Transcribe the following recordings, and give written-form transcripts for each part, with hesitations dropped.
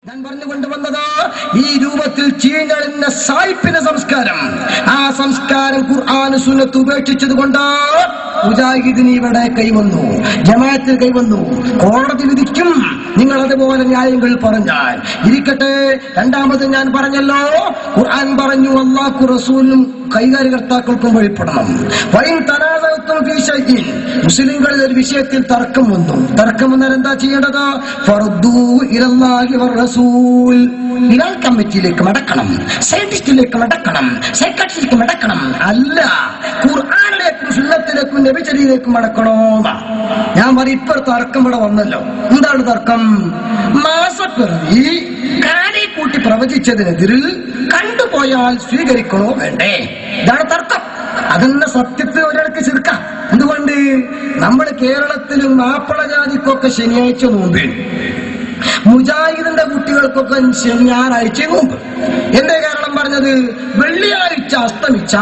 ഞാൻ പറഞ്ഞുകൊണ്ടുവന്നത് ഈ രൂപത്തിൽ ചീഞ്ഞളിഞ്ഞ സായിപ്പിന്റെ സംസ്കാരം, ആ സംസ്കാരം ഖുർആൻ സുന്നത്ത് ഉപേക്ഷിച്ചത് കൊണ്ട് മുജാഹിദിന് ഇവിടെ കൈവന്നു, ജമാഅത്തിൽ കൈവന്നു. കോടതി വിധിക്കും നിങ്ങൾ അതുപോലെ ന്യായങ്ങൾ പറഞ്ഞാൽ. ഇരിക്കട്ടെ, രണ്ടാമത് ഞാൻ പറഞ്ഞല്ലോ, ഖുർആൻ പറഞ്ഞു അല്ലാഹു റസൂലും കൈകാര്യകർത്താക്കൾക്കും വഴിപ്പെടണം. മുസ്ലിങ്ങളിൽ ഒരു വിഷയത്തിൽ തർക്കം വന്നു. തർക്കം വന്നാൽ എന്താ ചെയ്യേണ്ടത്? ഫർദൂ ഇലല്ലാഹി വറസൂൽ, ഹിലാൽ കമ്മിറ്റിയിലേക്ക് മടക്കണം, സയന്റിസ്റ്റിലേക്ക് മടക്കണം, സൈക്കാട്രിസ്റ്റിലേക്ക് മടക്കണം. അല്ല, ഖുർആനിലേക്കും സുന്നത്തിലേക്കും നബിചര്യയിലേക്കും മടക്കണോ? ഞാൻ പറയും, ഇപ്പൊ തർക്കം ഇവിടെ വന്നല്ലോ. എന്താണ് തർക്കം? മാസപ്പിറവി കാലേ കൂട്ടി പ്രവചിച്ചതിനെതിരിൽ കണ്ടുപോയാൽ സ്വീകരിക്കണോ വേണ്ടേ? ഇതാണ് തർക്കം. അതെന്നെ സത്യത്തിൽ ഒരാൾക്ക് ചെറുക്കാം. എന്തുകൊണ്ട്? നമ്മുടെ കേരളത്തിലും മാപ്പിള ജാതിക്കൊക്കെ ശനിയാഴ്ച നോമ്പ്, മുജാഹിദിന്റെ കുട്ടികൾക്കൊക്കെ ഞായറാഴ്ച നോമ്പ്. എന്റെ കാരണം പറഞ്ഞത്, വെള്ളിയാഴ്ച അസ്തമിച്ച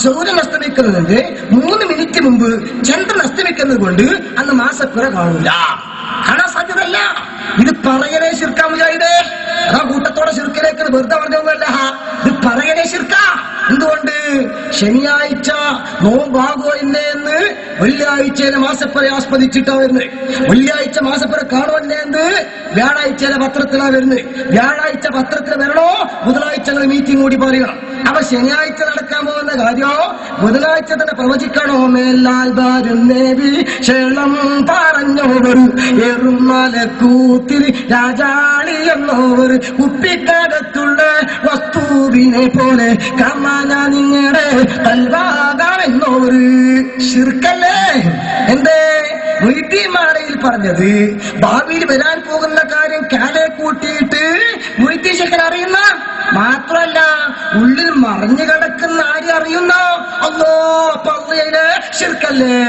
സൂര്യൻ അസ്തമിക്കുന്നതിന്റെ 3 മിനിറ്റ് മുമ്പ് ചന്ദ്രൻ അസ്തമിക്കുന്നത് കൊണ്ട് അന്ന് മാസപ്പിറ കാണൂല, കാണാൻ സാധ്യതല്ല. ഇത് പറയലേ ശിർക്കാ മുജാഹിദേ. അതാ കൂട്ടത്തോടെ ശിർക്കിലേക്ക് വെറുതെ പറഞ്ഞൊന്നുമല്ല, ഇത് പറയലേ ശിർക്കാ. എന്തുകൊണ്ട്? ശനിയാഴ്ച നോമ്പാകോ ഇല്ലേ എന്ന് വെള്ളിയാഴ്ചയിലെ മാസപ്പുര ആസ്പദിച്ചിട്ടാ വരുന്നത്. വെള്ളിയാഴ്ച മാസപ്പുര കാണോ ഇല്ലേ എന്ന് വ്യാഴാഴ്ചയിലെ പത്രത്തിലാ വരുന്നത്. വ്യാഴാഴ്ച പത്രത്തിൽ വരണോ, ബുധനാഴ്ച മീറ്റിംഗ് കൂടി പറയണം. അപ്പൊ ശനിയാഴ്ച നടക്കാൻ പോകുന്ന കാര്യം ബുധനാഴ്ച തന്നെ പ്രവചിക്കണോ? മേലാൽ ക്ഷേളം പറഞ്ഞോവർ എറുമലക്കൂത്തിരി രാജാളി എന്നോവർ കുപ്പിക്കകത്തുള്ള വസ്തുവിനെ പോലെ കമാന നിങ്ങളുടെ കൽവാകാമെന്നോവർ. ശിർക്കല്ലേ? എന്തേ മൊയ്തീമാലയിൽ പറഞ്ഞത്? ഭാവിയിൽ വരാൻ പോകുന്ന കാര്യം കാലെ കൂട്ടിയിട്ട് മൊയ്തീശക്കൻ അറിയുന്ന മാത്രമല്ല, ഉള്ളിൽ മറിഞ്ഞു കിടക്കുന്ന ആരും അറിയുന്ന അല്ലോ. പള്ളിയിലെ ശിർക്കല്ലേ?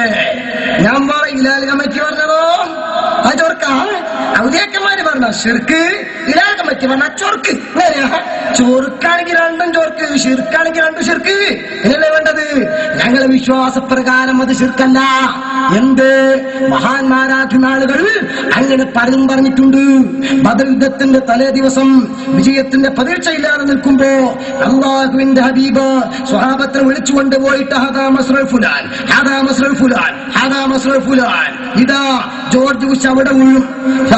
ഞാൻ പറയില്ല, കമ്മിറ്റി പറഞ്ഞതോ അതോർക്ക ഔദ്യോഗികന്മാര് പറഞ്ഞ ശിർക്ക്, ഇലാൽ കമ്മിറ്റി പറഞ്ഞ ചൊർക്ക്. ചൊറുക്കാണെങ്കിൽ 2 ചോർക്ക്, ശിർക്കാണെങ്കിൽ 2 ശിർക്ക്. ഇതല്ലേ വേണ്ടത്? ഞങ്ങളെ വിശ്വാസപ്രകാരം അത് ശിർക്കല്ല. എന്ത് മഹാന്മാരാക്കുന്ന ആളുകൾ അങ്ങനെ പലതും പറഞ്ഞിട്ടുണ്ട്. ബദർ യുദ്ധത്തിന്റെ തലേ ദിവസം വിജയത്തിന്റെ പ്രതീക്ഷയില്ലാതെ നിൽക്കുമ്പോ അല്ലാഹുവിന്റെ ഹബീബ് സ്വഹാബത്തിനെ വിളിച്ചുകൊണ്ട് പോയിട്ട് ഹാദാ മസ്റൽ ഫുലാൻ, ഹാദാ മസ്റൽ ഫുലാൻ, ഹാദാ മസ്റൽ ഫുലാൻ, ഇതാ ജോർജ് ബുഷ് അവിടെ ഉള്ളും,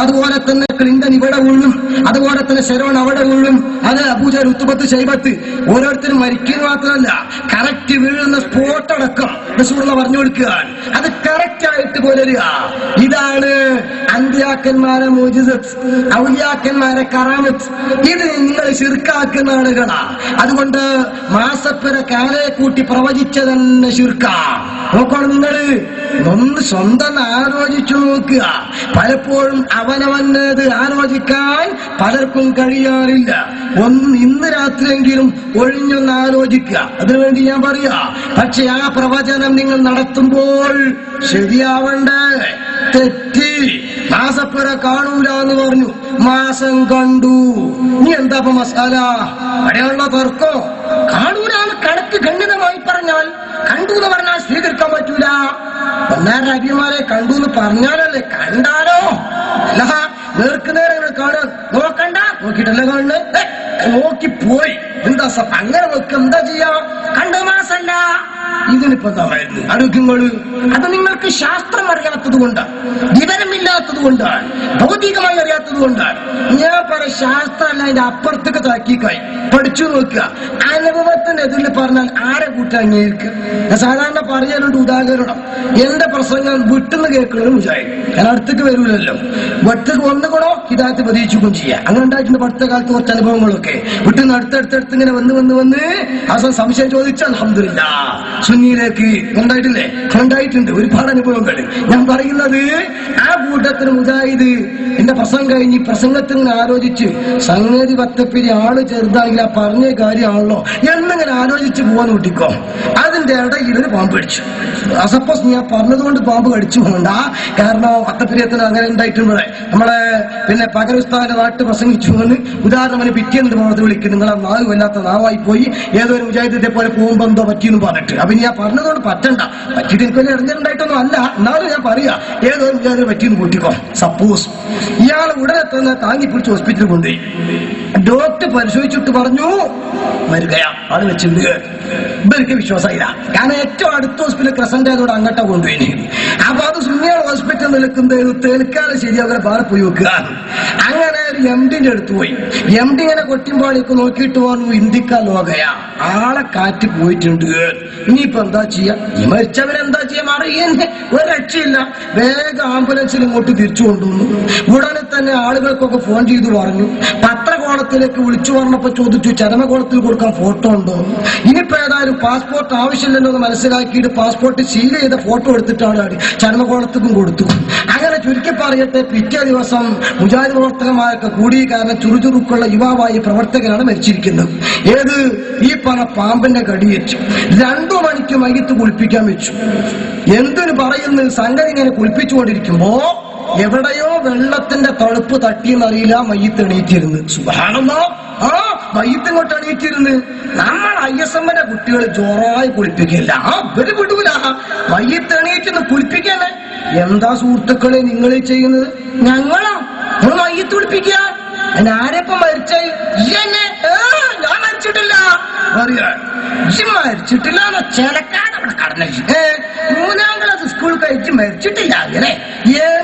അതുപോലെ തന്നെ ക്ലിന്റൺ ഇവിടെ ഉള്ളും, അതുപോലെ തന്നെ ശരോൺ അവിടെ ഉള്ളും, അത് അബൂജഹൽ, ഉത്ബത്ത്, ശൈബത്ത് ഓരോരുത്തരും മരിക്കുന്നത് മാത്രമല്ല, കറക്റ്റ് വീഴുന്ന സ്പോട്ട് അടക്കം റസൂലുള്ളാഹി പറഞ്ഞു കൊടുക്കുകയാണ്. അത് കറക്റ്റ് ആയിട്ട് പുലരുക. ഇതാണ് അമ്പിയാക്കന്മാരെ മുഅ്ജിസത്ത്, ഔലിയാക്കന്മാരെ കറാമത്ത്. ഇത് നിങ്ങൾ ശിർക്കാക്കുന്ന ആളുകളാ. അതുകൊണ്ട് മാസപ്പിറ കാലേ കൂട്ടി പ്രവചിച്ചതന്നെ ശിർക്കാ. നോക്കണം, നിങ്ങൾ ഒന്ന് സ്വന്തം ആലോചിച്ചു നോക്കുക. പലപ്പോഴും അവനവന്നത് ആലോചിക്കാൻ പലർക്കും കഴിയാറില്ല. ഇന്ന് രാത്രിയെങ്കിലും ഒഴിഞ്ഞൊന്ന് ആലോചിക്കുക. അതിനുവേണ്ടി ഞാൻ പറയാ. പക്ഷെ ആ പ്രവചനം നിങ്ങൾ നടത്തുമ്പോൾ ശരിയാവണ്ടേ? തെറ്റി. മാസപ്പുര കാണൂല എന്ന് പറഞ്ഞു, മാസം കണ്ടു. നീ എന്താ മസാല? അവിടെയുള്ള തർക്കോ? കാണൂല എന്ന് കണക്ക് ഖണ്ഡിതമായി പറഞ്ഞാൽ, കണ്ടു എന്ന് പറഞ്ഞാൽ സ്വീകരിക്കാൻ പറ്റൂല. ഒന്നാരുടെ അഭിമാരെ കണ്ടു എന്ന് പറഞ്ഞാലല്ലേ? കണ്ടാലോ? അല്ല, നേർക്കുനേരെ കാണാൻ നോക്കണ്ട, നോക്കിട്ടല്ലേ കാണുന്നത്? നോക്കിപ്പോയി എന്താ അങ്ങനെ നോക്ക എന്താ ചെയ്യാ? കണ്ട മാസല്ല. ഇതിനിപ്പോ എന്താ പറയുന്നത്? ആരോഗ്യങ്ങള് അത് നിങ്ങൾക്ക് ശാസ്ത്രം അറിയാത്തത് കൊണ്ടാണ്, വിവരമില്ലാത്തത് കൊണ്ടാണ്, ഭൗതികമായി അറിയാത്തത് കൊണ്ടാണ്. ഞാൻ പറയും, ശാസ്ത്രമല്ല, അതിന്റെ അപ്പുറത്തേക്ക് താക്കിക്കായി പഠിച്ചു നോക്കുക. അനുഭവത്തിന്റെ എതിരിൽ പറഞ്ഞാൽ ആരെ കൂട്ടാൻ അംഗീകരിക്കുക? ഞാൻ സാധാരണ പറയാനുണ്ട് ഉദാഹരണം. എന്റെ പ്രസംഗം വിട്ടുന്ന് കേൾക്കുന്നത് മുജാഹിദ്, ഞാൻ അടുത്തേക്ക് വരൂലല്ലോ. ഒറ്റക്ക് വന്നുകൂടോ ഹിദായത്ത് പ്രതീക്ഷിക്കുകയും ചെയ്യാം. അങ്ങനെ ഉണ്ടായിട്ടുണ്ട് അടുത്ത കാലത്ത് കുറച്ച് അനുഭവങ്ങളൊക്കെ. വിട്ടുന്ന് അടുത്തടുത്തടുത്ത് ഇങ്ങനെ വന്ന് അവസാനം സംശയം ചോദിച്ചാൽ അൽഹംദുലില്ലാഹ് സുന്നിയിലേക്ക് ഉണ്ടായിട്ടില്ലേ? ഉണ്ടായിട്ടുണ്ട് ഒരുപാട് അനുഭവങ്ങൾ. ഞാൻ പറയുന്നത്, ആ കൂട്ടത്തിന് മുജാഹിദ് എന്റെ പ്രസംഗം കഴിഞ്ഞ് പ്രസംഗത്തിൽ നിന്ന് ആലോചിച്ച് സംഗതി പത്തപ്പിരി ആള് ചെറുതായി പറഞ്ഞില്ല, പറഞ്ഞ കാര്യമാണല്ലോ എന്നിങ്ങനെ ആലോചിച്ച് പോകാൻ കൂട്ടിക്കോ. അതിന്റെ ഇടയിൽ ഒരു പാമ്പ് കടിച്ചു. സപ്പോസ് ഞാൻ പറഞ്ഞതുകൊണ്ട് പാമ്പ് കടിച്ചു പോകണ്ട, കാരണം അത്തപ്രിയത്തിന് അങ്ങനെ ഉണ്ടായിട്ടുള്ള നമ്മളെ പിന്നെ പകരസ്ഥാന നാട്ട് പ്രസംഗിച്ചു എന്ന് ഉദാഹരണം പിറ്റേന്ന് ഭാഗത്ത് വിളിക്കും, നിങ്ങൾ ആ നാവ് വല്ലാത്ത നാവായി പോയി, ഏതൊരു മുജാഹിദിനെ പോലെ പോകുമ്പോ എന്തോ പറ്റിയെന്ന് പറഞ്ഞിട്ട്. അപ്പൊ ഞാൻ പറഞ്ഞതുകൊണ്ട് പറ്റണ്ട, പറ്റിയിട്ട് എനിക്ക് വലിയ ഇറങ്ങിയിട്ടുണ്ടായിട്ടൊന്നും അല്ല, എന്നാലും ഞാൻ പറയാ ഏതൊരു മുജാഹിദിനെ പറ്റിയെന്ന് കൂട്ടിക്കോ. സപ്പോസ് ഇയാൾ ഉടനെ തന്നെ താങ്ങി പിടിച്ച് ഹോസ്പിറ്റലിൽ കൊണ്ടുപോയി. ഡോക്ടർ പരിശോധിച്ചിട്ട് പറഞ്ഞു മരുകയാ, ആള് വെച്ചിട്ടുണ്ട്. ഇവർക്ക് വിശ്വാസമില്ല, കാരണം ഏറ്റവും അടുത്ത ഹോസ്പിറ്റൽ ക്രസന്റ് ആയതോടെ അങ്ങോട്ടാ കൊണ്ടുപോയി. അപ്പൊ അത് സുന്നിയാൾ ഹോസ്പിറ്റൽ നിൽക്കുന്നത് തേൽക്കാലം ശരിയാവുക, വേറെ പോയി വെക്കുക. അങ്ങനെ ഒരു എംഡിന്റെ അടുത്ത് പോയി. എംഡി ഇങ്ങനെ കൊട്ടിമ്പാളിയൊക്കെ നോക്കിയിട്ട് പറഞ്ഞു ഇന്ത്യക്കാ ലോകയാ, ആളെ കാറ്റ് പോയിട്ടുണ്ട്, ഇനിയിപ്പോ എന്താ ചെയ്യാ, ഈ മരിച്ചവരെന്താ ചെയ്യാൻ അറിയുന്നേ, ഒരു രക്ഷയില്ല. വേഗം ആംബുലൻസിൽ ഇങ്ങോട്ട് തിരിച്ചു കൊണ്ടുവന്നു. ഉടനെ തന്നെ ആളുകൾക്കൊക്കെ ഫോൺ ചെയ്തു പറഞ്ഞു. പത്രകോളത്തിലേക്ക് വിളിച്ചു പറഞ്ഞപ്പോ ചോദിച്ചു ചരമകോളത്തിൽ കൊടുക്കാൻ ഫോട്ടോ ഉണ്ടോ. ഇനിയിപ്പോ ഏതായാലും പാസ്പോർട്ട് ആവശ്യമില്ലല്ലോ എന്ന് മനസ്സിലാക്കിയിട്ട് പാസ്പോർട്ട് സീൽ ചെയ്ത ഫോട്ടോ എടുത്തിട്ടാണ് ചരമകോളത്തിനും കൊടുത്തു. അങ്ങനെ ചുരുക്കി പറയട്ടെ, പിറ്റേ ദിവസം മുജാഹിദ് പ്രവർത്തകന്മാരൊക്കെ കൂടി, കാരണം ചുറുചുറുക്കുള്ള യുവാവായി പ്രവർത്തകനാണ് മരിച്ചിരിക്കുന്നത്. ഏത് ഈ പറഞ്ഞ പാമ്പിന്റെ കടിയേറ്റു. 2 മണിക്ക് മയ്യത്ത് കുളിപ്പിക്കാൻ വെച്ചു. എന്തിനു പറയുന്നു, സംഗതി ഇങ്ങനെ കുളിപ്പിച്ചുകൊണ്ടിരിക്കുമ്പോ എവിടെയോ വെള്ളത്തിന്റെ തണുപ്പ് തട്ടിയെന്നറിയില്ല, മയ്യത്ത് എണീറ്റിരുന്ന്. സുബ്ഹാനല്ലാഹ്, ആ മയ്യത്ത് ഇങ്ങോട്ട് എണീറ്റിരുന്ന്. നമ്മൾ ISMന്റെ കുട്ടികൾ ജോറായി കുളിപ്പിക്കില്ല, അവര് വിടൂല. മയ്യത്ത് എണീറ്റിന്ന് കുളിപ്പിക്കാനേ. എന്താ സുഹൃത്തുക്കളെ നിങ്ങൾ ചെയ്യുന്നത്? ഞങ്ങളോ മയ്യത്ത് കുളിപ്പിക്കുക? ആരെപ്പം മരിച്ചേ? ഞാൻ മരിച്ചിട്ടില്ല പറയാ, മരിച്ചിട്ടില്ല ചിലക്കാട് അവിടെ കടന്നു. 3ാം ക്ലാസ് സ്കൂൾ കഴിച്ച് മരിച്ചിട്ടില്ല. അങ്ങനെ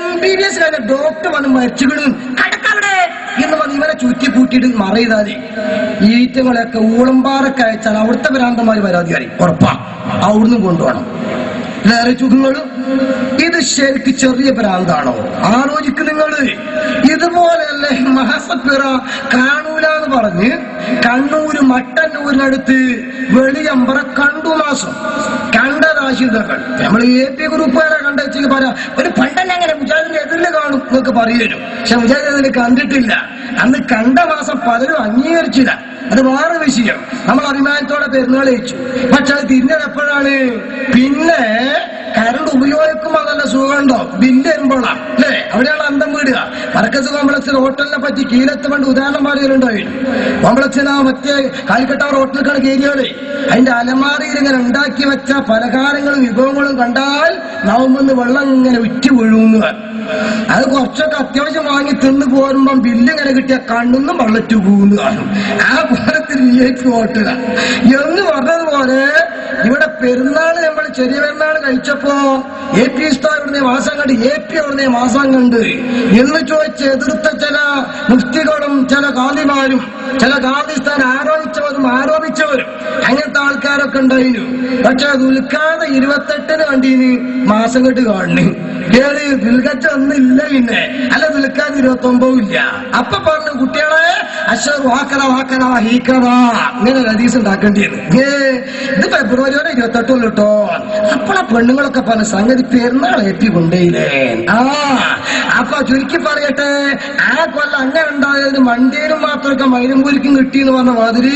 MBBS കഴിഞ്ഞ ഡോക്ടർ വന്ന് മരിച്ചുകിടും കടക്കവിടെ എന്ന് പറഞ്ഞ് ഇവരെ ചുറ്റി കൂട്ടിയിട്ട് മറയിതാതി. ഈറ്റങ്ങളെയൊക്കെ ഊളമ്പാറൊക്കെ അയച്ചാൽ അവിടുത്തെ ഭ്രാന്തന്മാര് പരാതി അറിയും, ഉറപ്പാ, അവിടുന്ന് കൊണ്ടുപോകണം. വേറെ ചുഖങ്ങളും ഇത് ശരിക്ക് ചെറിയ ഭ്രാന്താണോ? ആലോചിക്കും നിങ്ങള്. ഇതുപോലെയല്ലേ മഹസപ്പിറ കാണൂല എന്ന് പറഞ്ഞ് കണ്ണൂര് മട്ടന്നൂരിനടുത്ത് വെളിയമ്പറ കണ്ടു മാസം കണ്ട രാശിതകൾ നമ്മൾ AP ഗ്രൂപ്പുകാരെ കണ്ടെച്ച് പറയാ, ഒരു പണ്ടന്നെ അങ്ങനെ മുജാഹിദിന്റെ എതിരില് കാണും എന്നൊക്കെ പറയുന്നു. പക്ഷെ മുജാഹിദ് അതിൽ കണ്ടിട്ടില്ല. അന്ന് കണ്ട മാസം പലരും അംഗീകരിച്ചില്ല. അത് വേറെ വിഷയം. നമ്മൾ അഭിമാനത്തോടെ പെരുന്നാൾ കഴിച്ചു. പക്ഷെ അത് തിരിഞ്ഞത് എപ്പോഴാണ്? പിന്നെ കരണ്ട് ഉപയോഗിക്കുമ്പോ നല്ല സുഖമുണ്ടോ? ബില്ല് വരുമ്പോഴാ അല്ലേ? അവിടെയാണ് അന്തം വീടുക. മർക്കസ് കോംപ്ലക്സിൽ ഹോട്ടലിനെ പറ്റി കീഴത്ത് പണ്ട് ഉദാഹരണം പറയുന്നുണ്ടായിരുന്നു. കോംപ്ലക്സിൽ ആ മറ്റേ കാലിക്കട്ടവർ ഹോട്ടലിലേക്കാണ് കയറിയോളെ. അതിന്റെ അലമാറിയിൽ ഇങ്ങനെ ഉണ്ടാക്കി വെച്ച പലഹാരങ്ങളും വിഭവങ്ങളും കണ്ടാൽ നാവുമെന്ന് വെള്ളം ഇങ്ങനെ ഉറ്റി വീഴുന്നു. അത് കുറച്ചൊക്കെ അത്യാവശ്യം വാങ്ങി തിന്നു പോരുമ്പം ബില്ല് ഇങ്ങനെ കിട്ടിയ കണ്ണൊന്നും വെള്ളറ്റു പോകുന്നു കാണും. ആ പോലത്തിൽ VIP ഹോട്ടല എന്ന് പറഞ്ഞതുപോലെ ഇവിടെ പെരുന്നാള് നമ്മൾ ചെറിയ പെരുന്നാൾ കഴിച്ചപ്പോ AP ഇവിടുന്ന് മാസം കണ്ട് AP അവിടുന്ന് മാസം കണ്ട് എന്ന് ചോദിച്ച് എതിർത്ത ചില മുഫ്തികളും ചില ഗാന്ധിമാരും ചില ഗാന്ധിസ്ഥാൻ ആരോപിച്ചവരും അങ്ങനത്തെ ആൾക്കാരൊക്കെ ഉണ്ടായിരുന്നു. പക്ഷെ ദുൽഖാദ് 28 കണ്ടീന് മാസം കെട്ട് കാണുന്നു. ഏത് ദുൽഖജ് ഒന്നില്ല, പിന്നെ അല്ല ദുൽഖാദ് 29 ഇല്ല. അപ്പൊ പറഞ്ഞു കുട്ടികളെ ഇങ്ങനെ ഹദീസ് ഉണ്ടാക്കേണ്ടിയത്. ഇത് ഫെബ്രുവരി വരെ 28 കേട്ടോ. അപ്പോഴാ പെണ്ണുങ്ങളൊക്കെ പറഞ്ഞ സംഗതി പെരുന്നാൾ AP കൊണ്ടേയില്ലേ. അപ്പൊ ചുരുക്കി പറയട്ടെ, ആ കൊല്ലം അങ്ങനെ ഉണ്ടായതിന് മണ്ടേരും മാത്രമൊക്കെ മൈലമ്പൂരിക്കും കിട്ടിയെന്ന് പറഞ്ഞ മാതിരി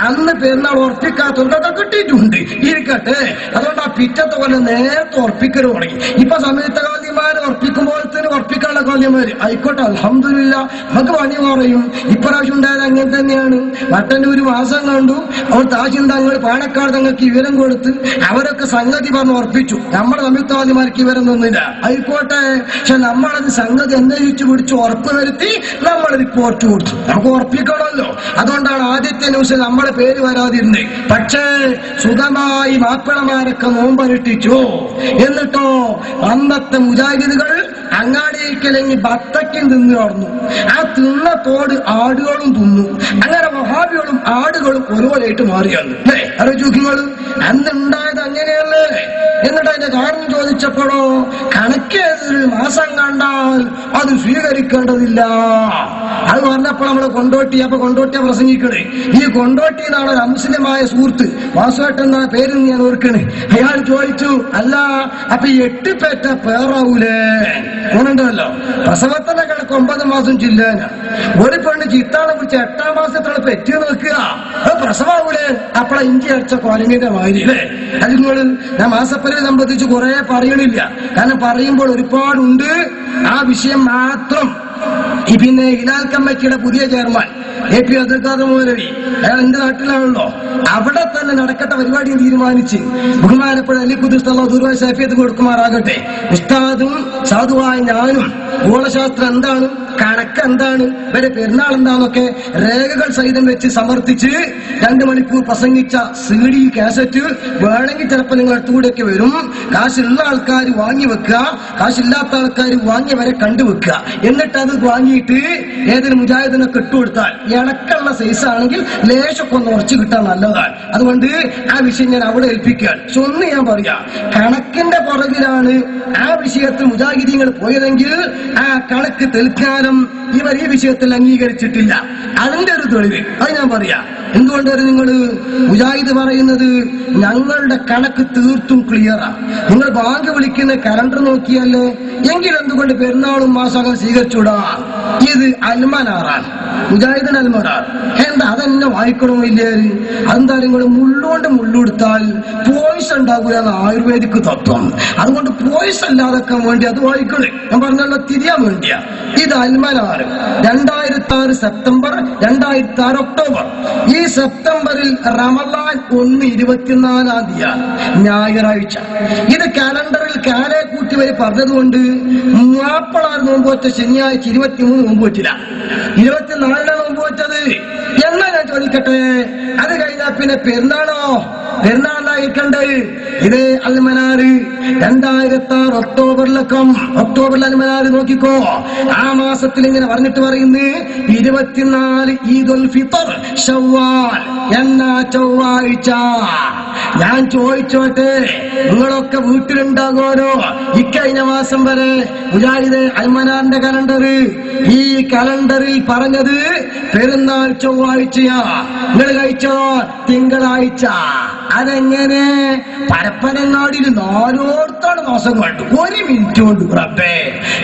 അന്ന് പെരുന്നാൾ ഉറപ്പിക്കാത്തവർക്കൊക്കെ കിട്ടിയിട്ടുണ്ട്. ഇരിക്കട്ടെ, അതുകൊണ്ട് ആ പിറ്റത്തെ കൊല്ലം നേരത്തെ ഉറപ്പിക്കൽ തുടങ്ങി. ഇപ്പൊ സമയത്തെ കാദ്യമാര് ഉറപ്പിക്കുമ്പോഴത്തേന് ഉറപ്പിക്കാനുള്ള കാദ്യമാര് ആയിക്കോട്ടെ, അൽഹംദുലില്ലാ നമുക്ക് പണി പറയും. ഇപ്രാവശ്യം ഉണ്ടായത് അങ്ങനെ തന്നെയാണ്. മട്ടന്നൂര് മാസം കണ്ടു, അവർ താശിൽ തങ്ങൾ പാണക്കാട് തങ്ങൾക്ക് വിവരം കൊടുത്ത് അവരൊക്കെ സംഗതി പറഞ്ഞ് ഉറപ്പിച്ചു. നമ്മുടെ സംയുക്തവാദിമാർക്ക് വിവരം തന്നില്ല. ആയിക്കോട്ടെ, പക്ഷെ നമ്മളത് സംഗതി അന്വേഷിച്ചു പിടിച്ച് ഉറപ്പ് വരുത്തി നമ്മൾ റിപ്പോർട്ട് കൊടുത്തു. നമുക്ക് ഉറപ്പിക്കണമല്ലോ. അതുകൊണ്ടാണ് ആദ്യത്തെ ന്യൂസിൽ നമ്മുടെ പേര് വരാതിരുന്നത്. പക്ഷേ സുഖമായി മാപ്പിളമാരൊക്കെ നോമ്പനുഷ്ഠിച്ചു. എന്നിട്ടോ അന്നത്തെ മുജാഹിദുകൾ അങ്ങാടിക്കലെങ്കിൽ ബത്തക്കും തിന്നു നടന്നു. ആ തിന്ന തോട് ആടുകളും തിന്നു. അങ്ങനെ വഹാബികളും ആടുകളും ഒരുപോലെയായിട്ട് മാറിയാണ് അല്ലേ? ആലോചിക്കുങ്ങളും അന്നുണ്ടായത് അങ്ങനെയല്ലേ? എന്നിട്ട് അതിന്റെ കാരണം ചോദിച്ചപ്പോഴോ കണക്കേതിൽ മാസം കണ്ടാൽ അത് സ്വീകരിക്കേണ്ടതില്ല. അത് പറഞ്ഞപ്പോൾ നമ്മളെ കൊണ്ടോട്ടിയ പ്രസംഗിക്കണേ. ഈ കൊണ്ടോട്ടി എന്നാണ് ഒരു അമുസ്ലിമായ സുഹൃത്ത് വാസുവേട്ടൻ എന്ന പേര് ഞാൻ ഓർക്കണേ. അയാൾ ചോദിച്ചു, അല്ല അപ്പൊ 8 പേറ്റ പേറാവൂലേ? അങ്ങനെയുണ്ടല്ലോ, പ്രസവത്തിന്റെ കണക്ക് 9 മാസം ചില്ലാന. ഒരു പെണ്ണ് ചിത്താളെ പിടിച്ച് 8ാം മാസത്തോളം പെറ്റി നോക്കുക, അത് പ്രസവാവൂലേ? അപ്പളെ ഇഞ്ചി അടിച്ച കോലങ്ങിന്റെ മാതിരി അല്ലേ? അത് നിങ്ങള് ഞാൻ മാസപ്പരയെ സംബന്ധിച്ച് കുറെ പറയണില്ല, കാരണം പറയുമ്പോൾ ഒരുപാടുണ്ട്. ആ വിഷയം മാത്രം പിന്നെ ഹിലാൽ കമ്മിറ്റിയുടെ പുതിയ ചെയർമാൻ AP അബ്ദുൽ ഖാദർ മൗലവി, അയാൾ എന്റെ നാട്ടിലാണല്ലോ, അവിടെ തന്നെ നടക്കട്ടെ പരിപാടി തീരുമാനിച്ച് ബഹുമാനപ്പെട്ട അലി ഖുദ്സ് ദുർവായ സഫിയത്ത് കൊടുക്കുമാറാകട്ടെ. ഉസ്താദും സാധുവായ ഞാനും ഭൂഗോളശാസ്ത്രം എന്താണ്, കണക്ക് എന്താണ്, ഇവരെ പെരുന്നാൾ എന്താന്നൊക്കെ രേഖകൾ സഹിതം വെച്ച് സമർത്ഥിച്ച് 2 മണിക്കൂർ പ്രസംഗിച്ച CD കാസറ്റ് വേണമെങ്കിൽ ചിലപ്പോൾ നിങ്ങൾ അടുത്തുകൂടെയൊക്കെ വരും. കാശുള്ള ആൾക്കാർ വാങ്ങി വെക്കുക, കാശില്ലാത്ത ആൾക്കാർ വാങ്ങിയവരെ കണ്ടുവെക്കുക. എന്നിട്ട് അത് വാങ്ങിയിട്ട് ഏതൊരു മുജാഹിദിനൊക്കെ ഇട്ടുകൊടുത്താൽ ഇണക്കുള്ള സൈസ് ആണെങ്കിൽ ലേശമൊക്കെ ഒന്ന് ഉറച്ചു കിട്ടാൻ നല്ലതാണ്. അതുകൊണ്ട് ആ വിഷയം ഞാൻ അവിടെ ഏൽപ്പിക്കുകയാണ്. പക്ഷെ ഒന്ന് ഞാൻ പറയാം, കണക്കിന്റെ പുറകിലാണ് ആ വിഷയത്തിൽ മുജാഹിദീങ്ങൾ പോയതെങ്കിൽ ആ കണക്ക് തൽക്കാലം ഇവർ ഈ വിഷയത്തിൽ അംഗീകരിച്ചിട്ടില്ല. അതിന്റെ ഒരു തെളിവ് അത് ഞാൻ പറയാം. എന്തുകൊണ്ടാണ് നിങ്ങൾ മുജാഹിദ് പറയുന്നത് ഞങ്ങളുടെ കണക്ക് തീർത്തും ക്ലിയറാ, നിങ്ങൾ ബാങ്ക് വിളിക്കുന്ന കലണ്ടർ നോക്കിയല്ലേ, എങ്കിൽ എന്തുകൊണ്ട് പെരുന്നാളും മാസങ്ങൾ സ്വീകരിച്ചൂടാ? ഇത് അൽമനാറാണ്, മുജാഹിദിന് അൽമനാർ. എന്താ അതെന്നെ വായിക്കണോ ഇല്ലേ? അതെന്താ നിങ്ങൾ മുള്ളുകൊണ്ട് മുള്ളുകൊടുത്താൽ പോയിസ് ഉണ്ടാകൂല എന്ന് ആയുർവേദിക് തത്വം. അതുകൊണ്ട് പോയിസ് അല്ലാതെക്കാൻ വേണ്ടി അത് വായിക്കണേ. ഞാൻ പറഞ്ഞല്ലോ, തിരിയാൻ വേണ്ടിയാ. ഇത് അൽമനാർ 2006 സെപ്റ്റംബർ, 2006 ഒക്ടോബർ. ഈ സെപ്റ്റംബറിൽ റമളാൻ 1 24-ാം തീയതി ഞായറാഴ്ച. ഇത് കലണ്ടറിൽ കാലെ കൂട്ടി വരെ പറഞ്ഞതുകൊണ്ട് മാപ്പിളാർ നോമ്പുവച്ച ശനിയാഴ്ച 23 നോമ്പുവച്ചില്ല, 24 നോമ്പുവച്ചത്. എന്നാ ഞാൻ ചോദിക്കട്ടെ, അത് കഴിഞ്ഞാൽ പിന്നെ പെരുന്നാളോ? പെരുന്നാളായിക്കണ്ട്. ഇത് അൽമനാറ് 2006 ഒക്ടോബറിൽ അൽമനാറ് നോക്കിക്കോ. ആ മാസത്തിൽ ഇങ്ങനെ പറഞ്ഞിട്ട് പറയുന്നു 24 ഈദുൽ ഫിത്തർ ശവ്വാൽ എന്നാ ചൊവ്വാഴ്ച. ഞാൻ ചോദിച്ചോട്ടെ, നിങ്ങളൊക്കെ വീട്ടിലുണ്ടാകുമല്ലോ ഇക്കഴിഞ്ഞ മാസം വരെ മുജാഹിദ് അൽമനാറിന്റെ കലണ്ടർ, ഈ കലണ്ടറിൽ പറഞ്ഞത് പെരുന്നാൾ ചൊവ്വാഴ്ചയാ, നിങ്ങൾ കഴിച്ചോ തിങ്കളാഴ്ച. അതെങ്ങനെ? പരപ്പനങ്ങാടിയിൽ 4 മാസം കണ്ടു, 1 മിനിറ്റ് കൊണ്ട്. റബ്ബേ,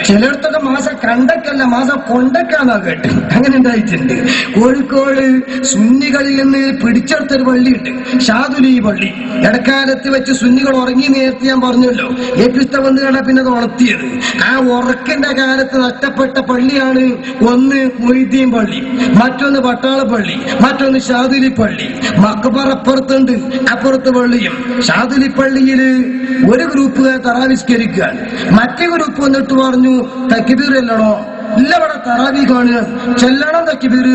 ചിലയിടത്തൊക്കെ മാസം കണ്ടക്കല്ല മാസം കൊണ്ടക്കാന്നാ കേട്ട്. അങ്ങനെ ഉണ്ടായിട്ടുണ്ട്. കോഴിക്കോട് സുന്നികളിൽ നിന്ന് പിടിച്ചെടുത്തൊരു പള്ളിയുണ്ട്, ഷാദുലി പള്ളി. ഇടക്കാലത്ത് വെച്ച് സുന്നികൾ ഉറങ്ങി നേരത്തെ ഞാൻ പറഞ്ഞല്ലോ, ഏപ്പിസ്ത വന്ന് കണ്ട പിന്നെ അത് ഉണർത്തിയത്. ആ ഉറക്കിന്റെ കാലത്ത് നഷ്ടപ്പെട്ട പള്ളിയാണ് ഒന്ന് മൊയ്തീൻ പള്ളി, മറ്റൊന്ന് പട്ടാള പള്ളി, മറ്റൊന്ന് ഷാദുലി പള്ളി. മക്ബറ അപ്പുറത്തുണ്ട്, അപ്പുറത്ത് പള്ളിയും. ഷാദുലി പള്ളിയില് ഒരു ഗ്രൂപ്പ് തറാവിസ്കരിക്കാൻ, മറ്റേ ഗ്രൂപ്പ് വന്നിട്ട് പറഞ്ഞു തക്ബീർ അല്ലണോ, ഇല്ല ഇവിടെ തറാവി കാണുക, ചെല്ലണം തക്ബീർ,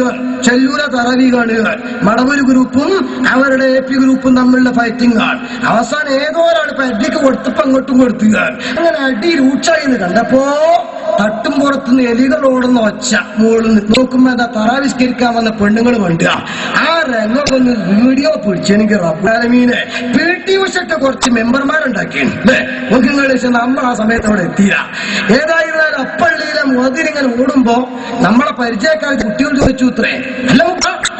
ചെല്ലൂര തറാവി കാണുക. മടവൂര് ഗ്രൂപ്പും അവരുടെ AP ഗ്രൂപ്പും തമ്മിലുള്ള ഫൈറ്റിംഗ് ആണ്. അവസാനം ഏതോ ഒരാൾ അടിക്ക് കൊടുത്തപ്പോ അങ്ങോട്ടും കൊടുത്തുക. അങ്ങനെ അടി രൂക്ഷായി കണ്ടപ്പോ തട്ടും പുറത്തുനിന്ന് എലികൾ ഓടുന്ന ഒച്ച മുകളിൽ നോക്കുമ്പോ എന്താ തറാവിസ്കരിക്കാൻ വന്ന പെണ്ണുങ്ങൾ വേണ്ടുക. ആ രംഗമൊന്ന് വീഡിയോ പിടിച്ചെനിക്ക് റബ്ബാലമീനെ PT ഉഷട്ട് കുറച്ച് മെമ്പർമാരുണ്ടാക്കിയാണ്. നോക്കിങ്ങൾ നമ്മൾ ആ സമയത്ത് അവിടെ എത്തിയില്ല. ഏതായിരുന്നാലും അപ്പള്ളിയിലെ മോദിനിങ്ങനെ ഓടുമ്പോ നമ്മളെ പരിചയക്കാർ കുട്ടികൾ ചോദിച്ചു ഇത്രേ, അല്ല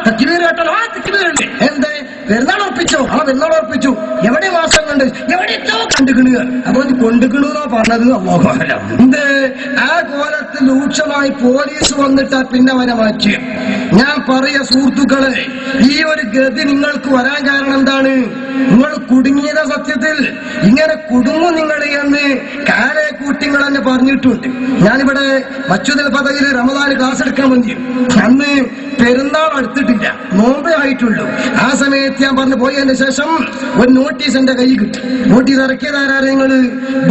തക്ബീർ കേട്ടല്ലോ? ആ തക്ബീറുണ്ട്. എന്തേ പെരുന്നാൾ ഉറപ്പിച്ചോ? ആ പെരുന്നാൾ ഉറപ്പിച്ചു. എവിടെ മാസം കണ്ട്? എവിടെയോ കണ്ടുകിണുക. അപ്പൊ കൊണ്ടുകിണുന്നോ പറഞ്ഞത് അല്ലാഹു. എന്ത് ആ കോലത്തിൽ രൂക്ഷമായി പോലീസ് വന്നിട്ടാ പിന്നെ വരെ മാറ്റി. ഞാൻ പറയാ സുഹൃത്തുക്കളെ, ഈ ഒരു ഗതി നിങ്ങൾക്ക് വരാൻ കാരണം എന്താണ്? നിങ്ങൾ കുടുങ്ങിയത. സത്യത്തിൽ ഇങ്ങനെ കുടുങ്ങും നിങ്ങൾ എന്ന് കാലെ കൂട്ടിങ്ങൾ തന്നെ പറഞ്ഞിട്ടുണ്ട്. ഞാനിവിടെ മസ്ജിദുൽ ഫതഹിൽ റമദാന് ക്ലാസ് എടുക്കാൻ വേണ്ടി അന്ന് പെരുന്നാൾ അടുത്തിട്ടില്ല, നോമ്പേ ആയിട്ടുള്ളൂ. ആ സമയത്ത് ഞാൻ പറഞ്ഞു പോയതിന് ശേഷം ഒരു നോട്ടീസ് എന്റെ കൈ കിട്ടി. നോട്ടീസ് ഇറക്കിയതാരാ? നിങ്ങള്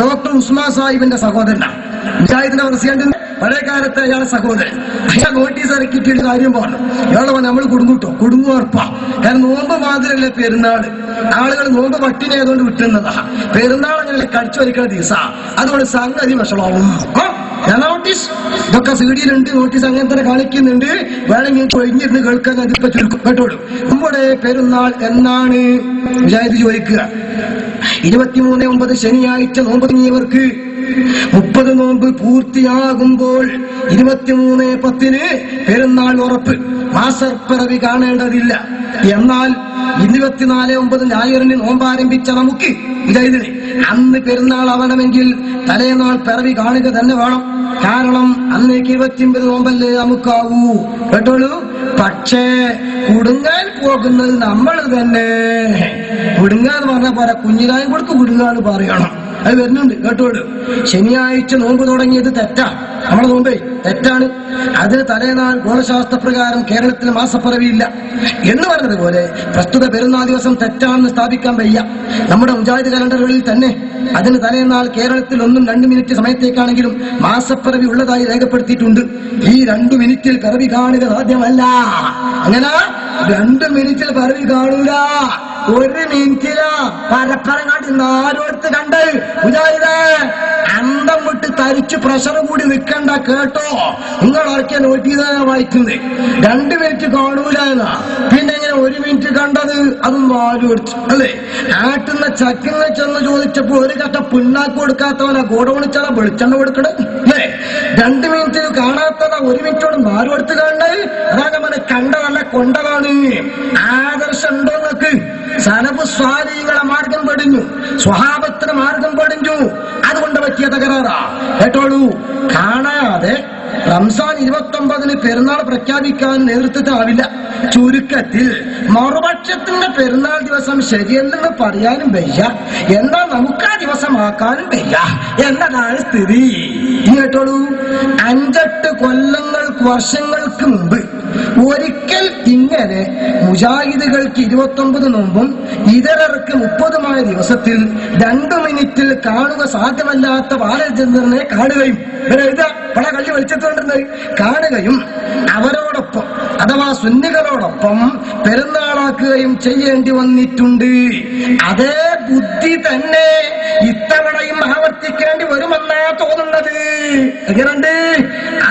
ഡോക്ടർ ഉസ്മാൻ സാഹിബിന്റെ സഹോദരനാണ്, മുജാഹിദിന്റെ പ്രസിഡന്റ്, പഴയ കാലത്തെ അയാളെ സഹോദരൻ. അയാൾ നോട്ടീസ് ഇറക്കിയിട്ട് കാര്യം പറഞ്ഞു, ഇയാളെ നമ്മൾ കുടുങ്ങൂട്ടോ, കുടുങ്ങും ഉറപ്പാ. കാരണം നോമ്പ് മാതിരല്ലേ പെരുന്നാള്, ആളുകൾ നോമ്പ് പട്ടിണി ആയതുകൊണ്ട് വിട്ടുന്നതാ. പെരുന്നാൾ അങ്ങനെ കടിച്ചു വരിക്കുന്ന ദിവസാ, അതുകൊണ്ട് സംഗതി വഷളാവും. നോട്ടീസ് ഇതൊക്കെ CD-യിലുണ്ട്, നോട്ടീസ് അങ്ങനെ തന്നെ കാണിക്കുന്നുണ്ട്. വേണമെങ്കിൽ ഒഴിഞ്ഞിരുന്ന് കേൾക്കാൻ അതിപ്പോ കേട്ടോളൂ. നമ്മുടെ പെരുന്നാൾ എന്നാണ് മുജാഹിദ് ചോദിക്കുക? 23/9 ശനിയാഴ്ച നോമ്പ് തുടങ്ങിയവർക്ക് 30 നോമ്പ് പൂർത്തിയാകുമ്പോൾ 23/10 പെരുന്നാൾ ഉറപ്പ്, മാസപ്പിറവി കാണേണ്ടതില്ല. എന്നാൽ 24/9 ഞായറിന് നോമ്പ് ആരംഭിച്ച നമുക്ക് ഇതായതിന് അന്ന് പെരുന്നാൾ ആവണമെങ്കിൽ തലേനാൾ പിറവി കാണുക തന്നെ വേണം. കാരണം അന്നേക്ക് 29 നോമ്പല്ലേ നമുക്കാവൂ. കേട്ടോളൂ. പക്ഷേ കുടുങ്ങാൻ പോകുന്നത് നമ്മൾ തന്നെ. കുടുങ്ങാന്ന് പറഞ്ഞ പോലെ കുഞ്ഞിനായും കൊടുത്ത് കുടുങ്ങാന്ന് പറയണം. അത് വരുന്നുണ്ട്. കേട്ടോളൂ. ശനിയാഴ്ച നോമ്പ് തുടങ്ങിയത് തെറ്റാ. നമ്മളെ നോമ്പേ തെറ്റാണ്. അതിന് തലേനാൾ ഗോളശാസ്ത്രപ്രകാരം കേരളത്തിൽ മാസപ്പിറവിയില്ല എന്ന് പറഞ്ഞതുപോലെ പ്രസ്തുത പെരുന്നാൾ ദിവസം തെറ്റാണെന്ന് സ്ഥാപിക്കാൻ വയ്യ. നമ്മുടെ മുജാഹിദ് കലണ്ടറുകളിൽ തന്നെ അതിന് തലേനാൾ കേരളത്തിൽ 1-2 മിനിറ്റ് സമയത്തേക്കാണെങ്കിലും മാസപ്പിറവി ഉള്ളതായി രേഖപ്പെടുത്തിയിട്ടുണ്ട്. ഈ 2 മിനിറ്റിൽ പിറവി കാണുക സാധ്യമല്ല. അങ്ങനെ 2 മിനിറ്റിൽ പിറവി കാണൂല. 1 മിനിറ്റിലാ പരപ്പരങ്ങാട്ടി 4 കണ്ട് മുജാഹിദേ അന്തം വിട്ട് തരിച്ച് പ്രഷർ കൂടി നിൽക്കണ്ട. കേട്ടോ, നിങ്ങൾ ആർക്കെ നോട്ട് ചെയ്താണ് വായിക്കുന്നത്. 2 മിനിറ്റ് കാണൂല എന്നാ. പിന്നെ എങ്ങനെ 1 മിനിറ്റ് കണ്ടത്? അതും 4 എടുത്തു അല്ലേ? ആട്ടുന്ന ചക്കിന്ന് ചെന്ന് ചോദിച്ചപ്പോ ഒരു കട്ട പിണ്ണാക്ക് കൊടുക്കാത്തവനാ ഗോഡൌണിച്ചാ വെളിച്ചെണ്ണ കൊടുക്കണേ അല്ലേ? 2 മിനിറ്റ് കാണാത്തതാ 1 മിനിറ്റോട് 4 എടുത്ത് കാണണേ. അതാണ് നമ്മളെ കണ്ടതല്ല കൊണ്ടതാണ്. ആദർശം ഉണ്ടോ നോക്ക്. സലഫ് സ്വാലിഹീങ്ങളെ മാർഗം പടിഞ്ഞു, സ്വഹാബത്തിന് മാർഗം പടിഞ്ഞു. അതുകൊണ്ട് പറ്റിയ തകരാറാ. കേട്ടോളൂ. കാണാതെ റംസാൻ 29 പെരുന്നാൾ പ്രഖ്യാപിക്കാൻ നേതൃത്വത്തിനാവില്ല. ചുരുക്കത്തിൽ മറുപക്ഷത്തിന്റെ പെരുന്നാൾ ദിവസം ശരിയല്ലെന്ന് പറയാനും വയ്യ, എന്നാൽ നമുക്ക് ആ ദിവസമാക്കാനും വയ്യ എന്നതാണ് സ്ഥിതി. കേട്ടോളൂ. 5-8 വർഷങ്ങൾക്ക് മുമ്പ് ഒരിക്കൽ ഇങ്ങനെ മുജാഹിദുകൾക്ക് 29 നോമ്പും ഇതരർക്ക് 30മായ ദിവസത്തിൽ 2 മിനിറ്റിൽ കാണുക സാധ്യമല്ലാത്ത ബാലചന്ദ്രനെ കാണുകയും പല കള്ളി വലിച്ചെത്തുകൊണ്ടിരുന്നത് കാണുകയും അവരോടൊപ്പം അഥവാ സുന്നികളോടൊപ്പം പെരുന്നാളാക്കുകയും ചെയ്യേണ്ടി വന്നിട്ടുണ്ട്. അതേ ബുദ്ധി തന്നെ ഇത്തവണയും ആവർത്തിക്കേണ്ടി വരുമെന്നാ തോന്നുന്നത്. എങ്ങനെയുണ്ട്?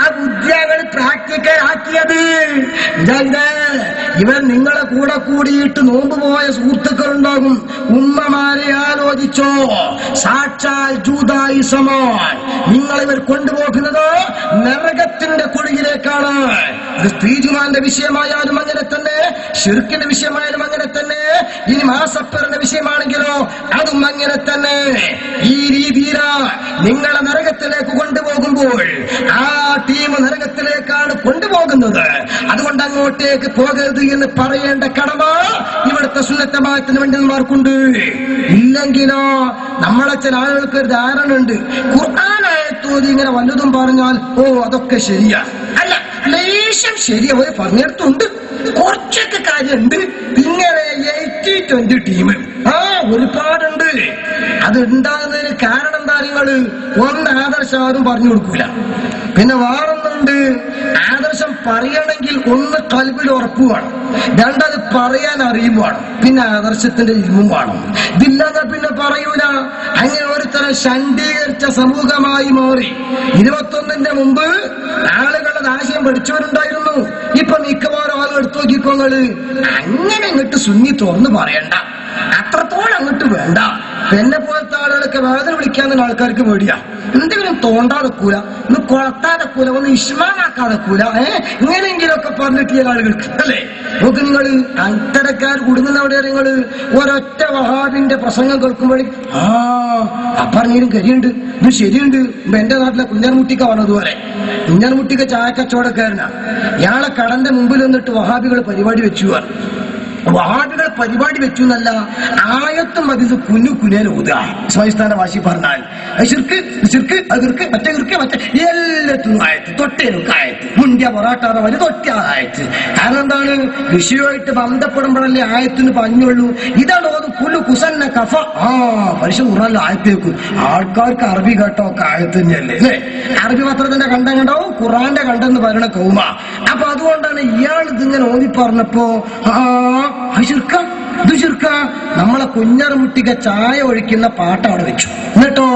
ആ ബുദ്ധിയാണ് പ്രാക്ടിക്കൽ ആക്കിയത്. ഇവർ നിങ്ങളെ കൂടെ കൂടിയിട്ട് നോമ്പ് പോയ സുഹൃത്തുക്കളുണ്ടാകും. ഉമ്മമാരെ ആലോചിച്ചോ. സാക്ഷാൽ ജൂദായിസമാണ് നിങ്ങളിവർ കൊണ്ടുപോകുന്നത് നരകത്തിന്റെ കുഴിയിലേക്കാണ്. സ്ത്രീജുമാന്റെ വിഷയമായാലും അങ്ങനെ തന്നെ, ശിർക്കിന്റെ വിഷയമായാലും അങ്ങനെ തന്നെ, ഇനി മാസപ്പറിന്റെ വിഷയമാണെങ്കിലോ അതും അങ്ങനെ തന്നെ. ഈ രീതിയിലാ നിങ്ങളെ നരകത്തിലേക്ക് കൊണ്ടുപോകുമ്പോൾ ആ ടീം നരകത്തിലേക്കാണ് കൊണ്ടുപോകുന്നത്. അതുകൊണ്ട് അങ്ങോട്ടേക്ക് പോകരുത് എന്ന് പറയേണ്ട കടമ ഇവിടുത്തെ സുന്നത്തമായത്തിന് വേണ്ടിമാർക്കുണ്ട്. ഇല്ലെങ്കിലോ നമ്മളെ ചില ആളുകൾക്ക് ഒരു ധാരണ ഉണ്ട്. ഖുർആനായത്തോതി ഇങ്ങനെ വല്ലതും പറഞ്ഞാൽ ഓ അതൊക്കെ ശരിയാ. അല്ല, ലേശം ശരിയാ ഒരു പറഞ്ഞിടത്തുണ്ട്, കുറച്ചൊക്കെ കാര്യമുണ്ട്. ഇങ്ങനെ 80-20 ടീം ഒരുപാടുണ്ട്. അത് ഉണ്ടാകുന്നതിന് കാരണം എന്താ? നിങ്ങള് ഒന്ന് ആദർശം ആരും പറഞ്ഞു കൊടുക്കൂല. പിന്നെ വേറൊന്നുണ്ട്, ആദർശം പറയണമെങ്കിൽ ഒന്ന് കൽബിൽ ഉറപ്പ് വേണം, 2 അത് പറയാൻ അറിയും വേണം, പിന്നെ ആദർശത്തിന്റെ ഇൽമും വേണം. ഇതില്ലാതെ പിന്നെ പറയൂല. അങ്ങനെ ഒരു തരം ശാന്തീകരിച്ച സമൂഹമായി മാറി. 21-ന്റെ മുമ്പ് ആളുകളുടെ ആശയം പഠിച്ചവരുണ്ടായിരുന്നു. ഇപ്പൊ മിക്കവാറും ആളുകൾ എടുത്തു നോക്കിക്കോങ്ങള്. അങ്ങനെ അങ്ങോട്ട് സുന്നി തുറന്ന് പറയണ്ട, അത്രത്തോളം അങ്ങോട്ട് വേണ്ട. എന്നെ പോലത്തെ ആളുകളൊക്കെ വേദന വിളിക്കാവുന്ന ആൾക്കാർക്ക് പേടിയാ. എന്തെങ്കിലും തോണ്ടാതെക്കൂല, ഒന്ന് കൊളത്താതെക്കൂല, ഒന്ന് ഇഷ്മാനാക്കാതെക്കൂല. ഇങ്ങനെയെങ്കിലൊക്കെ പറഞ്ഞിട്ട് ചില ആളുകൾക്ക് അല്ലേ. നോക്ക് നിങ്ങള് അത്തരക്കാർ കുടുങ്ങുന്നവിടെ നിങ്ങള് ഒരൊറ്റ വഹാബിന്റെ പ്രസംഗം കേൾക്കുമ്പോഴേക്കും പറഞ്ഞാലും കരിയുണ്ട്, ഇത് ശരിയുണ്ട്. എന്റെ നാട്ടിലെ കുഞ്ഞാർമുട്ടിക്ക വന്നതുപോലെ. കുഞ്ഞാർമുട്ടിക്ക ചായക്കച്ചവടക്കാരനാ. ഇയാളെ കടന്റെ മുമ്പിൽ നിന്നിട്ട് വഹാബികൾ പരിപാടി വെച്ചു. വഹാബികൾ പരിപാടി വെച്ചു എന്നല്ല, ആയത്തും അതിൽ കുഞ്ഞുകുഞ്ഞേൽ ഊതുക. സ്വാസ്ഥാന ഭാഷ പറഞ്ഞാൽ ശിർക്ക് ശിർക്ക് അതിർക്ക് മറ്റേ കിർക്ക് മറ്റേ എല്ലാത്തിനും ആയത്ത്, തൊട്ടേനൊക്കെ ആയത്ത്, മുന്തിയ പൊറാട്ടാതെ വരെ തൊറ്റ ആയത്ത്. കാരണം എന്താണ്? വിഷയമായിട്ട് ബന്ധപ്പെടുമ്പോഴല്ലേ ആയത്തിന് പഞ്ഞുള്ളൂ. ഇതാണ് ഓത് പുല്ലു കുസന്ന കഫ. പരിശു കുറല്ല ആയത്തേക്കും. ആൾക്കാർക്ക് അറബി കേട്ടൊക്കെ ആയത്ത് തന്നെയല്ലേ അല്ലേ? അറബി പത്രത്തിന്റെ കണ്ടം കണ്ടാവും, ഖുറാന്റെ കണ്ടെന്ന് പറയണ കൗമ. അപ്പൊ അതുകൊണ്ടാണ് ഇയാൾ ഇതിങ്ങനെ ഓതി പറഞ്ഞപ്പോ നമ്മളെ കുഞ്ഞറുമുട്ടിക ചായ ഒഴിക്കുന്ന പാട്ട് അവിടെ വെച്ചു. എന്നിട്ടോ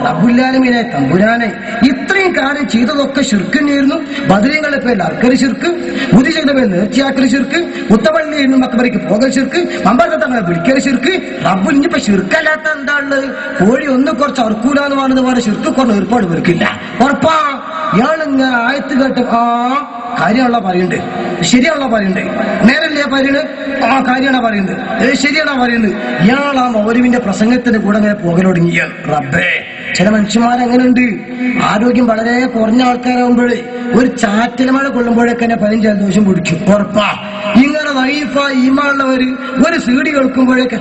റബ്ബുല്ലാലമീനെ തമ്പുരാനെ ഇത്രയും കാര്യം ചെയ്തതൊക്കെ ശിർക്കന്നെയായിരുന്നു. ബദരീങ്ങളുടെ പേരിൽ അർക്കൽ ശിർക്ക്, ഉദിശയുടെ പേരിൽ നേർച്ചയാക്കൽ ശിർക്ക്, ഉത്തപള്ളിയിൽ നിന്ന് മക്കബറയ്ക്ക് പോകൽ ശിർക്ക്, മമ്പറത്തെ തങ്ങളെ വിളിക്കൽ ശിർക്ക്. റബ്ബുൽ ഇനിയിപ്പോ ശിർക്കല്ലാത്ത എന്താണ്? കോഴി ഒന്ന് കുറച്ച് അർക്കൂല എന്ന് പറഞ്ഞത് പോലെ ശിർക്ക് കുറഞ്ഞ ഒരുപാട് പേർക്കില്ല. ഉറപ്പാ ഇയാളിങ്ങനെ ആയത്ത് കേട്ട് കാര്യമുള്ള പറയുന്നുണ്ട്, ശരിയുള്ള പറയുന്നുണ്ട്, നേരല്ലേ പറയുന്നത്, കാര്യമാണോ പറയുന്നത്, ശരിയാണോ പറയുന്നത്. ഇയാൾ ആ മൗലവിന്റെ പ്രസംഗത്തിന്റെ കൂടെ അങ്ങനെ പോകലൊടുങ്ങിയാണ്. റബ്ബേ, ചില മനുഷ്യന്മാരെങ്ങനെയുണ്ട്, ആരോഗ്യം വളരെ കുറഞ്ഞ ആൾക്കാരാകുമ്പോഴേ ഒരു ചാറ്റൽ മഴ കൊള്ളുമ്പോഴൊക്കെ തന്നെ 15 ജലദോഷം പിടിക്കും, ഉറപ്പാ. ഇങ്ങനെ ലൈഫ ഈമാനുള്ളവര് ഒരു സീഡി കേൾക്കുമ്പോഴേക്ക്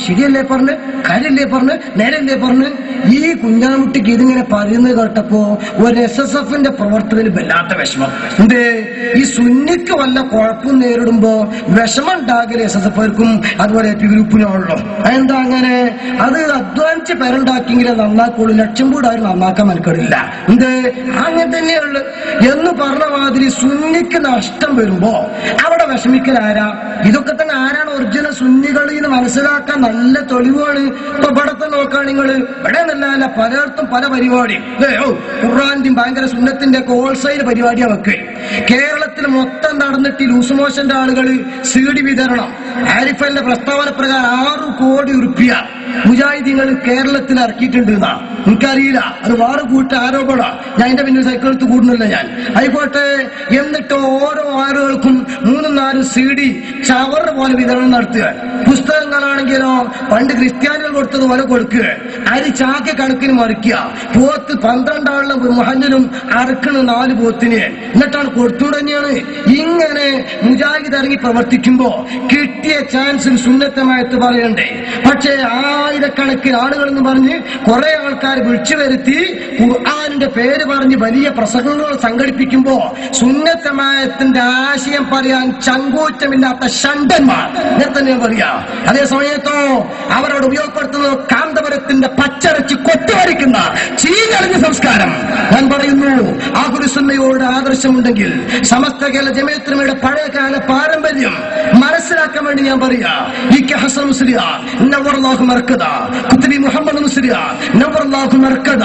ശരിയല്ലേ പറഞ്ഞ്, കാര്യല്ലേ പറഞ്ഞ്, നേരല്ലേ പറഞ്ഞ്. ഈ കുഞ്ഞാമുട്ടിക്ക് ഇതിങ്ങനെ പറയുന്നത് കേട്ടപ്പോ ഒരു SSFന്റെ പ്രവർത്തകന് വല്ലാത്ത വിഷമം. എന്തേ, ഈ സുന്നിക്ക് വല്ല കുഴപ്പം നേരിടുമ്പോ വിഷമം ഉണ്ടാകല് SSFർക്കും അതുപോലെ AP ഗ്രൂപ്പിനാണല്ലോ. എന്താ അങ്ങനെ? അത് അധ്വാനിച്ച് പേരുണ്ടാക്കിയെങ്കിലേ നന്നാക്കുള്ളൂ, ലക്ഷം കൂടെ ആരും നന്നാക്കാൻ മനക്കെടില്ല. എന്ത്, അങ്ങനെ തന്നെയുള്ളു എന്ന് പറഞ്ഞ മാതിരി സുന്നിക്ക് നഷ്ടം വരുമ്പോ അവിടെ വിഷമിക്കൽ ആരാ? ഇതൊക്കെ തന്നെ ആരാണ് ഒറിജിനൽ സുന്നികളിൽ നിന്ന് മനസ്സിലാക്കാൻ നല്ല തെളിവാണ്. ഇപ്പൊ ഇവിടത്തെ നോക്കുകയാണ് നിങ്ങൾ, ഇവിടെ എന്നല്ല പലയിടത്തും പല പരിപാടി, ഖുർആന്റെയും ഭയങ്കര സുന്നത്തിന്റെ ഒക്കെ ഹോൾസെയിൽ പരിപാടിയാ വെക്ക്. കേരളത്തിൽ മൊത്തം നടന്നിട്ട് ലൂസ് മോഷന്റെ ആളുകൾ CD വിതരണം ആരിഫലിന്റെ പ്രസ്താവന പ്രകാരം 6 കോടി റുപ്യ മുജാഹിദീങ്ങൾ കേരളത്തിൽ ഇറക്കിയിട്ടുണ്ട് എന്നാ. എനിക്കറിയില്ല, അത് വേറെ കൂട്ട ആരോപണ. ഞാൻ എന്റെ പിന്നിൽ സൈക്കിൾ എടുത്ത് കൂടുന്നില്ല ഞാൻ. ആയിക്കോട്ടെ, എന്നിട്ട് ഓരോ ആളുകൾക്കും 3-4 CD ചവർ പോലെ വിതരണം നടത്തുക. പുസ്തകങ്ങളാണെങ്കിലോ പണ്ട് ക്രിസ്ത്യാനികൾ കൊടുത്തത് പോലെ കൊടുക്കുക. അരി ചാക്ക കണക്കിന് മറിക്കുക. പോത്ത് 12 ആളിലും മുഹല്ലിലും അറക്കണ് 4 പോത്തിന്, എന്നിട്ടാണ് കൊടുത്തു തന്നെയാണ്. ഇങ്ങനെ മുജാഹിദ് ഇറങ്ങി പ്രവർത്തിക്കുമ്പോ കിട്ടിയ ചാൻസിൽ സുന്നത്തമായിട്ട് പറയണ്ടേ. പക്ഷേ ആയിരക്കണക്കിന് ആളുകൾ എന്ന് പറഞ്ഞ് കുറെ ആൾക്കാർ വിളിച്ചു വരുത്തി ഖുർആന്റെ പേര് പറഞ്ഞ് വലിയ പ്രസംഗങ്ങൾ സംഘടിപ്പിക്കുമ്പോ സുന്നത്തമായത്തിന്റെ ആശയം പറയാൻ ചങ്കൂറ്റമില്ലാത്ത ഷണ്ടന്മാർ ഞാൻ തന്നെ പറയാ. അതേ സമയത്തോ അവരോട് ഉപയോഗപ്പെടുത്തുന്നത് കാന്തപുരത്തിന്റെ പച്ചരച്ച് കൊത്തുവരിക്കുന്ന ചീഞ്ഞളിഞ്ഞ സംസ്കാരം. ഞാൻ പറയുന്നു, ആഹുലുസുന്നയോട് ആദർശമുണ്ടെങ്കിൽ സമസ്ത കേരള ജമിയത്തുലമയുടെ പഴയകാല പാരമ്പര്യം മനസ്സിലാക്കാൻ വേണ്ടി ഞാൻ പറയാ. ഹസൻ മുസ്ലിയാർ നവറല്ലാഹു മർക്കദ, കുത്തുബി മുഹമ്മദ് മുസ്ലിയാർ നവറല്ലാഹു മർക്കദ,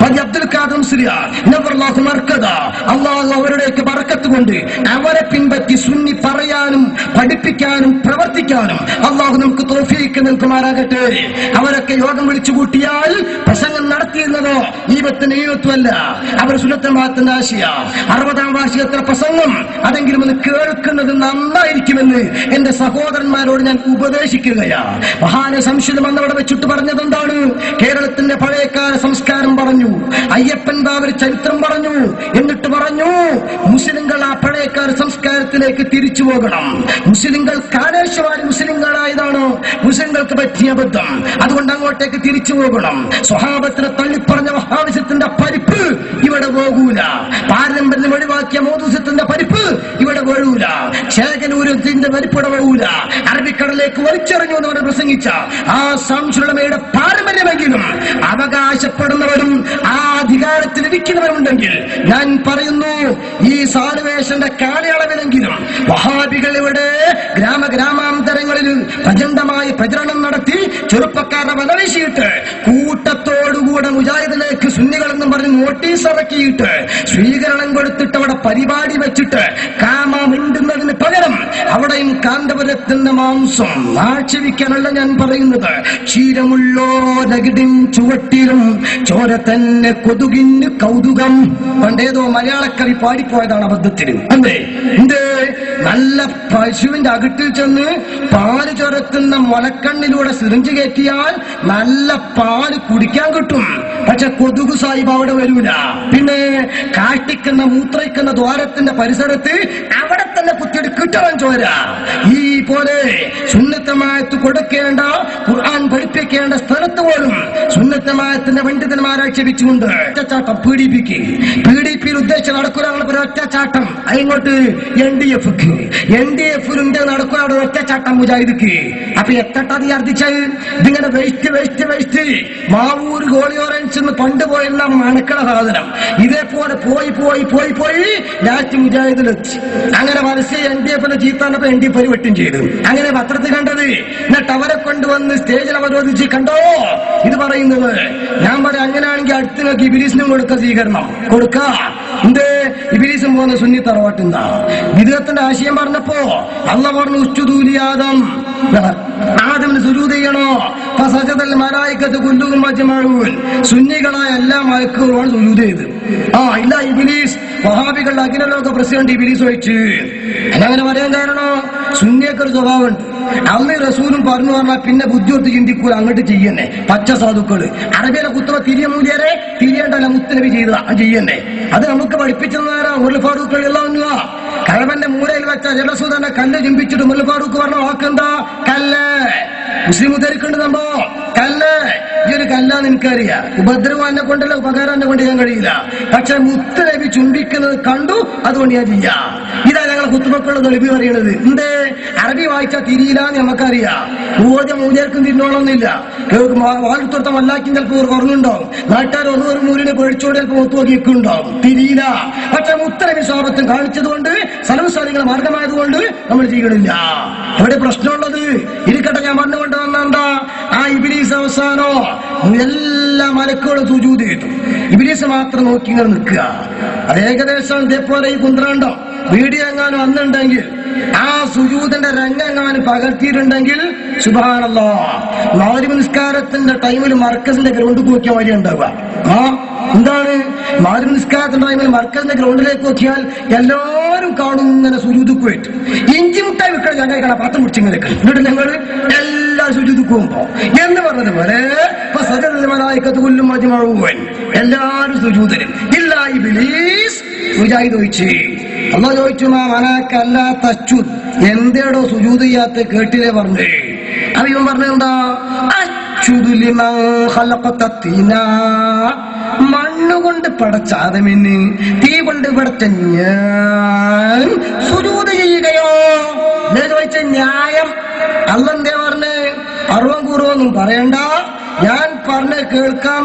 അബ്ദുൽ ഖാദർ മുസ്ലിയാർ നവറല്ലാഹു മർക്കദ. അല്ലാഹു അവരുടെയൊക്കെ ബറക്കത്ത് കൊണ്ട് അവരെ പിൻപറ്റി സുന്നി പറയാനും പഠിപ്പിക്കാനും പ്രവർത്തിക്കാനും അല്ലാഹു നമുക്ക് തൗഫീഖ് നൽകുമാറാകട്ടെ. അവരൊക്കെ യോഗം വിളിച്ചു കൂട്ടിയാൽ പ്രസംഗം നടത്തിയിരുന്നതോ ഈവത്തുമല്ല, അവർ സുന്നത്തമാത്തിന്റെ ആശയ 60ാം വാർഷികത്തിലെ പ്രസംഗം അതെങ്കിലും ഒന്ന് കേൾക്കുന്നത് നന്നായിരിക്കുമെന്ന് എന്റെ സഹോദരന്മാരോട് ഞാൻ ഉപദേശിക്കുകയാ. മഹാന സംശയം അന്നവിടെ വെച്ചിട്ട് പറഞ്ഞത് എന്താണ്? കേരളത്തിന്റെ പഴയകാല സംസ്കാരം പറഞ്ഞു, അയ്യപ്പൻ ബാബർ ചരിത്രം പറഞ്ഞു, എന്നിട്ട് പറഞ്ഞു മുസ്ലിങ്ങൾ ആ പഴയകാല സംസ്കാരത്തിലേക്ക് തിരിച്ചു പോകണം. മുസ്ലിങ്ങൾ കാലേശവാരി മുസ്ലിങ്ങളായതാണ് മുസ്ലിങ്ങൾക്ക് പറ്റിയ അബദ്ധം, അതുകൊണ്ട് അങ്ങോട്ടേക്ക് തിരിച്ചു പോകണം. സ്വഹാബത്തിനെ തള്ളിപ്പറഞ്ഞ വഹാബിസത്തിന്റെ പരിപ്പ് ഇവിടെ പോകൂല, പാരമ്പര്യം ഒഴിവാക്കിയ മോദൂസത്തിന്റെ പരിപ്പ് ഇവിടെ വീഴൂല, ചേകനൂരത്തിന്റെ പരിപ്പിടെ വീഴൂല, അറബിക്കടലേക്ക് വലിച്ചെറിഞ്ഞു എന്ന് പറഞ്ഞ് പ്രസംഗിച്ച ആ സംശുലമയുടെ പാരമ്പര്യമെങ്കിലും അവകാശപ്പെടുന്നവരും ആ അധികാരത്തിലിരിക്കുന്നവരുണ്ടെങ്കിൽ ഞാൻ പറയുന്നു, ഈ സാലുവേഷന്റെ കാലയളവിലെങ്കിലും വഹാബികൾ ഇവിടെ ഗ്രാമാന്തരങ്ങളിൽ പ്രചണ്ഡമായി പ്രചരണം നടത്തി ചെറുപ്പക്കാരുടെ വലവീശിയിട്ട് കൂട്ടത്തോടുകൂടെ മുജാഹിദിലേക്ക് സുന്നികളെന്നും പറഞ്ഞ് നോട്ടീസ് ഇറക്കിയിട്ട് സ്വീകരണം കൊടുത്തിട്ട് അവിടെ പരിപാടി വെച്ചിട്ട് കാമ മിണ്ടുന്നതിന് പകരം അവിടെയും കാന്തപുരത്തിന്റെ മാംസം ആക്ഷേപിക്കാനല്ല ഞാൻ പറയുന്നത്. ക്ഷീരമുള്ളോരകിടും ചുവട്ടിലും ചോര തന്നെ കൊതുകിന് കൗതുകം. പണ്ടേതോ മലയാളക്കവി പാടിപ്പോയതാണ് അബദ്ധത്തിന്. അല്ലേ, എന്തേ നല്ല പശുവിന്റെ അകട്ടിൽ ചെന്ന് പാല് ചൊരത്തുന്ന മുലക്കണ്ണിലൂടെ സിറിഞ്ച് കയറ്റിയാൽ നല്ല പാല് കുടിക്കാൻ കിട്ടും, പക്ഷെ കൊതുകു സാഹിബ് അവിടെ വരൂല. പിന്നെ കാഷ്ടിക്കുന്ന മൂത്രയിക്കുന്ന ദ്വാരത്തിന്റെ പരിസരത്ത് അവിടെ തന്നെ കുത്തിയിട്ട് കിട്ടണം ചോര. ഈ പോലെ സുന്നത്തമായത്ത് കൊടുക്കേണ്ട ഖുർആൻ പഠിപ്പിക്കേണ്ട സ്ഥലത്ത് പോലും സുന്നത്തമായത്തിന്റെ പണ്ഡിതന്മാരെ ആക്ഷേപിച്ചുകൊണ്ട് ഒറ്റച്ചാട്ടം PDP ഉദ്ദേശിച്ച് നടക്കുന്ന ഒറ്റച്ചാട്ടം ഇങ്ങോട്ട് NDF നടക്കുന്ന ഒറ്റച്ചാട്ടം മുജാഹിദിക്ക്. അപ്പൊ എത്തട്ടതി അർദ്ധിച്ചാൽ ഇതിങ്ങനെ വേസ്റ്റ് മാവൂർ ഗോളിയോറൻസ് പണ്ട് പോയുള്ള മണക്കണ സാധനം ഇതേപോലെ പോയി ലാസ്റ്റ് മുജാഹിദിലെത്തി. അങ്ങനെ മനസ്സിൽ NDF ചീത്താനപ്പോ NDF വെട്ടും ചെയ്തു. അങ്ങനെ പത്രത്തിൽ കണ്ടത്. എന്നിട്ട് അവരെ കൊണ്ടുവന്ന് സ്റ്റേജിൽ അവരോധിച്ച് കണ്ടോ ഇത് പറയുന്നത്. ഞാൻ പറയാം, അങ്ങനെയാണെങ്കിൽ അടുത്ത് നോക്കി ഇബ്ലീസിനും കൊടുക്ക സ്വീകരണം കൊടുക്ക. എന്തേ ഇബ്ലീസും പോകുന്ന സുന്നി തറവാട്ടിന്താ വിദേഹത്തിന്റെ ആശയം പറഞ്ഞപ്പോ അള്ളാഹ് പറഞ്ഞു ഉസ്ജുദൂ ആദം, ആദമിന് സുജൂദ് ചെയ്യണോ? ഫസജദൽ മലായികത്തു കുല്ലുഹും അജ്മഊൻ, സുന്നികളായ എല്ലാ മലക്കുകളുമാണ് സുജൂദ് ചെയ്ത്. ഇല്ല ഇബ്ലീസ്, വഹാബികളുടെ അഖിലലോക പ്രസിഡന്റ് ഇബ്ലീസ് ഒഴിച്ച്. അങ്ങനെ പറയാൻ കാരണം സുന്നിയൊക്കെ ഒരു സ്വഭാവമുണ്ട്. അള്ളയും റസൂലും പറഞ്ഞു പറഞ്ഞാൽ പിന്നെ ബുദ്ധി കൊടുത്ത് ചിന്തിക്കൂല, അങ്ങോട്ട് ചെയ്യന്നെ. പച്ച സാധുക്കള് അറബിയിലെ കുത്തുവ തിരിയ മൂല്യരെ തിരിയേണ്ടല്ല മുത്തനബി ചെയ്യന്നെ. അത് നമുക്ക് പഠിപ്പിച്ചതാരാ? മുല്ല ഫാറൂഖ് എല്ലാം കഴവന്റെ മൂലയിൽ വെച്ച ജലസൂദനെ കല്ല് ചിമ്പിച്ചിട്ട് മുല്ല ഫാറൂഖ് പറഞ്ഞ വാക്കെന്താ? കല്ല്. മുസ്ലിം ഉദ്ധരിക്കേണ്ടത് നമ്മോ കല്ല്. ഈ ഒരു കല്ലാന്ന് എനിക്കറിയാം. ഉപദ്രവം എന്നെ കൊണ്ടല്ല, ഉപകാരം എന്നെ കൊണ്ട് ചെയ്യാൻ കഴിയില്ല. പക്ഷെ മുത്തനബി ചുംബിക്കുന്നത് കണ്ടു, അതുകൊണ്ട് ഞാൻ ചെയ്യാം. ഇതാ ഞങ്ങളെ കുത്തുമക്കളുടെ നബി പറയണത്. എന്തേ അറബി വായിച്ചാൽ തിരിയില്ലാന്ന് നമുക്കറിയാം. ഊർജ്ജം മൂല്യർക്കും തിരിഞ്ഞോളൊന്നുമില്ല. വാഴ്ത്തോട്ടം വല്ലാക്കും ചിലപ്പോൾ കുറഞ്ഞുണ്ടാവും. നാട്ടുകാർ ഒരു മൂലിനെ പേടിച്ചോട് ചിലപ്പോൾ ഒത്തു നോക്കിയിട്ടുണ്ടാവും. തിരിയില്ല. പക്ഷെ മുത്തനബി സ്വാപത്വം കാണിച്ചതുകൊണ്ട് സലമുസാലികളെ മാർഗമായതുകൊണ്ട് നമ്മൾ ചെയ്യണില്ല. എവിടെ പ്രശ്നമുള്ളത്? ഇരിക്കട്ടെ, ഞാൻ പറഞ്ഞുകൊണ്ട് വന്നെന്താ? ആ ഇബ്ലീസ് അവസാനോ എല്ലാ മലക്കുകളും സുജൂദ് ചെയ്തു. ഇബ്ലീസ് മാത്രം നോക്കി ഇങ്ങനെ നിൽക്കുക. അത് ഏകദേശം ഇതേപോലെ ഈ കുന്ത്രണ്ടോ വീഡിയോ എങ്ങാനും വന്നിട്ടുണ്ടെങ്കിൽ, ആ സുജൂദിന്റെ രംഗെങ്ങാനും പകർത്തിയിട്ടുണ്ടെങ്കിൽ സുബ്ഹാനല്ലാഹ്, മഗ്‌രിബ് നിസ്കാരത്തിന്റെ ടൈമിൽ മർക്കസിന്റെ ഗ്രൗണ്ടിൽ നോക്കിയ വഴി ഉണ്ടാവുക. എന്താണ് മഗ്‌രിബ് നിസ്കാരത്തിന്റെ ടൈമിൽ മർക്കസിന്റെ ഗ്രൗണ്ടിലേക്ക് നോക്കിയാൽ എല്ലാവരും കാണും ഇങ്ങനെ സുജൂദിക്ക് പോയിട്ട്. ഇഞ്ചി മുട്ടായി വിൽക്കണ ഞങ്ങൾ കാണാം, പത്രം പിടിച്ചിങ്ങനെ എന്നിട്ട് ഞങ്ങൾ എല്ലാ സുജൂദിക്ക് പോകുമ്പോ എന്ന് പറഞ്ഞതുപോലെ എല്ലാരും സുജൂദിനും ഇല്ല ഇബ്ലീസ്. മുജാഹിദ് ചോദിച്ചു, അല്ലാഹ് ചോദിച്ചു, എന്തേടോ സുജൂദ് ചെയ്യാത്ത? കേട്ടില്ലേ പറഞ്ഞു. അപ്പൊ ഇവൻ പറഞ്ഞെന്താ? മണ്ണുകൊണ്ട് പടച്ച ആദമിന് തീ കൊണ്ട് പടച്ച ഞാൻ സുജൂദ് ചെയ്യുകയോ? ചോദിച്ച ന്യായം. അല്ലെന്തേ പറഞ്ഞ്? അറുപം കൂറുവൊന്നും പറയണ്ട, ഞാൻ പറഞ്ഞ കേൾക്കാൻ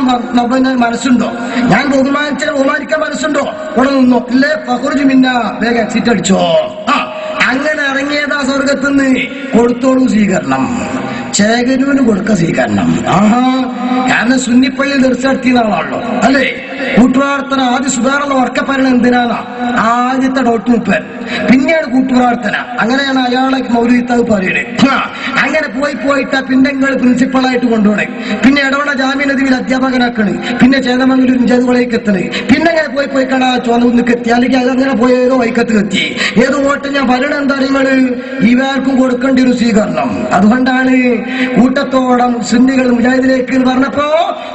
മനസ്സുണ്ടോ? ഞാൻ ബഹുമാനിക്കാൻ മനസ്സുണ്ടോ? ഇവിടെ നിന്നോ? ഇല്ലേ ഫഖ്റുജ് മിന്ന, വേഗം എക്സിറ്റ് അടിച്ചോ. അങ്ങനെ ഇറങ്ങിയതാ സ്വർഗത്തുനിന്ന്. കൊടുത്തോളൂ സ്വീകരണം. ചേകരൂന് കൊടുക്ക സ്വീകരണം. കാരണം സുന്നിപ്പള്ളി ദർശനത്തിയ ആളാണല്ലോ അല്ലേ? കൂട്ടുപ്രാർത്ഥന ആദ്യ സുധാരണ ഉറക്കപ്പരണം എന്തിനാണ്? ആദ്യത്തെ ഡോട്ട് മുപ്പൻ, പിന്നെയാണ് കൂട്ടുപ്രാർത്ഥന. അങ്ങനെയാണ് അയാളെ മൗലവിത്താവ് പറയുന്നത്. അങ്ങനെ പോയിട്ടാ പിന്നെ നിങ്ങൾ പ്രിൻസിപ്പളായിട്ട് കൊണ്ടുപോകണേ, പിന്നെ ഇടവണ ജാമ്യനദിയിൽ അധ്യാപകനാക്കണ്, പിന്നെ ചേതമംഗലൂർ ജതുകളേക്ക് എത്തണേ, പിന്നെ അങ്ങനെ പോയി കടാ ചോന്നൂന്നിക്ക് എത്തി, അല്ലെങ്കിൽ അതങ്ങനെ പോയ ഏതോ വൈക്കത്ത് എത്തി. ഏതോ വോട്ട് ഞാൻ പറയണ എന്താ നിങ്ങള്? ഇവർക്കും കൊടുക്കേണ്ട ഒരു സ്വീകരണം. അതുകൊണ്ടാണ് കൂട്ടത്തോടെ സുന്നികൾ മുജാഹിദിലേക്ക് പറഞ്ഞപ്പോ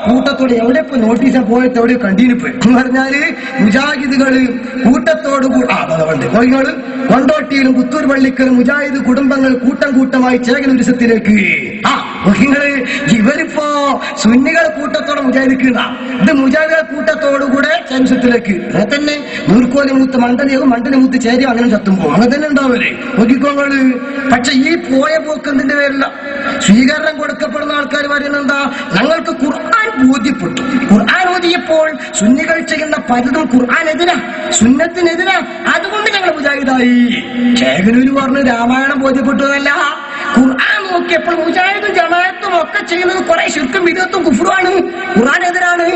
കൂട്ടത്തോടെ എവിടെ ഇപ്പൊ നോട്ടീസ് പോയിട്ട് എവിടെ കണ്ടിരിപ്പ് എന്ന് പറഞ്ഞാല് മുജാഹിദുകള് കൂട്ടത്തോട് കോഴികള് കൊണ്ടോട്ടിയിലും പുത്തൂർ പള്ളിക്കലും മുജാഹിദ് കുടുംബങ്ങൾ കൂട്ടമായി ചേകനുരിസത്തിലേക്ക്. ഇവരിപ്പോ സുന്നികൾ കൂട്ടത്തോടെ മുജാഹിദിക്കുന്ന ഇത് മുജാഹിദുകൾ കൂട്ടത്തോടുകൂടെ ചേരുസത്തിലേക്ക്. അങ്ങനെ തന്നെ നൂർക്കോലി മൂത്ത് മണ്ടനെയും മണ്ടനെ ചേരി അങ്ങനെ ചത്തുമ്പോ അങ്ങനെ തന്നെ ഉണ്ടാവല്ലേ നോക്കിക്കോങ്ങള്. പക്ഷെ ഈ പോയ പോക്ക് എന്തിന്റെ പേരില്ല? സ്വീകരണം കൊടുക്കപ്പെടുന്ന ആൾക്കാർ പറയുന്നെന്താ? ഞങ്ങൾക്ക് ഖുർആൻ ബോധ്യപ്പെട്ടു. ഖുർആൻ ഓതിയപ്പോൾ സുന്നികൾ ചെയ്യുന്ന പലതും ഖുർആനെതിരാ, സുന്നത്തിനെതിരാ, അതുകൊണ്ട് ഞങ്ങൾ മുജാഹിദായി. ചേകനൂര് പറഞ്ഞു രാമായണം ബോധ്യപ്പെട്ടതല്ല, ഖുർആൻ നോക്കിയപ്പോൾ മുജാഹിദും ജമാഅത്തും ഒക്കെ ചെയ്യുന്നത് കുറെ ശിർക്കും വിദഅത്തും കുഫ്റുമാണ്, ഖുർആനെതിരാണ്.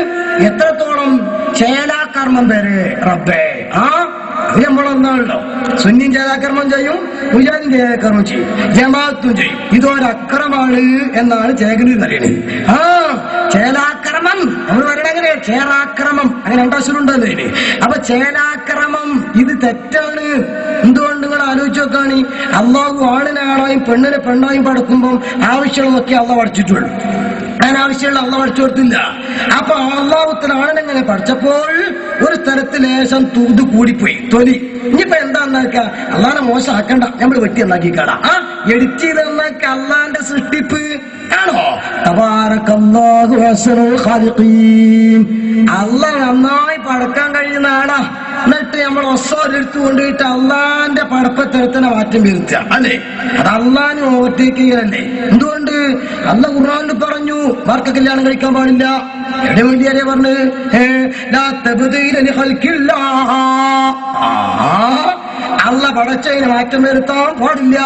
എത്രത്തോളം ചേലാകർമ്മം വരെ റബ്ബേ. നമ്മളൊന്നാണല്ലോ സുന്നിയും ചേലാകർമ്മം ചെയ്യും, മുജാഹിദും ചേലാകർമ്മം ചെയ്യും, ജമാഅത്തും ചെയ്യും. ഇതൊരക്രമാണ് എന്നാണ് ചേകനൂർ പറയുന്നത്. ചേലാക്രമം നമ്മൾ പറയണ അങ്ങനെ ചേലാക്രമം, അങ്ങനെ രണ്ടാശ്വരുണ്ടല്ലോ ഇതിന്. അപ്പൊ ചേലാക്രമം ഇത് തെറ്റാണ്. എന്തുകൊണ്ട്? നിങ്ങൾ ആലോചിച്ച് നോക്കാണ്. അള്ളാഹു ആണിനാണായും പെണ്ണിനെ പെണ്ണായും പടക്കുമ്പോൾ ആവശ്യമുള്ളതൊക്കെ അള്ളാഹ് പഠിച്ചിട്ടുള്ളൂ, അതിനാവശ്യമുള്ള അള്ളാഹ് പഠിച്ചു കൊടുത്തില്ല. അപ്പൊ അള്ളാഹുത്തിന് ആണിനെങ്ങനെ പഠിച്ചപ്പോൾ ഒരു സ്ഥലത്ത് ലേശം തൂത് കൂടിപ്പോയി തൊലി. ഇനിയിപ്പോ എന്താന്നാക്ക? അള്ളാഹിനെ മോശമാക്കണ്ട, നമ്മൾ വെട്ടി എന്നാക്കിക്കാടാ. എഡിറ്റ് ചെയ്ത് എന്നാക്ക അള്ളാന്റെ സൃഷ്ടിപ്പ് ആണോ? തബാറകല്ലാഹു അഹ്സനുൽ ഖാലിഖീൻ. അള്ളാഹ് നന്നായി പടക്കാൻ കഴിയുന്ന ആളാ. എന്നിട്ട് നമ്മൾ ഒസ്സോരെടുത്ത് കൊണ്ടുപോയിട്ട് അള്ളാന്റെ പടപ്പത്തരത്തിനെ മാറ്റം വരുത്തുക അല്ലേ? അത് അള്ളാഹിനെ ഓവർടേക്കിങ്ങല്ലേ. എന്തുകൊണ്ട്? അള്ളാഹ് ഖുർആനിൽ പറഞ്ഞു മാർക്ക് കല്യാണം കഴിക്കാൻ പാടില്ല. എവിടെ വേണ്ടിയാരെ പറഞ്ഞു? അള്ളാഹ് പടച്ചതിന് മാറ്റം വരുത്താൻ പാടില്ല.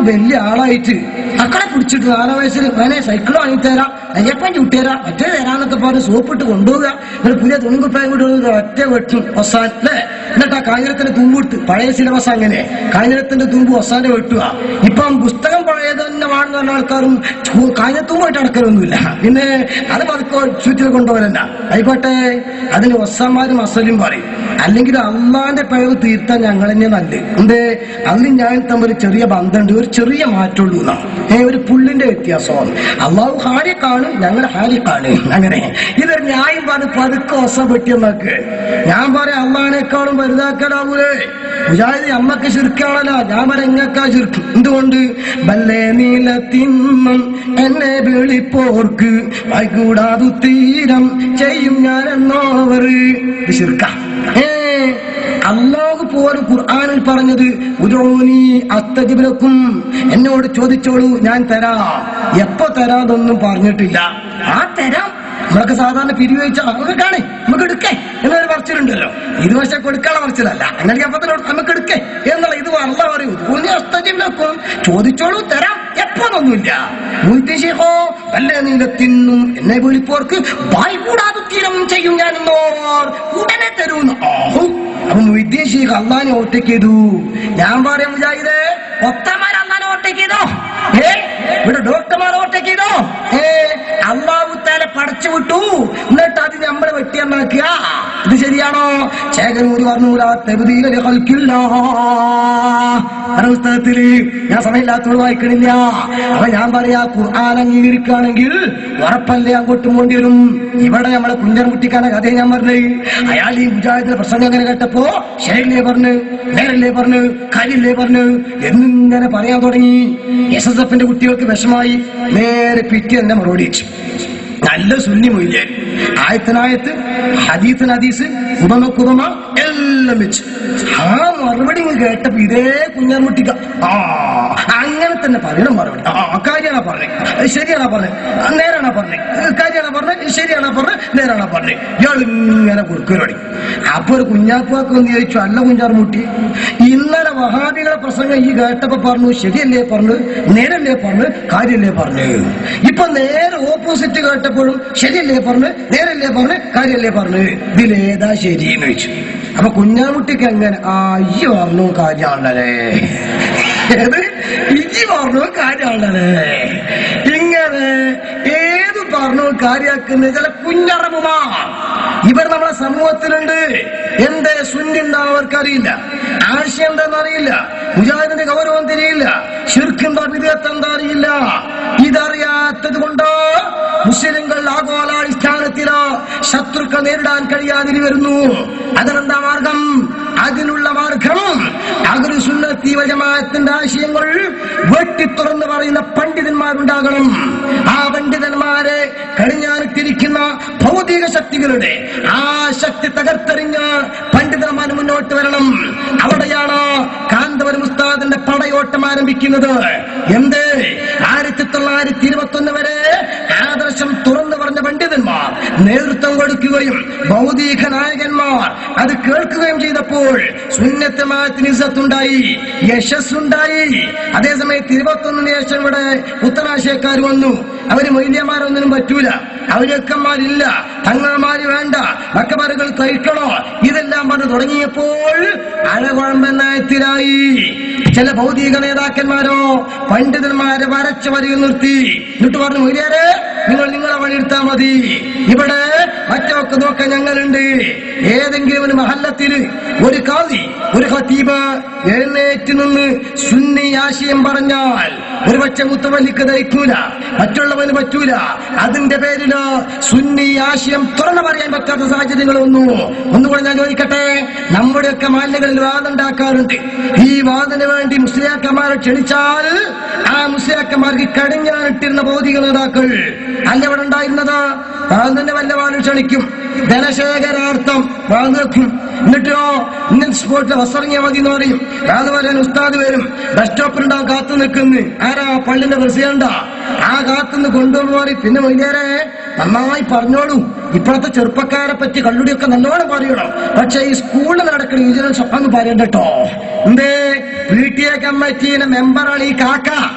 വലിയ ആളായിട്ട് മക്കളെ പിടിച്ചിട്ട് 4 വയസ്സിൽ വേണേ സൈക്കിൾ വാങ്ങിത്തരാം, അയ്യപ്പൻ ചുട്ടിത്തരാം, മറ്റേ തരാന്നൊക്കെ പറഞ്ഞ് സോപ്പിട്ട് കൊണ്ടുപോവുക. ഒരു പുതിയ തുണിക്കുപ്പായം കൊണ്ട് ഒറ്റ വെട്ടും ഒസാൻ അല്ലേ. എന്നിട്ട് ആ കാഞ്ഞിരത്തിന്റെ തുമ്പ് എടുത്ത്, പഴയ സിലബസ് അങ്ങനെ കാഞ്ഞിരത്തിന്റെ തുമ്പ് ഒസാന്റെ വെട്ടുക. ഇപ്പം പുസ്തകം പഴയത് തന്നെ വാങ്ങുന്ന പറഞ്ഞ ആൾക്കാരും കാഞ്ഞത്തുമ്പോയിട്ട് അടക്കലൊന്നുമില്ല. പിന്നെ അത് പതുക്കെ ചുറ്റിൽ കൊണ്ടുപോകലല്ല. ആയിക്കോട്ടെ, അതിന് ഒസാന്മാരും അസലും പറയും. അല്ലെങ്കിൽ അള്ളാന്റെ പിഴവ് തീർത്താൻ ഞങ്ങൾ തന്നെ നല്ലത്. എന്ത് അതിന് ഞാൻ തമ്മിൽ ചെറിയ ബന്ധമുണ്ട്, ഒരു ചെറിയ മാറ്റമുള്ളൂ എന്നാണ്. ഒരു പുള്ളിന്റെ വ്യത്യാസമാണ്. അള്ളാഹു ഹാരി കാണും, ഞങ്ങൾ ഹാരി കാണും. അങ്ങനെ ഇതൊരു ന്യായം പറഞ്ഞ് പതുക്കെ ഒസ പെട്ടിയെന്നാക്ക്. ഞാൻ പറയാം അള്ളാഹിനേക്കാളും വലുതാക്കലാവൂലേ. മുജാഹിദ് അമ്മക്ക് ശിർക്കാണല്ലോ, ഞാൻ പറയാം എങ്ങക്കാ ശിർക്ക്. എന്തുകൊണ്ട്? ബല്ലേ നീലത്തിന്നും എന്നെ വിളിപ്പോർക്ക് വൈകൂടാതു തീരം ചെയ്യും ഞാൻ എന്നോവർ. ശിർക്ക അല്ലാഹു പോലും ഖുർആനിൽ പറഞ്ഞത് ഉദഊനി അസ്തജിബ് ലക്കും, എന്നോട് ചോദിച്ചോളൂ ഞാൻ തരാം. എപ്പോ തരാതൊന്നും പറഞ്ഞിട്ടില്ല. ആ തരാം നമ്മളൊക്കെ സാധാരണ പിരിവെച്ചാൽ നമുക്കാണേ നമുക്ക് എടുക്കേ എന്നൊരു പറച്ചിലുണ്ടല്ലോ. ഇത് പക്ഷെ കൊടുക്കാനുള്ള പറച്ചിലല്ല. അങ്ങനെ അപ്പത്തിനോട് നമുക്ക് എടുക്കേ എന്നുള്ള ഇത് അല്ലാഹു പറയൂ. അസ്തജിബ് ലക്കും, ചോദിച്ചോളൂ തരാം, എപ്പോന്നൊന്നുമില്ല. വല്ല നീലത്തിന്നും എന്നെ വിളിപ്പോർക്ക് വായി കൂടാതെ തീരം ചെയ്യും ഞാൻ ഉടനെ തരൂന്ന്. അപ്പൊ മൊയ്തീൻ ശൈഖ് അള്ളാനെ ഓവർടേക്ക് ചെയ്തു. ഞാൻ പറയാം മുജാഹിദേ, ഒത്തമാർ അള്ളാനെ ഓവർടേക്ക് ചെയ്തോ? ഇവിടെ ഡോക്ടർമാർ ഓവർടേക്ക് ചെയ്തോ? അള്ളാഹു തആല പടച്ചു വിട്ടു, എന്നിട്ട് അത് നമ്മളെ വെട്ടിയെന്നാക്കുക. ഇത് ശരിയാണോ? ചേകനൂര് പറഞ്ഞൂല പുസ്തകത്തില് ഞാൻ സമയമില്ലാത്തോട് വായിക്കണില്ല. അപ്പൊ ഞാൻ പറയാ ഖുർആൻ അംഗീകരിക്കുകയാണെങ്കിൽ ഉറപ്പല്ലേ അങ്ങോട്ടും പോണ്ടി വരും. ഇവിടെ നമ്മളെ കുഞ്ഞർമുട്ടിക്കാന കഥയെ ഞാൻ പറഞ്ഞു. അയാൾ ഈ മുജാഹിദിന്റെ പ്രസംഗം അങ്ങനെ കേട്ടപ്പോ ശരിയല്ലേ പറഞ്ഞു, നേരല്ലേ പറഞ്ഞു, കാര്യല്ലേ പറഞ്ഞു എന്നിങ്ങനെ പറയാൻ തുടങ്ങി. SSFന്റെ കുട്ടികൾക്ക് വിഷമായി. നേരെ പിറ്റി തന്നെ മറുപടി വെച്ചു. നല്ല സുന്നി മൊയ്യൻ, ആയത്തിനായത്ത്, ഹദീസിന് ഹദീസ്, ഉപമക്കുപമ എല്ലാം വെച്ച് ആ മറുപടി കേട്ടപ്പോ ഇതേ കുഞ്ഞാൻമുട്ടിക്ക അങ്ങനെ തന്നെ പറയണം മറുപടി. കാര്യമാണോ പറഞ്ഞത്, ശരിയാണോ പറഞ്ഞത്, നേരാണോ പറഞ്ഞത്, കാര്യമാണോ പറഞ്ഞത്, ശരിയാണോ പറഞ്ഞത്, നേരാണോ പറഞ്ഞത്, ഇയാൾ ഇങ്ങനെ കൊടുക്കലോടി. അപ്പൊ ഒരു കുഞ്ഞാപ്പാക്ക് ഒന്ന് ചോദിച്ചു, അല്ല കുഞ്ഞാർമുട്ടി, ഇന്നലെ വഹാബികളെ പ്രസംഗം ഈ കേട്ടപ്പോ പറഞ്ഞു ശരിയല്ലേ പറഞ്ഞു, നേരല്ലേ പറഞ്ഞു, കാര്യല്ലേ പറഞ്ഞു. ഇപ്പൊ നേരെ ഓപ്പോസിറ്റ് കേട്ടപ്പോഴും ശരിയല്ലേ പറഞ്ഞു, നേരല്ലേ പറഞ്ഞു, കാര്യല്ലേ പറഞ്ഞു. ഇതിലേതാ ശരിയെന്ന് ചോദിച്ചു. അപ്പൊ കുഞ്ഞാമുട്ടിക്ക് എങ്ങനെ ഈ പറഞ്ഞു കാര്യമാണല്ലേ, ഏത് ഇജി പറഞ്ഞു കാര്യമാണല്ലേ, ഇങ്ങനെ ഏത് പറഞ്ഞു കാര്യാക്കുന്ന ചില കുഞ്ഞറമുമാ ഇവർ നമ്മളെ സമൂഹത്തിലുണ്ട്. എന്തേ സുന്നിണ്ടാവർക്കറിയില്ല, ആശയം എന്താന്ന് അറിയില്ല, മുജാഹിദിന്റെ ഗൗരവം തിരിയില്ല, ശിർക്കെന്താ വിദഗ്ധ എന്താ അറിയില്ല. ഇതറിയാത്തത് കൊണ്ട് മുസ്ലിങ്ങൾ ആഗോളാടിസ്ഥാനത്തില് ശത്രുക്കൾ നേരിടാൻ കഴിയാതിരി വരുന്നു. അതിനെന്താ മാർഗം? അതിനുള്ള മാർഗം അഹ്ലു സുന്നത്തി വൽ ജമാഅത്തിന്റെ ആശയങ്ങൾ വെട്ടിത്തുറന്ന് പറയുന്ന പണ്ഡിതന്മാരുണ്ടാകണം. ആ പണ്ഡിതന്മാരെ കഴിഞ്ഞാനിട്ടിരിക്കുന്ന ഭൗതിക ശക്തികളുടെ ആ ശക്തി തകർത്തെറിഞ്ഞ് പണ്ഡിതന്മാർ മുന്നോട്ട് വരണം. അവിടെയാണ് കാന്തപുരം ഉസ്താദിന്റെ പടയോട്ടം ആരംഭിക്കുന്നത്. എന്തേ 1921 വരെ ആദർശം തുറന്നു പറഞ്ഞ പണ്ഡിതന്മാർ നേതൃത്വം കൊടുക്കുകയും ഭൗതിക നായകന്മാർ അത് കേൾക്കുകയും ചെയ്തപ്പോൾ സുന്നത്ത് ജമാഅത്തിന് ഇസ്സത്തുണ്ടായി, യശസ്സുണ്ടായി. അതേസമയത്ത് 21 ശേഷം ഇവിടെ ഉത്തരാശയക്കാർ വന്നു. അവര് മൊയ്ലിയന്മാരൊന്നിനും പറ്റൂല, അവരക്കന്മാരില്ല, തങ്ങന്മാര് വേണ്ട, മക്കമാരുകൾ കഴിക്കണോ, ഇതെല്ലാം പറഞ്ഞു തുടങ്ങിയപ്പോൾ അഴകുഴമ്പനായത്തിലായി. ചില ഭൗതിക നേതാക്കന്മാരോ പണ്ഡിതന്മാരെ വരച്ച വരികൾ നിർത്തി. എന്നിട്ട് പറഞ്ഞു, മൊയ്ലിയാരെ നിങ്ങൾ നിങ്ങളെ വഴിയെടുത്താൽ മതി, ഇവിടെ മറ്റൊക്കെ നോക്കാൻ ഞങ്ങളുണ്ട്. ഏതെങ്കിലും ഒരു മഹല്ലത്തിൽ ഒരു ഖാദി, ഒരു ഖതീബ് എഴുന്നേറ്റ് നിന്ന് സുന്നി ആശയം പറഞ്ഞാൽ ഒരുപക്ഷെ മുത്തവല്ലിക്ക് ദഹിക്കൂല, മറ്റുള്ളവന് പറ്റൂല. അതിന്റെ പേരില് സുന്നി ആശയം തുറന്നു പറയാൻ പറ്റാത്ത സാഹചര്യങ്ങൾ വന്നു. ഒന്നുകൂടെ ഞാൻ ചോദിക്കട്ടെ, നമ്മുടെയൊക്കെ മാലിന്യങ്ങളിൽ വാദം ഉണ്ടാക്കാറുണ്ട്. ഈ വാദത്തിന് വേണ്ടി മുസ്ലിയാക്കന്മാരെ ക്ഷണിച്ചാൽ ആ മുസ്ലിയാക്കന്മാർക്ക് കടിഞ്ഞാണിട്ടിരുന്ന ഭൗതിക നേതാക്കൾ അല്ല ഇവിടെ ഉണ്ടായിരുന്നത്. വാദന്റെ വല്ല വാദം ക്ഷണിക്കും, ധനശേഖരാർത്ഥം വാദം വെക്കും. എന്നിട്ടോ ഇന്ത്യൻ സ്പോർട്ടിലെ വസ്ത്രങ്ങിയ മതി എന്ന് പറയും. അതുപോലെ ഉസ്താദ് വരും, ബസ് സ്റ്റോപ്പിലുണ്ടാവും കാത്തു നിൽക്കുന്നു. ആരാ? പള്ളിന്റെ പ്രസിഡന്റാ. ആ കാത്തുനിന്ന് കൊണ്ടുപോയി പിന്നെ മൊയ്ലിയാരെ നന്നായി പറഞ്ഞോളൂ, ഇപ്പോഴത്തെ ചെറുപ്പക്കാരെ പറ്റി കള്ളുടിയൊക്കെ നല്ലോണം പറയണം. പക്ഷെ ഈ സ്കൂളിൽ നടക്കുന്ന വിജിലൻസ് ഒക്കെ ഒന്ന് പറയണ്ട കേട്ടോ. എന്തേ PTA കമ്മിറ്റിയുടെ മെമ്പറാണ് ഈ കാക്ക,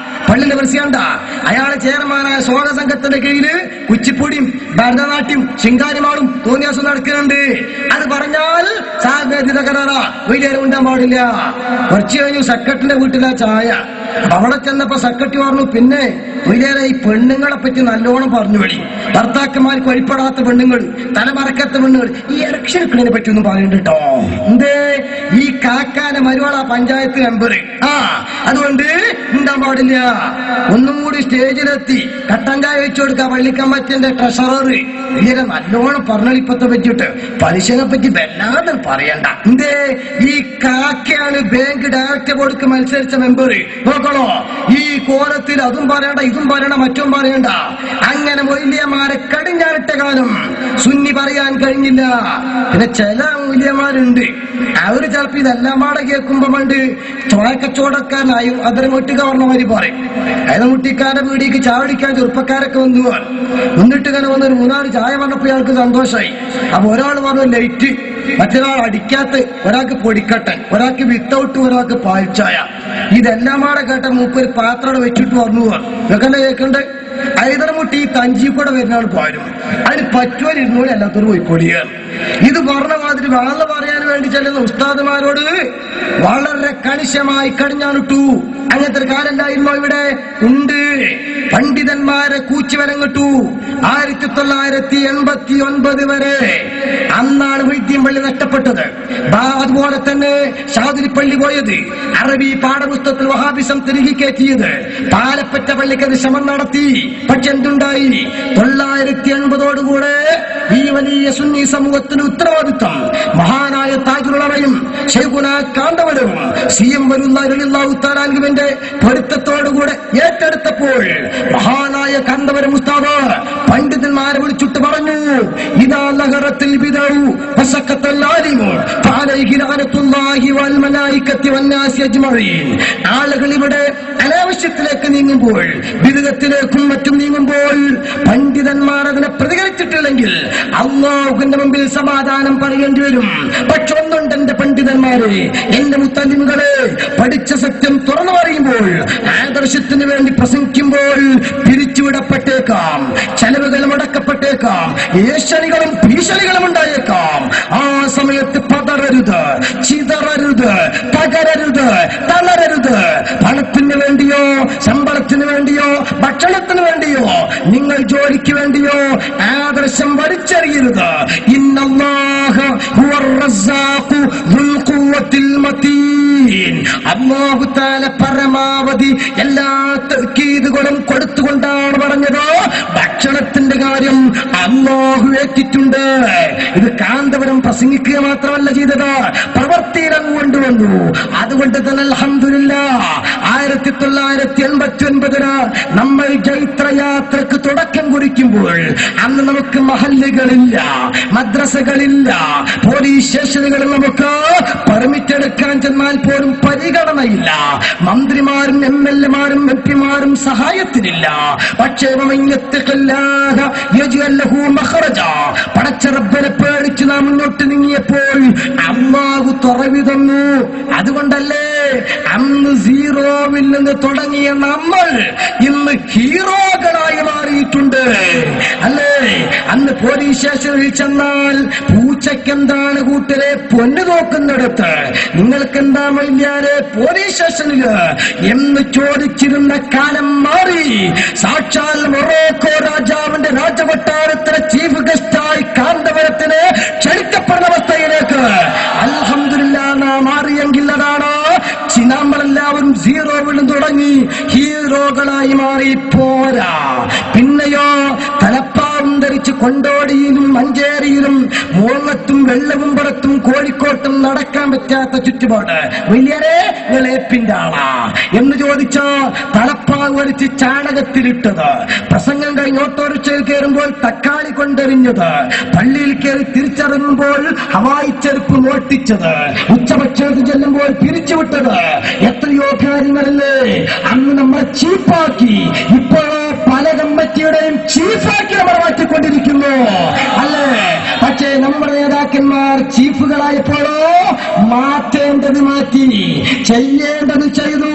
പള്ളിന്റെ പ്രസിഡന്റാ. അയാളെ ചെയർമാനായ സ്വാഗത സംഘത്തിന്റെ കീഴില് കുച്ചിപ്പുടിയും ഭരതനാട്യം ശിങ്കാരിമാളും തോന്നിയാസം നടക്കുന്നുണ്ട്. അത് പറഞ്ഞാൽ സാങ്കേതിക തകരാറാ, വലിയ ഉണ്ടാൻ പാടില്ല. കുറച്ചു കഴിഞ്ഞു സെക്രട്ടറിന്റെ വീട്ടിലെ ചായ. അവിടെ ചെന്നപ്പോ സെക്രട്ടറി പറഞ്ഞു, പിന്നെ വലിയ ഈ പെണ്ണുങ്ങളെ പറ്റി നല്ലോണം പറഞ്ഞു വഴി, ഭർത്താക്കന്മാർക്ക് വഴിപ്പെടാത്ത പെണ്ണുങ്ങൾ, തലമറക്കാത്ത പെണ്ണുങ്ങൾ, ഈ ഇലക്ഷൻ എടുക്കുന്നതിനെ പറ്റി ഒന്നും പറയുന്നുണ്ട് കേട്ടോ. എന്തേ ഈ കാക്കാനെ മരുവാള പഞ്ചായത്ത് മെമ്പർ. അതുകൊണ്ട് ഉണ്ടാൻ പാടില്ല. ഒന്നും കൂടി സ്റ്റേജിലെത്തി കട്ടങ്കായ വെച്ചു കൊടുക്കുക പള്ളിക്കമ്മറ്റിന്റെ ട്രഷറർ. ഇങ്ങനെ നല്ലോണം പറഞ്ഞളിപ്പത്തെ പറ്റിയിട്ട് പലിശനെ പറ്റി വല്ലാതെ പറയണ്ട. എന്തേ ഈ കാക്കയാണ് ബാങ്ക് ഡയറക്ടർ ബോർഡിക്ക് മത്സരിച്ച മെമ്പർ. നോക്കണോ, ഈ കോലത്തിൽ അതും പറയണ്ട ഇതും പറയണ്ട മറ്റും പറയണ്ട. അങ്ങനെ മൊയ്ലിയമാരെ കടിഞ്ഞാറിട്ട കാലം സുന്നി പറയാൻ കഴിഞ്ഞില്ല. പിന്നെ ചില മൂല്യന്മാരുണ്ട്, അവര് ചിലപ്പോ ഇതെല്ലാം പാടെ കേൾക്കുമ്പോ പണ്ട് ചോഴക്കച്ചവടക്കാരനായും അതിരമുട്ടിക്ക പറഞ്ഞമാര് പറയും. അതിരമുട്ടിക്കാരുടെ വീടിക്ക് ചാവടിക്കാൻ ചെറുപ്പക്കാരൊക്കെ വന്നിട്ട് ഇങ്ങനെ വന്നൊരു 3-4 ചായ പറഞ്ഞപ്പോ ഇയാൾക്ക് സന്തോഷമായി. അപ്പൊ ഒരാൾ പറഞ്ഞു ലൈറ്റ്, മറ്റൊരാൾ അടിക്കാത്ത, ഒരാൾക്ക് പൊടിക്കട്ടൻ, ഒരാൾക്ക് വിത്തൗട്ട്, ഒരാൾക്ക് പാൽച്ചായ. ഇതെല്ലാം പാടെ കേട്ട മൂപ്പൊരു പാത്രം വെച്ചിട്ട് പറഞ്ഞു. ഇതൊക്കെ കേൾക്കണ്ടേ? ഹൈദർമുട്ടി തഞ്ചി കൂടെ വരുന്നവൾ പോരും. അതിന് പറ്റുവാനിരുന്നോളി അല്ലാത്തൊരു പോയിക്കൊടിയാണ്. ഇത് പറഞ്ഞ മാതിരി വാള പറയാൻ വേണ്ടി ചെല്ലുന്ന ഉസ്താദുമാരോട് വളരെ കണിശമായി കടിഞ്ഞാണിട്ടു. അങ്ങനത്തെ ഒരു കാലല്ലായിരുന്നോ ഇവിടെ? ഉണ്ട്. പണ്ഡിതന്മാരെ കൂച്ചുവലങ്ങിട്ടു. 1989 വരെ അന്നാണ് വൈദ്യം പള്ളി നഷ്ടപ്പെട്ടത്. അതുപോലെ തന്നെ ഷാദുലിപ്പള്ളി പോയത്, അറബി പാഠപുസ്തകത്തിൽ വഹാബിസം തിരികെ കയറ്റിയത്, പാലപ്പറ്റ പള്ളിക്ക് അത് ശ്രമം നടത്തി. പക്ഷെ എന്തുണ്ടായി? 980 ഈ വലിയ സുന്നി സമൂഹത്തിന് ഉത്തരവാദിത്വം മഹാനായ താജുള്ളവയും ശൈഖുനാ കാന്തവരും CM റളിയല്ലാഹു തആല അൻഹുവിന്റെ പൊരുത്തത്തോടുകൂടെ ഏറ്റെടുത്തപ്പോൾ മഹാനായ കാന്തവരം ഉസ്താദ് പണ്ഡിതന്മാരെ വിളിച്ചിട്ട് പറഞ്ഞു, ഇദാ ലഹറത്തിൽ ബിദഉ വസക്കത്തൽ ആലിമു ഫഅലൈഹി ലഅനത്തുല്ലാഹി വൽ മലായികത്തി വന്നാസി അജ്മഈൻ. ആളുകൾ ഇവിടെ അനാവശ്യത്തിലേക്ക് നീങ്ങുമ്പോൾ, ബിദ്അത്തിലേക്കും മറ്റും നീങ്ങുമ്പോൾ പണ്ഡിതന്മാർ അതിനെ പ്രതികരിച്ചിട്ടില്ലെങ്കിൽ അല്ലാഹുവിന്റെ മുമ്പിൽ സമാധാനം പറയേണ്ടി വരും. പക്ഷെ ഒന്നുണ്ട് എന്റെ പണ്ഡിതന്മാരെ, എന്റെ മുത്തല്ലിമുകളെ, പഠിച്ച സത്യം തുറന്നു പറയുമ്പോൾ, ആദർശത്തിന് വേണ്ടി പ്രസംഗിക്കുമ്പോൾ പിരിച്ചുവിടപ്പെട്ടേക്കാം, ചെലവുകൾ മുടക്കപ്പെട്ടേക്കാം, ഏഷണികളും ഭീഷണികളും ഉണ്ടായേക്കാം. ആ സമയത്ത് പതറരുത്, ചിതറരുത്, തകരരുത്, തളരരുത്. പണത്തിന് വേണ്ടിയോ, ശമ്പളത്തിന് വേണ്ടിയോ, ഭക്ഷണത്തിന് വേണ്ടിയോ, നിങ്ങൾ ജോലിക്ക് വേണ്ടിയോ ആദർശം വലിച്ചെറിയരുത്. ഇന്നല്ലാഹ ഹുവർ റസ്സാഖു ദുൽ ഖുവ്വത്തിൽ മതീൻ. അല്ലാഹു തആല പരമാവധി എല്ലാ തഅ്കീദുകളും കൊടുത്തുകൊണ്ടാണ് പറഞ്ഞത്. ഭക്ഷണത്തിന്റെ കാര്യം അല്ലാഹു ഏറ്റിട്ടുണ്ട്. ഇത് കാന്തപുരം പ്രസംഗിക്കുക മാത്രമല്ല ചെയ്തത്, പ്രവർത്തിയിലും കൊണ്ടുവന്നു. അതുകൊണ്ട് തന്നെ അൽഹംദുലില്ലാഹ് 1989 നമ്മൾ ജൈത്രയാത്രക്ക് തുടക്കം കുറിക്കുമ്പോൾ അന്ന് നമുക്ക് മഹല്ലുകളില്ല, മദ്രസകളില്ല, പോലീസ് സ്റ്റേഷനുകളിൽ നമുക്ക് പെർമിറ്റ് എടുക്കാൻ ചെന്നാൽ പോലും പരിഗണനയില്ല. മന്ത്രിമാരും MLA-മാരും MP-മാരും സഹായത്തിനില്ല. പക്ഷേ പടച്ച റബ്ബിനെ പേടിച്ച് നാം മുന്നോട്ട് നീങ്ങിയപ്പോൾ അല്ലാഹു തുറവി തന്നു. അതുകൊണ്ടല്ലേ അന്ന് സീറോവിൽ നിന്ന് തുടങ്ങിയ നമ്മൾ ഇന്ന് ഹീറോകളായി മാറിയിട്ടുണ്ട്. അല്ലേ? അന്ന് പോലീസ് സ്റ്റേഷനിൽ ചെന്നാൽ പൂച്ചക്കെന്താണ് കൂട്ടരെ പൊന്നു നോക്കുന്നിടത്ത് നിങ്ങൾക്കെന്താ മൈല്യാരെ പോലീസ് സ്റ്റേഷനില് എന്ന് ചോദിച്ചിരുന്ന കാലം മാറി. സാക്ഷാൽ മൊറോക്കോ രാജാവിന്റെ രാജകൊട്ടാരത്തിലെ ചീഫ് ഗസ്റ്റായി കാന്തപുരത്തിന് ക്ഷണിക്കപ്പെടുന്ന അവസ്ഥയിലേക്ക് അൽഹംദുലില്ലാഹ് നാം മാറിയെങ്കിൽ അതാണ് നമ്മളെല്ലാവരും സീറോവിൽ തുടങ്ങി ഹീറോകളായി മാറി പോരാ. പിന്നെയോ തലപ്പാവും ധരിച്ച് കൊണ്ടോടിയിലും മഞ്ചേരിയിലും മൂങ്ങത്തും വെള്ളവും പുറത്തും കോഴിക്കോട്ടും നടക്കാൻ പറ്റാത്ത ചുറ്റുപാട്. വലിയരെ വിളയപ്പിന്റെ ആളാ എന്ന് ചോദിച്ചോ, തലപ്പാവ് വലിച്ച് ചാണകത്തിലിട്ടത്, പ്രസംഗം കഴിഞ്ഞ് ഓട്ടോറിക്ഷയിൽ കയറുമ്പോൾ തക്കാളി കൊണ്ടെറിഞ്ഞത്, പള്ളിയിൽ കയറി തിരിച്ചറിയുമ്പോൾ ഹവായി ചെരുപ്പ് മോട്ടിച്ചത്, ഉച്ചഭക്ഷണത്തിൽ ചെല്ലുമ്പോൾ പിരിച്ചുവിട്ടത്, എത്രയോ കാര്യങ്ങളല്ലേ അന്ന് നമ്മളെ ചീപ്പാക്കി. ഇപ്പോഴോ പല കമ്മറ്റി കമ്മിറ്റിയുടെയും ചീഫാക്കി നമ്മൾ മാറ്റിക്കൊണ്ടിരിക്കുന്നു, അല്ലേ? പക്ഷേ നമ്മുടെ നേതാക്കന്മാർ ചീഫുകളായപ്പോഴോ മാറ്റേണ്ടത് മാറ്റി, ചെയ്യേണ്ടത് ചെയ്തു.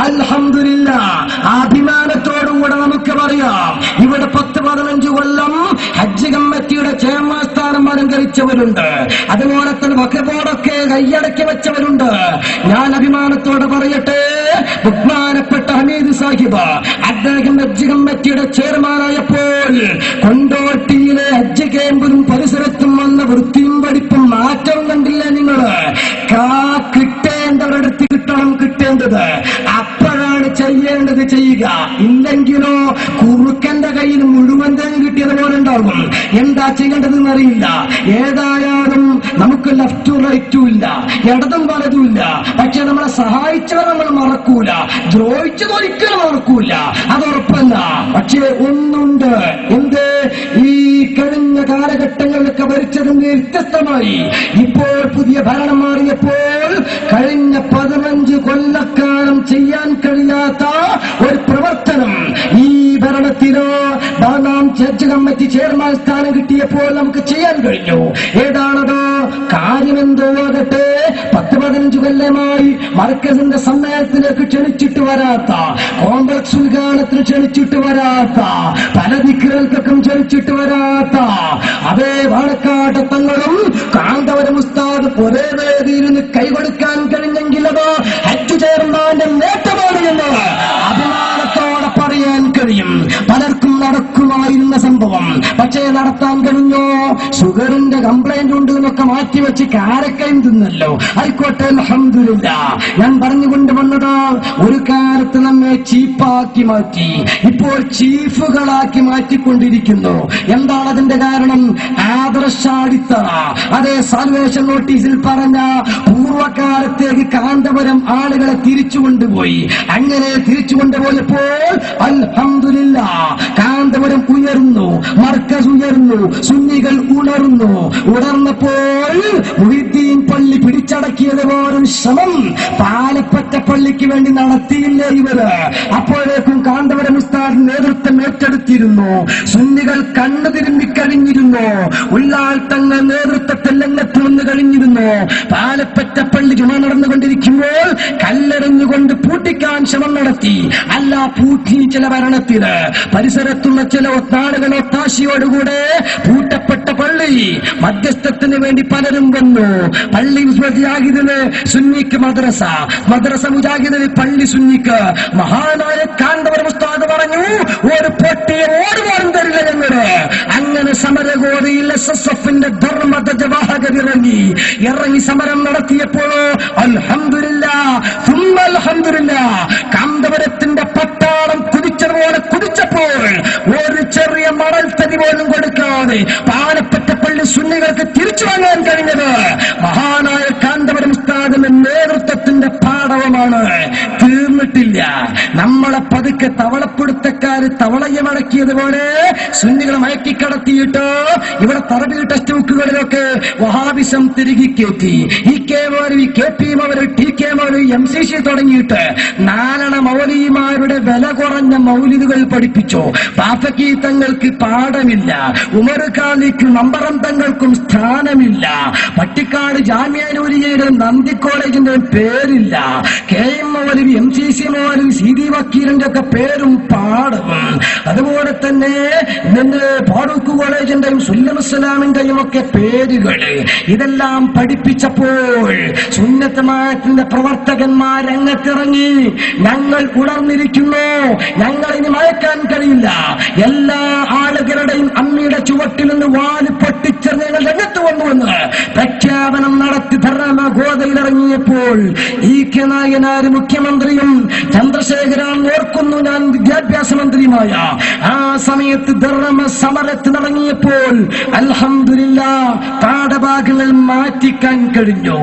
അൽഹംദുലില്ലാഹ്, അഭിമാനത്തോടുകൂടെ നമുക്ക് പറയാം, ഇവിടെ 10-15 കൊല്ലം ഹജ്ജ് കമ്മിറ്റിയുടെ ചെയർമാൻ സ്ഥാനം അലങ്കരിച്ചവരുണ്ട്. അതുപോലെ തന്നെ വഖഫ് ബോർഡൊക്കെ കൈയടക്കി വെച്ചവരുണ്ട്. ഞാൻ അഭിമാനത്തോടെ പറയട്ടെ, ബഹുമാനപ്പെട്ട ഹമീദ് സാഹിബ് അദ്ദേഹം ഹജ്ജ് കമ്മിറ്റിയുടെ ചെയർമാനായപ്പോൾ കൊണ്ടോട്ടിയിലെ ഹജ്ജ് ക്യാമ്പിലും പരിസരത്തും വന്ന വൃത്തിയും പഠിപ്പും മാറ്റം കണ്ടില്ല നിങ്ങള്? കിട്ടേണ്ടവരടുത്ത് കിട്ടേണ്ടത് അപ്പോഴാണ് ചെയ്യേണ്ടത് ചെയ്യുക. ഇല്ലെങ്കിലോ കുറുക്കന്റെ കയ്യിൽ മുഴുവൻ തേങ്ങ കിട്ടിയതുപോലെ ഉണ്ടാകും. എന്താ ചെയ്യേണ്ടതെന്ന് അറിയില്ല. ഏതായാലും നമുക്ക് ലെഫ്റ്റും റൈറ്റും ഇല്ല, ഇടതും വലതും ഇല്ല. പക്ഷെ നമ്മളെ സഹായിച്ചവർ നമ്മൾ മറക്കൂല, ദ്രോഹിച്ചത് ഒരിക്കലും മറക്കൂല, അതുറപ്പല്ല. പക്ഷേ ഒന്നുണ്ട്, എന്ത്? ഈ കഴിഞ്ഞ കാലഘട്ടങ്ങളിലൊക്കെ ഭരിച്ചതിന് വ്യത്യസ്തമായി ഇപ്പോൾ പുതിയ ഭരണം മാറിയപ്പോൾ കഴിഞ്ഞ 15 കൊല്ലക്കാലം ചെയ്യാൻ കഴിയാത്ത ഒരു പ്രവർത്തനം ഈ ഭരണത്തിലോ നാം ജഡ്ജ് കമ്മിറ്റി ചെയർമാൻ സ്ഥാനം കിട്ടിയപ്പോൾ നമുക്ക് ചെയ്യാൻ കഴിഞ്ഞു. ഏതാണത്? കാര്യമെന്തോ ആകട്ടെ, 10-15 കൊല്ലമായി മർക്കസിന്റെ സമ്മേളനത്തിലേക്ക് ക്ഷണിച്ചിട്ട് വരാത്ത, കോംപ്ലക്സ് ഉദ്ഘാടനത്തിന് ക്ഷണിച്ചിട്ട് വരാത്ത, പല ദിക്റുകൾക്കും ക്ഷണിച്ചിട്ട് വരാത്ത അതേ വാഴക്കാട് തങ്ങളും കാന്തപുരം ഉസ്താദ് ഒരേ വേദിയിൽ കൈകൊടുക്കാൻ കഴിഞ്ഞെങ്കിൽ അത് ഹജ്ജ് ചെയർമാന്റെ നേട്ടമാണ് എന്ന് അഭിമാനത്തോടെ പറയാൻ കഴിയും. പലർക്കും നടക്കുമായിരുന്ന സംഭവം, പക്ഷേ നടത്താൻ കഴിഞ്ഞോ? ഷുഗറിന്റെ കംപ്ലൈന്റ് ഉണ്ട് എന്നൊക്കെ മാറ്റിവെച്ച് കാരക്കയും തിന്നല്ലോ. ആയിക്കോട്ടെ, അൽഹംദുലില്ലാഹ്. ഞാൻ പറഞ്ഞുകൊണ്ട് വന്നത്, ഒരു കാലത്ത് നമ്മെ ചീപ്പാക്കി മാറ്റി, ഇപ്പോൾ ചീഫുകളാക്കി മാറ്റിക്കൊണ്ടിരിക്കുന്നു. എന്താണ് അതിന്റെ കാരണം? ആദർശാടിത്തറ. അതേ സാൽവേഷൻ നോട്ടീസിൽ പറഞ്ഞ പൂർവ്വകാലത്തേക്ക് കാന്തപുരം ആളുകളെ തിരിച്ചു കൊണ്ടുപോയി. അങ്ങനെ തിരിച്ചു കൊണ്ടുപോയപ്പോൾ അൽഹംദുലില്ലാഹ് കാന്തപുരം ഉയർന്നു, മർക്കസ് ഉയർന്നു, സുന്നികൾ ഉണർന്നു. ഉണർന്നപ്പോൾ മുഹീദ്ദീൻ പള്ളി പിടിച്ചടക്കിയതുപോലും ശ്രമം പാലപ്പറ്റ പള്ളിക്ക് വേണ്ടി നടത്തിയില്ലേ ഇവര്? അപ്പോഴേക്കും കാന്തപുരം ഉസ്താദ് നേതൃത്വം ഏറ്റെടുത്തിരുന്നു. സുന്നികൾ കണ്ണു തിരുമ്മിക്കഴിഞ്ഞിരുന്നു. ഉള്ളാൾ തങ്ങൾ നേതൃത്വത്തിൽ രംഗത്ത് വന്നു കഴിഞ്ഞിരുന്നു. പാലപ്പറ്റ പള്ളി ജുമ നടന്നുകൊണ്ടിരിക്കുമ്പോൾ കല്ലെറിഞ്ഞുകൊണ്ട് പൂട്ടിക്കാൻ ശ്രമം നടത്തി. അല്ല, പൂട്ടി ചില ഭരണത്തിന് പരിസരത്തുള്ള ചില നാടുകൾ ഒത്താശയോടുകൂടെ പൂട്ടപ്പെട്ട പള്ളി മധ്യസ്ഥത്തിന് വേണ്ടി പലരും വന്നു. പള്ളി മുജാഹിദിന് സുന്നിക്ക് മദ്രസ, മദ്രസ മുജാഹിദിന് പള്ളി സുന്നിക്ക്. മഹാനായ കാന്തപുരം ഉസ്താദ് പറഞ്ഞു, ഒരു പൊട്ടിയെ ഓടുവാനും തരില്ല ഞങ്ങള്. അങ്ങനെ സമരഗോതയിൽ SSFന്റെ ഇറങ്ങി സമരം നടത്തിയപ്പോഴോ അൽഹംദുലില്ലാഹ് സുമ്മ അൽഹംദുലില്ലാഹ് കാന്തപുരത്തിന്റെ പട്ടാളം കുതിച്ചതുപോലെ കുതിച്ചപ്പോൾ ഒരു ചെറിയ മണൽ തരി പോലും കൊടുക്കാതെ പാലപ്പറ്റ പള്ളി സുന്നികൾക്ക് തിരിച്ചു വാങ്ങാൻ കഴിഞ്ഞത് മഹാനായ കാന്തപുരം ഉസ്താദിന്റെ നേതൃത്വത്തിന്റെ പാടവമാണ്. തീർന്നിട്ടില്ല. നമ്മളെ പതുക്കെ തവളപ്പിടുത്തക്കാര് തവളയെ മടക്കിയതുപോലെ സുന്നികളെ മയക്കിക്കടത്തിയിട്ട് ഇവിടെ തറബി ടെക്സ്റ്റ് ബുക്കുകളിലൊക്കെ വഹാബിസം തിരികെ കയറ്റി. KP മൗലവി, TK മൗലവി, MCC തുടങ്ങിയിട്ട് 4 മൗലവിമാരുടെ വില കുറഞ്ഞ മൗലിദുകൾ പഠിപ്പിച്ചു. ബാഫക്കി തങ്ങൾക്ക് പാഠമില്ല, ഉമർ ഖാലിക്കും നമ്പറം തങ്ങൾക്കും സ്ഥാനമില്ല, പട്ടിക്കാട് ജാമ്യാനൂരിയയുടെ നന്ദി കോളേജിന്റെ പേരില്ല, KM മൗലവി, MCC മൗലവി, CD വക്കീലിന്റെ ഒക്കെ പേരും പാഠവും. അതുപോലെ തന്നെ ഫാറൂഖ് കോളേജിന്റെയും സുല്ലമുസ്സലാമിന്റെയും ഒക്കെ പേരുകള് ഇതെല്ലാം പഠിപ്പിച്ചപ്പോൾ സുന്നത്ത് ജമാഅത്തിന്റെ പ്രവർത്തകന്മാർ രംഗത്തിറങ്ങി. ഞങ്ങൾ ഉണർന്നിരിക്കുന്നു, ഞങ്ങൾ ഇനി മയക്കാൻ കഴിയില്ല. എല്ലാ ആളുകളുടെയും അമ്മിയുടെ ചുവട്ടിൽ നിന്ന് വാല് പൊട്ടിച്ചെറിഞ്ഞ് ഞങ്ങൾ രംഗത്ത് വന്നുവെന്ന് പ്രഖ്യാപനം നടത്തി ധർമ്മഗോതയിലിറങ്ങിയപ്പോൾ E.K. നായനാര് മുഖ്യമന്ത്രിയും ചന്ദ്രശേഖരൻ ഓർക്കുന്നു, ഞാൻ വിദ്യാഭ്യാസ മന്ത്രിയുമായ ആ സമയത്ത് ധർമ്മ സമരത്തിനിറങ്ങിയപ്പോൾ അൽഹംദുലില്ലാഹ് പാഠഭാഗങ്ങൾ മാറ്റിക്കാൻ കഴിഞ്ഞു.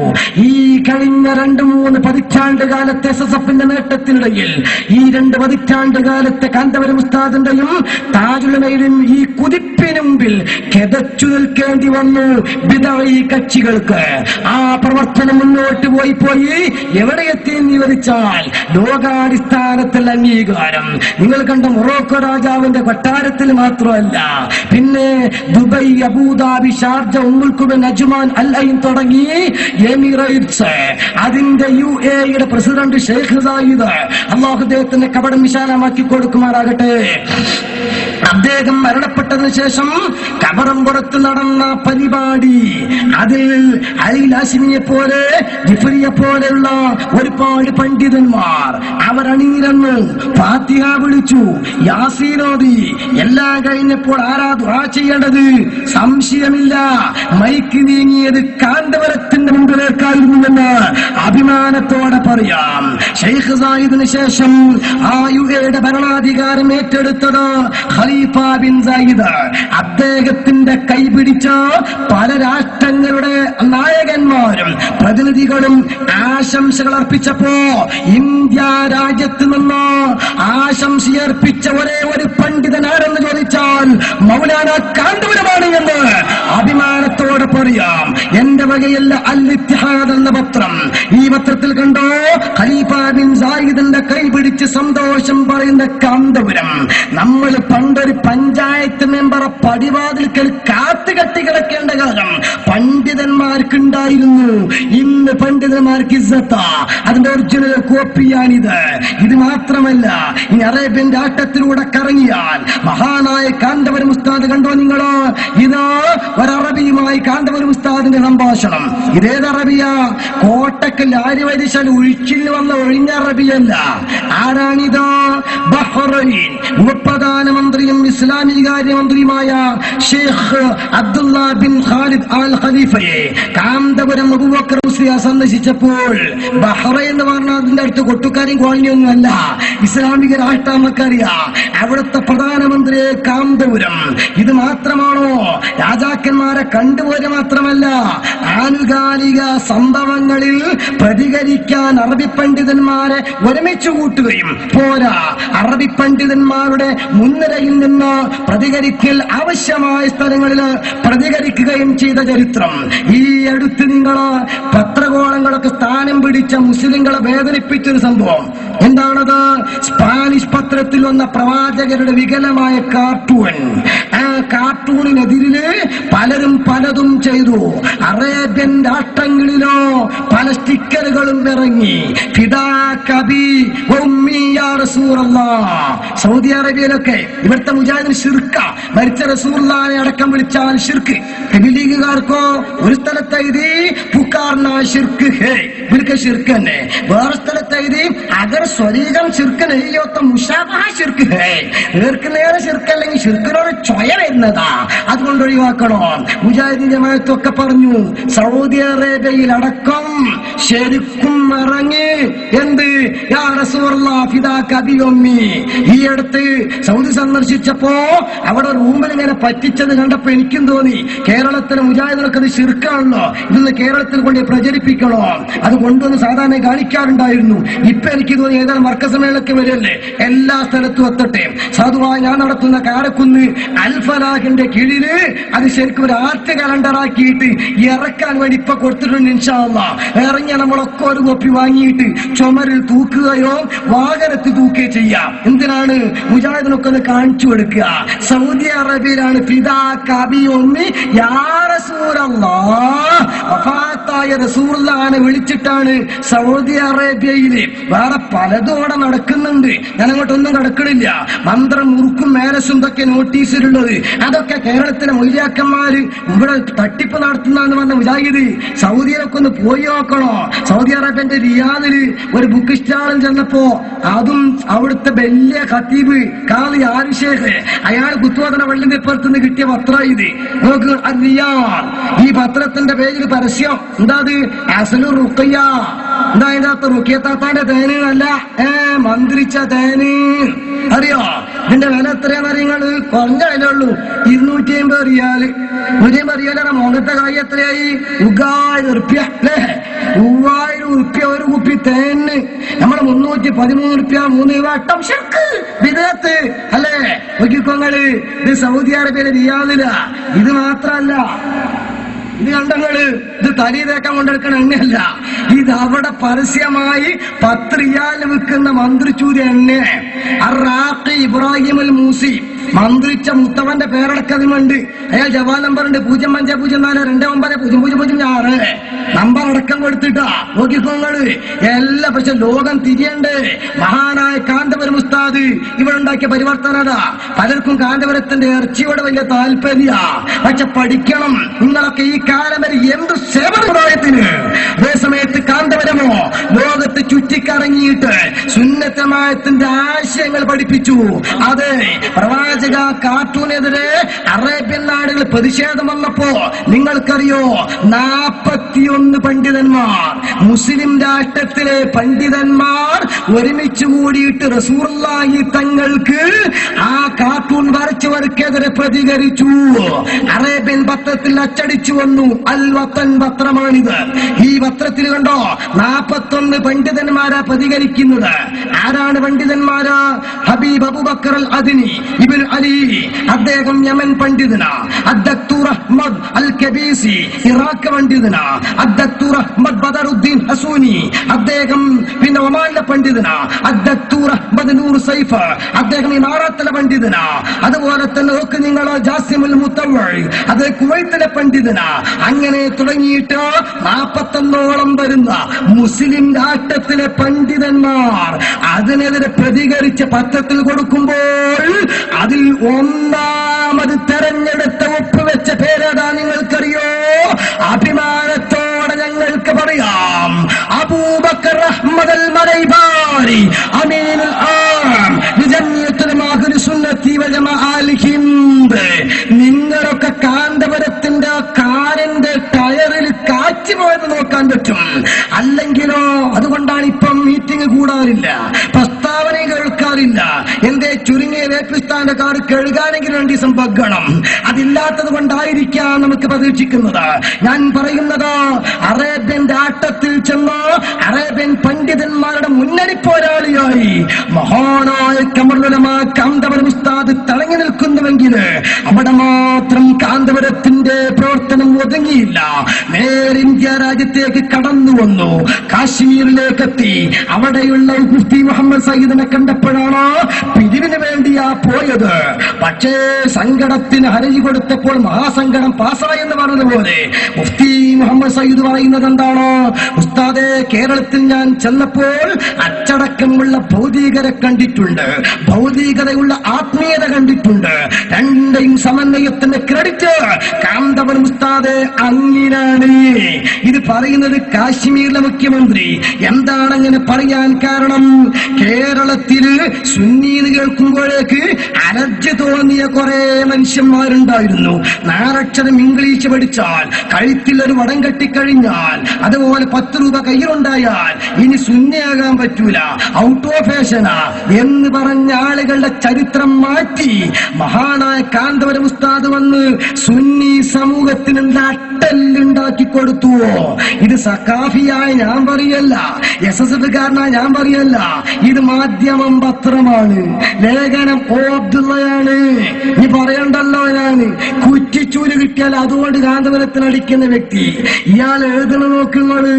ഈ കഴിഞ്ഞ 2-3 പതിറ്റാണ്ട് കാലത്തെ SSFന്റെ നേട്ടത്തിനിടയിൽ ഈ 2 പതിറ്റാണ്ട് കാലത്തെ കാന്തപുരം ഉസ്താദിന്റെയും താജുലുലമയിലും ഈ കുതിപ്പിന് മുമ്പിൽ കിതച്ചു നിൽക്കേണ്ടി വന്നു ബിദ്അഈ കക്ഷികൾക്ക്. ആ പ്രവർത്തനം മുന്നോട്ട് പോയി എവിടെ എത്തി എന്ന് വിവരിച്ചാൽ ലോകാടിസ്ഥാനത്തിൽ അംഗീകാരം. നിങ്ങൾ കണ്ട മൊറോക്കോ രാജാവിന്റെ കൊട്ടാരത്തിൽ മാത്രമല്ല, പിന്നെ ദുബൈ, അബുദാബി, ഷാർജ, ഉമ്മുൽ ഖുറൈൻ, അജ്മാൻ, അൽ ഐൻ തുടങ്ങി എമിറേറ്റ്സ്, അതിന്റെ UAE പ്രസിഡന്റ് ഷെയ്ഖ് സായിദ്, അല്ലാഹു അദ്ദേഹത്തിന്റെ കബടം വിശാലമാക്കി കൊടുക്കുമാറാകട്ടെ. അദ്ദേഹം മരണപ്പെട്ടതിന് ശേഷം കബറം പുറത്ത് നടന്ന പരിപാടി, അതിൽ അലി ഹാശിമിയെ പോലെ, ജിഫ്രിയെ പോലെയുള്ള ഒരുപാട് പണ്ഡിതന്മാർ അവരണിനിരന്നു, ഫാത്തിഹ വിളിച്ചു, യാസീനോദി. എല്ലാം കഴിഞ്ഞപ്പോൾ ആരാ ദുആ ചെയ്യേണ്ടത്? സംശയമില്ല, മൈക്ക് നീങ്ങിയത് കാന്തവരത്തിന്റെ മുമ്പിലേക്കായിരുന്നുവെന്ന് അഭിമാനത്തോടെ പറയാം. ഷെയ്ഖ് സായിദിന് ശേഷം ആ UAE ഭരണാധികാരം ഏറ്റെടുത്തത് ഖലീഫ ബിൻ സായിദ്. അദ്ദേഹത്തിന്റെ കൈപിടിച്ച് പല രാഷ്ട്രങ്ങളുടെ നായകന്മാരും പ്രതിനിധികളും ആശംസകൾ അർപ്പിച്ചപ്പോ ഇന്ത്യ രാജ്യത്ത് നിന്ന് ആശംസയർപ്പിച്ച ഒരേ ഒരു പണ്ഡിതനാരെന്ന് ചോദിച്ചാൽ മൗലാന കാന്തപുരമാണ് എന്ന് അഭിമാനത്തോടെ പറയാം. എന്റെ വകയല്ല, അൽ ഇത്തിഹാദ് എന്ന പത്രം. ഈ പത്രത്തിൽ കണ്ടോ ഖലീഫ ബിൻ സായിദിന്റെ കൈപിടിച്ച് സന്തോഷം പറയുന്ന കാന്തപുരം. നമ്മൾ പണ്ടൊരു പഞ്ചായത്ത് മെമ്പറെ പടിവാതിൽക്കൽ കാത്തുകെട്ടി കിടക്കേണ്ട കാലം പണ്ഡിതന്മാർക്കുണ്ടായിരുന്നു. ഇന്ന് പണ്ഡിതന്മാർക്ക് ഇസ്സത്താ. അതിന്റെ ഒറിജിനൽ കോപ്പിയാണിത്. ഇത് മാത്രമല്ല, ഇനി അറേബ്യൻ രാഷ്ട്രത്തിലൂടെ കറങ്ങിയാൽ മഹാനായ കാന്തപുരം ഉസ്താദ് കണ്ടോ നിങ്ങളോ? ഇത് ഒരറബിയുമായി കാന്തപുരം ഉസ്താദിന്റെ സംഭാഷണം. ഇതേത് അറബിയ? കോട്ടക്കൽ ആര്യവൈദ്യശാല ഒഴിച്ചിൽ വന്ന ഒഴിഞ്ഞ അറബിയല്ല. ആരാണിത്? ബഹ്റൈൻ ഉപപ്രധാനമന്ത്രിയും ഇസ്ലാമിക കാര്യമന്ത്രിയുമായ ഷെയ്ഖ് അബ്ദുള്ള ബിൻ ഖാലിദ് അൽ ഖലീഫയെ കാന്തപുരം അബൂബക്കർ മുസ്ലിയാർ സന്ദർശിച്ചപ്പോൾ, ബഹ്റൈൻ എന്ന് പറഞ്ഞാൽ അതിന്റെ അടുത്ത് കൊട്ടുക്കാരും കോളനിയൊന്നുമല്ല, ഇസ്ലാമിക രാഷ്ട്രം നമുക്കറിയാം. അവിടുത്തെ പ്രധാനമന്ത്രിയെ കാന്തപുരം. ഇത് മാത്രമാണോ? രാജാക്കന്മാരെ കണ്ടുപോര് മാത്രമല്ല, ആനുകാലിക സംഭവങ്ങളിൽ പ്രതികരിക്കാൻ അറബി പണ്ഡിതന്മാരെ ഒരുമിച്ച് കൂട്ടുകയും പോരാ, അറബി പണ്ഡിതന്മാരുടെ മുൻനിരയിൽ നിന്ന് പ്രതികരിക്കൽ ആവശ്യമായ സ്ഥലങ്ങളിൽ പ്രതികരിക്കുകയും ചെയ്ത ചരിത്രം. ഈ അടുത്ത് നിങ്ങൾ പത്രകോളങ്ങളൊക്കെ സ്ഥാനം പിടിച്ച മുസ്ലിങ്ങളെ വേദനിപ്പിച്ചൊരു സംഭവം എന്താണത്? സ്പാനിഷ് പത്രത്തിൽ വന്ന പ്രവാചകരുടെ വികലമായ കാർട്ടൂൺ. ആ കാർട്ടൂണിനെതിരില് പലരും പലതും ചെയ്തു. അറേബ്യൻ രാഷ്ട്രങ്ങളിലോ പല സ്റ്റിക്കറുകളും ഇറങ്ങി. സൗദി അറേബ്യയിലൊക്കെ ഇവിടുത്തെ മുജാഹിദിന് ശിർക്ക, മരിച്ച റസൂലുള്ളാഹിനെ അടക്കം വിളിച്ചാൽ ശിർക്ക്. ലീഗുകാർക്കോ ഒരു സ്ഥലത്ത് എഴുതി പുക്കാർന ശിർക്ക് ഹേ, ഇവർക്ക് ശിർക്ക് തന്നെ. വേറെ സ്ഥലത്ത് എഴുതി അഗർ സ്വരീകം ശിർക്ക് നെയ്യോത്ത മുഷാബഹ ശിർക്ക് ഹേ, ഇവർക്ക് നേരെ ശിർക്ക് അല്ലെങ്കിൽ ശിർക്കിനോട് ചൊയ വരുന്നതാ, അതുകൊണ്ട് ഒഴിവാക്കണോ. മുജാഹിദീൻ ജമാഅത്തൊക്കെ പറഞ്ഞു സൗദി അറേബ്യയിൽ അടക്കം ശരിക്കും ഇറങ്ങി. എന്ത്? യാ റസൂലുള്ളാഹി ഫിദാക അബി ഉമ്മി. ഈ അടുത്ത് സൗദി സന്ദർശിച്ചപ്പോ അവിടെ റൂമിൽ ഇങ്ങനെ പറ്റിച്ചത് കണ്ടപ്പോ എനിക്കും തോന്നി, കേരളത്തിലെ മുജാഹിദുകൾക്ക് അത് ശിർക്കാണല്ലോ, ഇതൊന്ന് കേരളത്തിൽ കൊണ്ട് പ്രചരിപ്പിക്കണോ. അത് കൊണ്ടുവന്ന് സാധാരണ കാണിക്കാറുണ്ടായിരുന്നു. ഇപ്പൊ എനിക്ക് തോന്നി ഏതായാലും വർക്കസമേളക്ക് വരല്ലേ, എല്ലാ സ്ഥലത്തും എത്തട്ടെ. സാധുവായി ഞാൻ നടത്തുന്ന കാരക്കുന്ന് അൽഫലാഹിന്റെ കീഴില് അത് ശരിക്കും ഒരു ആർട്ട് കലണ്ടറാക്കിയിട്ട് ഇറക്കാൻ വേണ്ടി ഇപ്പൊ കൊടുത്തിട്ടുണ്ട്. ഇൻഷാ അല്ലാഹ് ഇറങ്ങിയ നമ്മളൊക്കെ ഒരു കോപ്പി വാങ്ങിയിട്ട് ചുമരിൽ തൂക്കുകയോ വാഹനത്തിൽ തൂക്കുകയോ ചെയ്യാം. എന്തിനാണ്? മുജാഹിദിനൊക്കെ ഒന്ന് കാണിച്ചു കൊടുക്കുക. സൗദി അറേബ്യയിലാണ് ഫിദാക അബി ഉമ്മി യാ റസൂലല്ലാഹ്, വഫാത്തായ റസൂലുള്ളാഹിനെ വിളിച്ചിട്ടാണ് സൗദി അറേബ്യയില്. വേറെ പലതും അവിടെ നടക്കുന്നുണ്ട്, ഞാൻ അങ്ങോട്ടൊന്നും നടക്കണില്ല. മന്ത്രം മുറുക്കും മേലസും ഇതൊക്കെ നോട്ടീസിലുള്ളത്. അതൊക്കെ കേരളത്തിലെ മൊയ്യാക്കന്മാര് ഇവിടെ തട്ടിപ്പ് നടത്തുന്നതെന്ന് പറഞ്ഞ മുജാഹിദ് സൗദിയിലൊക്കെ ഒന്ന് പോയി നോക്കണോ. സൗദി അറേബ്യന്റെ റിയാദില് ഒരു ബുക്ക് സ്റ്റാളിൽ ചെന്നപ്പോ അതും അവിടുത്തെ വലിയ ഖത്തീബ് കാളി ആരിഷേഖ്, അയാൾ കുത്തുവാദന വെള്ളിന്റെ പുറത്തുനിന്ന് കിട്ടിയ പത്ര ഇത് നോക്ക്. റിയാദ്, ഈ പത്രത്തിന്റെ പേജിൽ പരസ്യം എന്താ? അസലു റുഖിയ. എന്താ ഇതിനകത്ത്? റുഖിയത്താത്താന്റെ തേന് അല്ല, മന്ത്രിച്ച തേന്. അറിയോ ഇതിന്റെ വില എത്രയാന്ന് അറിയങ്ങള്? കുറഞ്ഞ വില ഉള്ളൂ, 250 റിയാല്. 150 റിയാലാണ്. മുഖത്തെ കായ് എത്രയായി? 3000 റുപ്യ അല്ലേ? 3000 റുപ്യ ഒരു കുപ്പി തേന്. നമ്മള് 313 റുപ്യ 3 വട്ടം ശിർക്ക് വിദഅത്ത് അല്ലേ? നോക്കിക്കോങ്ങള്, ഇത് സൗദി അറേബ്യയിലെ റിയാദില. ഇത് മാത്രല്ല, ഇത് കണ്ടങ്ങള്, ഇത് തലി തേക്കാൻ കൊണ്ടെടുക്കണ എണ്ണയല്ല. ഇത് അവിടെ പരസ്യമായി 10 റിയാൽ വിൽക്കുന്ന മന്ത്രിച്ചൂര് എന്നെ അറാഖി ഇബ്രാഹിം അൽ മൂസി മന്ത്രിച്ച മുത്തവന്റെ പേരടക്കതിലുണ്ട്. അയാൾ ജവാൻ നമ്പർ ഉണ്ട് 0504290006 നമ്പർ അടക്കം കൊടുത്തിട്ടാ നോക്കിക്കോങ്ങള് എല്ലാ. പക്ഷെ ലോകം തിരിയണ്ടേ. മഹാനായ കാന്തപുരം ഉസ്താദ് ഇവിടെ ഉണ്ടാക്കിയ പരിവർത്തനത. പലർക്കും കാന്തപുരത്തിന്റെ ഇറച്ചിയോട് വലിയ താല്പര്യ. പക്ഷെ പഠിക്കണം. നിങ്ങളൊക്കെ ഈ കാലം വരെ എന്ത് സേവനത്തിന്. അതേസമയത്ത് കാന്തപുരമോ ലോകത്ത് ചുറ്റിക്കറങ്ങിയിട്ട് സുന്നത്തമായത്തിന്റെ ആശയങ്ങൾ പഠിപ്പിച്ചു. അതെ, പ്രവാചക കാർട്ടൂണെതിരെ അറേബ്യൻ നാടുകൾ പ്രതിഷേധം വന്നപ്പോ നിങ്ങൾക്കറിയോ 41 പണ്ഡിതന്മാർ, മുസ്ലിം രാഷ്ട്രത്തിലെ പണ്ഡിതന്മാർ ഒരുമിച്ച് കൂടിയിട്ട് റസൂലുള്ളാഹി തങ്ങൾക്ക് ആ കാർട്ടൂൺ വരച്ചവർക്കെതിരെ പ്രതികരിച്ചു. അറേബ്യൻ പത്രത്തിൽ അച്ചടിച്ചു വന്നു. അൽ വത്തൻ പത്രമാണിത്. ഈ പത്രത്തിൽ കണ്ടോ 41 പണ്ഡിതന്മാരാ പ്രതികരിക്കുന്നത്. ആരാണ് പണ്ഡിതന്മാര്? ഹബീബ് അബൂബക്കർ അൽ അദ്നി ഇബ്നു അലി, അദ്ദേഹം യമൻ പണ്ഡിതന. അദ്ദക്തൂർ അഹ്മദ് അൽ കബീസി, ഇറാഖ് പണ്ഡിതന. അദ്ദക്തൂർ അഹ്മദ് ബദറുദ്ദീൻ ഹസൂനി, അദ്ദേഹം പിന്നെ ഒമാനിലെ പണ്ഡിതന. അദ്ദക്തൂർ അഹ്മദ് നൂർ സൈഫ്, അദ്ദേഹം ഇമാറാത്തിലെ പണ്ഡിതന. അതുപോലെ തന്നെ നോക്ക് നിങ്ങൾ ജാസിമുൽ മുത്തവ്വി, അത് കുവൈത്തിലെ പണ്ഡിതന. അങ്ങനെ തുടങ്ങിയിട്ട് 41ഓളം വരുന്ന മുസ്ലിം രാഷ്ട്രത്തിലെ പണ്ഡിതന്മാർ അതിനെതിരെ പ്രതികരിച്ച പത്രത്തിൽ കൊടുക്കുമ്പോൾ അതിൽ ഒന്നാമത് തെരഞ്ഞെടുത്ത ഒപ്പുവെച്ച പേരേതാ നിങ്ങൾക്കറിയോ? അഭിമാനത്തോടെ ഞങ്ങൾക്ക് പറയാം, അബൂബക്കർ അഹ്മദ് അൽ മലൈബാരി, അമീനുൽ ആം ലിജമിയത്തുൽ മാഹുൽ സുന്നത്തി വൽ ജമാഅൽ ഹിന്ദ്. നിങ്ങളൊക്കെ കാന്തപുരത്തിന്റെ കാറിന്റെ ടയറിൽ കാറ്റ് പോയത് നോക്കാൻ പറ്റും. അല്ലെങ്കിലോ അതുകൊണ്ടാണ് ഇപ്പം മീറ്റിംഗ് കൂടാറില്ല, പ്രസ്താവന കേൾക്കാറില്ല. എന്തേ? ചുരുങ്ങിയ വേപ്പിസ്ഥാന്റെ കാർ കഴുകാനെങ്കിലും 2 ദിവസം പകണം. അതില്ലാത്തത് കൊണ്ടായിരിക്കാം നമുക്ക് പ്രതീക്ഷിക്കുന്നത്. ഞാൻ പറയുന്നത് അറേബ്യൻ രാഷ്ട്രത്തിൽ ചെന്ന് അറേബ്യൻ പണ്ഡിതന്മാരുടെ മുന്നണി പോരാളിയായി മഹാനായ കമറുലമാ കാന്തപുരം ഉസ്താദ് തിളങ്ങി നിൽക്കുന്നുവെങ്കിൽ അവിടെ മാത്രം കാന്തപുരത്തിന്റെ പ്രവർത്തനം ഒതുങ്ങിയില്ല. നേരെ ഇന്ത്യ രാജ്യത്തേക്ക് കടന്നു വന്നു, കാശ്മീരിലേക്ക് എത്തി. അവിടെയുള്ള മുഫ്തി മുഹമ്മദ് സയ്യിദിനെ കണ്ടപ്പോഴാണ് പിരിവിന് വേണ്ടിയാ പോയത്. പക്ഷേ സങ്കടത്തിന് ഹരജി കൊടുത്തപ്പോൾ മഹാസങ്കടം പാസ്സായി എന്ന് പറഞ്ഞതുപോലെ മുഫ്തി മുഹമ്മദ് സയ്യിദ് പറയുന്നത് എന്താണ്? ഉസ്താദെ, കേരളത്തിൽ ഞാൻ ചെന്നപ്പോൾ അച്ചടക്കമുള്ള ഭൗതികരെ കണ്ടിട്ടുണ്ട്, ഭൗതികതയുള്ള ആത്മീയത കണ്ടിട്ടുണ്ട്. രണ്ടിയും സമന്വയത്തിന്റെ ക്രെഡിറ്റ് കാന്തപുരം ഉസ്താദെ അങ്ങിനാണ്. ഇത് പറയുന്നത് കാശ്മീരിലെ മുഖ്യമന്ത്രി. എന്താണ് അങ്ങനെ പറയാൻ കാരണം? കേരളത്തിൽ സുന്നീന്ന് കേൾക്കുമ്പോഴേക്ക് അലർജി തോന്നിയ കുറെ മനുഷ്യന്മാരുണ്ടായിരുന്നു. 4 അക്ഷരം ഇംഗ്ലീഷ് പഠിച്ചാൽ, കഴുത്തിൽ ഒരു വടം കെട്ടിക്കഴിഞ്ഞാൽ, അതുപോലെ 10 രൂപ കയ്യിലുണ്ടായാൽ ഇനി സുന്നിയാകാൻ പറ്റൂല, ഔട്ട് ഓഫ് ഫാഷനാ എന്ന് പറഞ്ഞ ആളുകളുടെ ചരിത്രം മാറ്റി മഹാനായ കാന്തപുരം ഉസ്താദ് വന്ന് സുന്നി സമൂഹത്തിന് നട്ടെല്ലുണ്ടാക്കി കൊടുത്തുവോ? ഇത് സഖാഫിയായി ഞാൻ പറയല്ല, SSF കാരനാ ഞാൻ പറയല്ല. ഇത് മാധ്യമം പത്രമാണ്, ലേഖനം ഓ അബ്ദുള്ളയാണ്. നീ പറയണ്ടല്ലോ, ഞാൻ കുറ്റിച്ചൂര് കിട്ടിയാൽ അതുകൊണ്ട് കാന്തപുരത്തിന് അടിക്കുന്ന വ്യക്തി. ഇയാൾ എഴുതണ നോക്കുന്നത്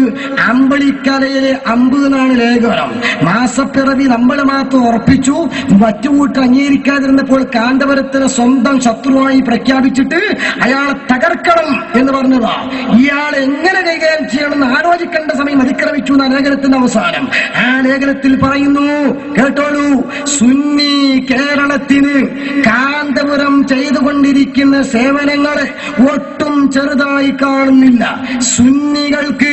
അമ്പളിക്കരയിലെ അമ്പ് എന്നാണ് ലേഖനം. മാസപ്പിറവി നമ്മൾ മാത്രം ഉറപ്പിച്ചു, മറ്റുകൂട്ട് അംഗീകരിക്കാതിരുന്നപ്പോൾ കാന്തപുരത്തിന് സ്വന്തം ശത്രുവായി പ്രഖ്യാപിച്ചിട്ട് അയാളെ തകർക്കണം എന്ന് പറഞ്ഞതാ. ഇയാൾ എങ്ങനെ കൈകാര്യം ചെയ്യണമെന്ന് ആലോചിക്കേണ്ട സമയം അതിക്രമിച്ചു എന്ന ലേഖനത്തിന്റെ അവസാനം. ആ ലേഖനത്തിൽ പറയുന്നു, കേട്ടോളൂ, സുന്നി കേരളത്തിന് കാന്തപുരം ചെയ്തുകൊണ്ടിരിക്കുന്ന സേവനങ്ങളെ ഒട്ടും ചെറുതായി കാണുന്നില്ല. സുന്നികൾക്ക്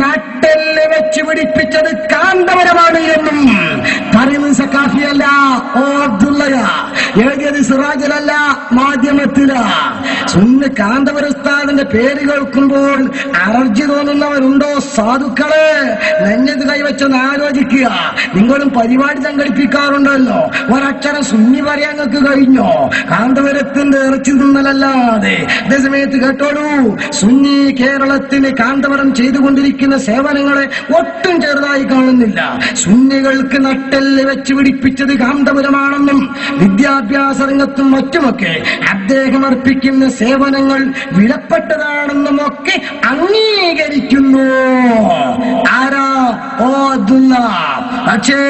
നട്ടെല്ല് വെച്ച് പിടിപ്പിച്ചത് കാന്തപുരമാണ് എന്നും പറയുന്നത് സഖാഫിയല്ല, ഓ അബ്ദുള്ളയാ. എഴുതിയത് സിറാജിലല്ല, മാധ്യമത്തിലാ. സുന്നി കാന്തപുര ഉസ്താദിന്റെ പേര് കേൾക്കുമ്പോൾ അലർജി തോന്നുന്നവരുണ്ടോ സാധുക്കളെ? നെഞ്ഞത് കൈവച്ചൊന്ന് ആലോചിക്കുക. നിങ്ങളും പരിപാടി സംഘടിപ്പിക്കാറുണ്ടല്ലോ, ഒരക്ഷരം സുന്നി പറയാൻ നിങ്ങൾക്ക് കഴിഞ്ഞോ? കാന്തപുരത്തിന്റെ ഇറച്ചി തിന്നലല്ലാതെ. അതേസമയത്ത് കേട്ടോളൂ, സുന്നി കേരളത്തിന് കാന്തപുരം ചെയ്തുകൊണ്ടിരിക്കുന്ന സേവനങ്ങളെ ഒട്ടും ചെറുതായി കാണുന്നില്ല. സുന്നികൾക്ക് നട്ടെല്ല് വെച്ച് പിടിപ്പിച്ചത് കാന്തപുരമാണെന്നും വിദ്യാഭ്യാസ രംഗത്തും മറ്റുമൊക്കെ അദ്ദേഹം അർപ്പിക്കുന്ന സേവനങ്ങൾ വിലപ്പെട്ടതാണെന്നും ഒക്കെ അംഗീകരിക്കുന്നു. ആ ഓ അബ്ദുല്ല. പക്ഷേ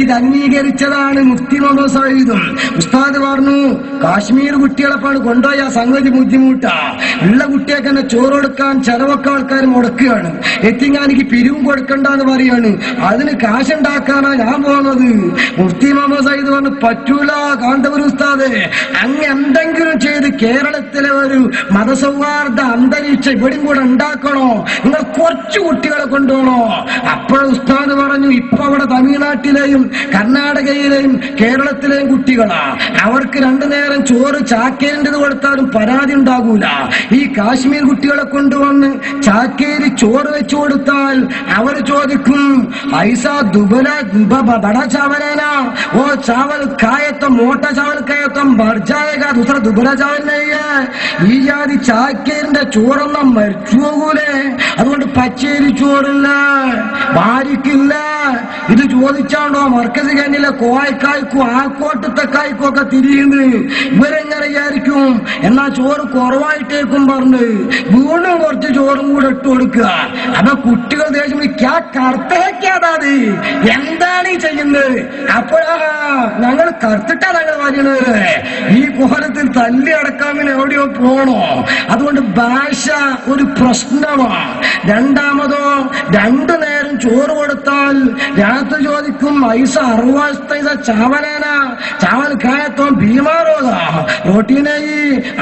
ഇത് അംഗീകരിച്ചതാണ് മുഫ്തി മുഹമ്മദ് സയ്യിദും. ഉസ്താദ് പറഞ്ഞു കാശ്മീർ കുട്ടികളെപ്പാണ് കൊണ്ടുപോയി ആ സംഗതി ബുദ്ധിമുട്ടാ. ഉള്ള കുട്ടിയൊക്കെ തന്നെ ചോറ് കൊടുക്കാൻ ചെലവൊക്കെ ആൾക്കാർ മുടക്കുകയാണ്. എത്തിങ്ങാനിക്ക് പിരിവും കൊടുക്കണ്ടെന്ന് പറയാണ്. അതിന് കാശുണ്ടാക്കാനാ ഞാൻ പോകുന്നത്. മുഫ്തി മുഹമ്മദ് സയ്യിദ് പറഞ്ഞു പറ്റൂല കാന്തപുരം ഉസ്താദ്, അങ്ങ് എന്തെങ്കിലും ചെയ്ത് കേരളത്തിലെ ഒരു മതസൗഹാർദ്ദ അന്തരീക്ഷം ഇവിടെയും കൂടെ ഉണ്ടാക്കണോ, നിങ്ങൾ കുറച്ച് കുട്ടികളെ കൊണ്ടുപോകണോ. അപ്പോൾ ഉസ്താദ് പറഞ്ഞു ഇപ്പൊ അവിടെ തമിഴ്നാട്ടിലെയും കർണാടകയിലെയും കേരളത്തിലെയും കുട്ടികളാ, അവർക്ക് രണ്ടു നേരം ചോറ് ചാക്കേണ്ടത് കൊടുത്താലും പരാതി ഉണ്ടാകൂല. ഈ കാശ്മീർ കുട്ടികളെ കൊണ്ടുവന്ന് ചാക്കേരി ചോറ് വെച്ചു കൊടുത്താൽ അവർ ചോദിക്കും ഐസ ദുബല बड़ा चावल है ना, वो चावल खाए तो मोटा चावल खाए तो मर जाएगा, दूसरा दुबला चावल नहीं है. ഈ ജാതി ചാക്കേരിന്റെ ചോറൊന്നും മരിച്ചു പോകൂലേ. അതുകൊണ്ട് പച്ചേരി ചോറില്ല, ഭാര്യക്കില്ല. ഇത് ചോദിച്ചാണ്ടോ മർക്കസ് കന്നില്ല കോയക്കായ്ക്കും ആക്കോട്ടത്തെക്കായ്ക്കും ഒക്കെ തിരിയുന്നു. ഇവരെങ്ങനെ വിചാരിക്കും എന്നാ ചോറ് കുറവായിട്ടേക്കും പറഞ്ഞ് വീണ്ടും കുറച്ച് ചോറും കൂടെ ഇട്ട് കൊടുക്കുക. അപ്പൊ കുട്ടികൾ ദേഷ്യം കറുത്തേക്കാതാത് എന്താണ് ഈ ചെയ്യുന്നത്. അപ്പോഴാ ഞങ്ങൾ കറുത്തിട്ടാ ഞങ്ങൾ പറയുന്നത്. ഈ കോലത്തിൽ തല്ലി അടക്കാൻ പിന്നെ എവിടെയോ പോണോ. അതുകൊണ്ട് ഭാഷ ഒരു പ്രശ്നമാണ്. രണ്ടാമതോ രണ്ടു നേരം ചോറ് കൊടുത്താൽ രാത്രി ചോദിക്കും ഐസ 60 चावल चावल खाए तो बीमार होगा, रोटी नहीं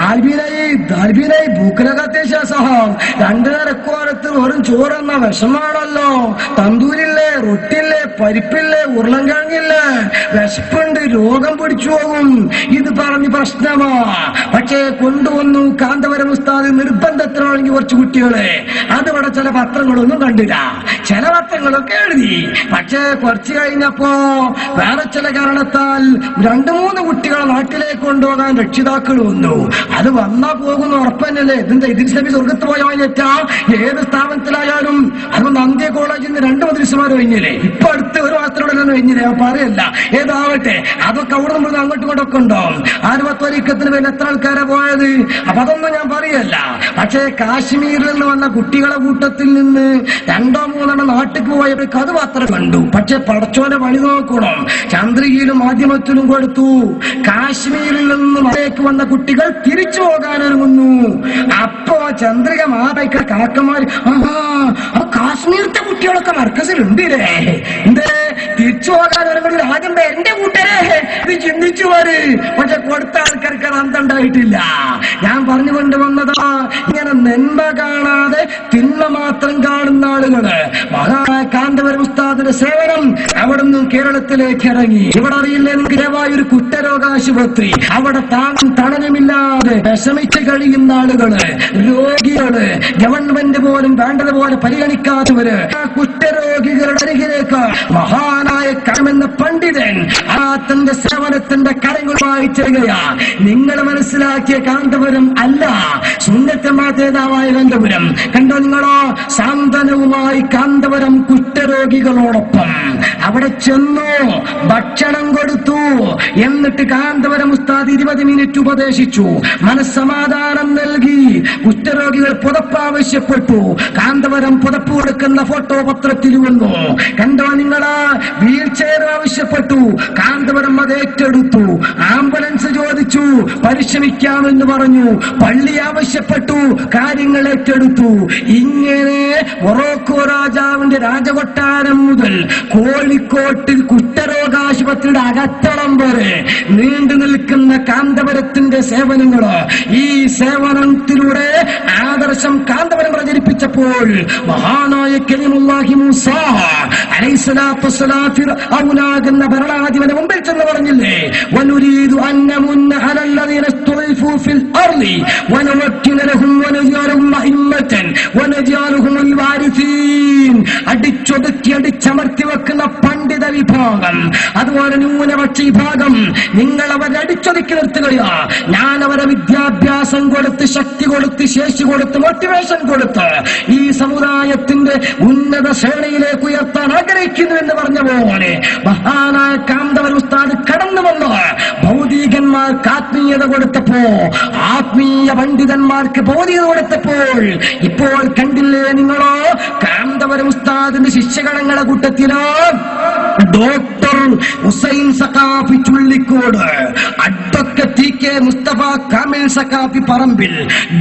आल भी नहीं दाल भी नहीं, भूख लगाते साहब. രണ്ടു നേരക്കോലത്തിൽ വെറും ചോറെന്ന വിഷമാണല്ലോ. തന്തൂരില്ലേ, റൊട്ടില്ലേ, പരിപ്പില്ലേ, ഉരുളൻകിഴങ്ങില്ലേ, വിശപ്പുണ്ട്, രോഗം പിടിച്ചു പോകും. ഇത് പറഞ്ഞ് പ്രശ്നമാ. പക്ഷേ കൊണ്ടുവന്നു കാന്തപുരം ഉസ്താദ് നിർബന്ധത്തിനാണെങ്കിൽ കുറച്ച് കുട്ടികളെ. അതിവിടെ ചില പത്രങ്ങളൊന്നും കണ്ടില്ല, ചില പത്രങ്ങളൊക്കെ എഴുതി. പക്ഷേ കുറച്ച് കഴിഞ്ഞപ്പോ വേറെ ചില കാരണത്താൽ 2-3 കുട്ടികളെ നാട്ടിലേക്ക് കൊണ്ടുപോകാൻ രക്ഷിതാക്കൾ വന്നു. അത് വന്നാ പോകുന്ന ഉറപ്പന്നല്ലേ. ഇതിന്റെ ഇദ്രീസ് നബി സ്വർഗത്ത് പോയറ്റാ ഏത് സ്ഥാപനത്തിലായാലും. അതുകൊണ്ട് അന്ത്യ കോളേജിൽ നിന്ന് 2 മദ്രസമാർ കഴിഞ്ഞില്ലേ, ഇപ്പൊ അടുത്ത് ഒരു മാസത്തിനോടൊന്നും കഴിഞ്ഞില്ലേ. ഞാൻ പറയല്ല ഏതാവട്ടെ, അതൊക്കെ അവിടെ നിന്ന് അങ്ങോട്ടും ഇങ്ങോട്ടൊക്കെ ഉണ്ടാവും. ആരുവത്തൊരിക്കത്തിന് വേണ്ടി എത്ര ആൾക്കാരെ പോയത്, അപ്പൊ അതൊന്നും ഞാൻ പറയല്ല. പക്ഷേ കാശ്മീരിൽ നിന്ന് വന്ന കുട്ടികളെ കൂട്ടത്തിൽ നിന്ന് 2-3 നാട്ടിലേക്ക് പോയവർക്ക് അത് മാത്രം കണ്ടു. പക്ഷെ പടച്ചോനെ പണി നോക്കണം. ചന്ദ്രികയിലും മാധ്യമത്തിലും കൊടുത്തു. കാശ്മീരിൽ നിന്നും അതിലേക്ക് വന്ന കുട്ടികൾ തിരിച്ചു പോകാനൊരുങ്ങുന്നു. അപ്പോ ചന്ദ്രിക മാതാക്കൾ കാക്കമാര് കാശ്മീരത്തെ കുട്ടികളൊക്കെ മർക്കസിലുണ്ടില്ലേ, എന്തേ തിരിച്ചു പോകാനൊരുങ്ങുന്നത് ആദ്യം എന്റെ കൂട്ടരെ ഇത് ചിന്തിച്ചു പോര്. പക്ഷെ കൊടുത്ത ആൾക്കാർക്ക് അത് അന്തണ്ടായിട്ടില്ല. ഞാൻ പറഞ്ഞു കൊണ്ടുവന്നതാ ഇങ്ങനെ നന്മ കാണാതെ തിന്മ മാത്രം കാണുന്ന ആളുകള്. മഹാനായ കാന്തപുരം ഉസ്താദിന്റെ സേവനം അവിടുന്ന് കേരളത്തിലേക്ക് ഇറങ്ങി. ഇവിടെ അറിയില്ലേ ഒരു കുറ്റരോഗാശുപത്രി, അവിടെ താങ്ങും തണലുമില്ലാതെ വിഷമിച്ച് കഴിയുന്ന ആളുകള്, രോഗികള്, ഗവൺമെന്റ് പോലും വേണ്ടതുപോലെ പരിഗണിക്കാത്തവര്, ആ കുറ്റരോഗികളുടെ അരികിലേക്ക് മഹാനായ കരമെന്ന പണ്ഡിതൻ ആ തന്റെ സേവനത്തിന്റെ കരങ്ങളുമായി ചെല്ലുകയാ. നിങ്ങൾ മനസ്സിലാക്കിയ കാന്തപുരം അല്ല, സുന്നത്തമാതേതാവായ കാന്തപുരം. കണ്ടോ നിങ്ങളോ, സാന്ത്വനവുമായി കാന്തപുരം കുറ്റരോഗികളോടൊപ്പം അവിടെ ചെന്നു, ഭക്ഷണം കൊടുത്തു. എന്നിട്ട് കാന്തപുരം ഉസ്താദ് 20 മിനിറ്റ് ഉപദേശിച്ചു, മനസ്സമാധാനം നൽകി. കുറ്റരോഗികൾ പുതപ്പ് ആവശ്യപ്പെട്ടു. കാന്തപുരം പുതപ്പ് കൊടുക്കുന്ന ഫോട്ടോ പത്രത്തിൽ വന്നു. കണ്ടോ നിങ്ങളാ, വീൽ ചെയർ ആവശ്യപ്പെട്ടു. കാന്തപുരം അത് ഏറ്റെടുത്തു. ആംബുലൻസ് ചോദിച്ചു, പരിശ്രമിക്കാമെന്ന് പറഞ്ഞു. പള്ളി ആവശ്യപ്പെട്ടു, കാര്യങ്ങൾ ഏറ്റെടുത്തു. ഇങ്ങനെ മൊറോക്കോ രാജാവിന്റെ രാജകൊട്ടാരം മുതൽ കോഴിക്കോട്ടിൽ കുറ്റരോഗാശുപത്രിയുടെ അകത്തളം വരെ നീണ്ടു നിൽക്കുന്ന കാന്തപുരത്തിന്റെ സേവനങ്ങള്. ഈ സേവനത്തിലൂടെ ആദർശം കാന്തപുരം പ്രചരിപ്പിച്ചപ്പോൾ മഹാനായ കലീമുല്ലാഹി മൂസ അലൈഹിസ്സലാത്തു വസ്സലാം ഫിർഔനാകുന്ന ഭരണാധിപന്റെ മുമ്പിൽ ചെന്ന് പറഞ്ഞില്ലേ, വനുരീദു അൻ നമുന്ന അലല്ലദീന ഇസ്തുഇഫു ഫിൽ അർളി വനുമക്കിന ലഹും വനജഅലഹും അഇമ്മതൻ വനജഅലഹുൽ വാരിസീൻ. അടിച്ചൊതുക്കി അടിച്ചമർത്തി വെക്കുന്ന പണ്ഡിത വിഭാഗം, അതുപോലെ ന്യൂനപക്ഷ വിഭാഗം, നിങ്ങൾ അവരെ അടിച്ചൊതുക്കി നിർത്തുകയാ. ഞാൻ അവരെ വിദ്യാഭ്യാസം കൊടുത്ത്, ശക്തി കൊടുത്ത്, ശേഷി കൊടുത്ത്, മോട്ടിവേഷൻ കൊടുത്ത് ഈ സമുദായത്തിന്റെ ഉന്നത ശ്രേണിയിലേക്ക് ഉയർത്താൻ ആഗ്രഹിക്കുന്നു എന്ന് പറഞ്ഞ പോലെ മഹാനായ കാന്തപുരം ഉസ്താദ് കടന്നു വന്ന് ഭൗതിക ഭൗതികന്മാർക്ക് ആത്മീയത കൊടുത്തപ്പോ, ആത്മീയ പണ്ഡിതന്മാർക്ക് ഭൗതികത കൊടുത്തപ്പോൾ, ഇപ്പോൾ കണ്ടില്ലേ നിങ്ങളോ കാന്തപുരം ഉസ്താദിന്റെ ശിഷ്യഗണങ്ങളെ കൂട്ടത്തിലോ doctor Hussain Saqafi Chullikode, advocate T K Musthafa Kamil Saqafi Parambil,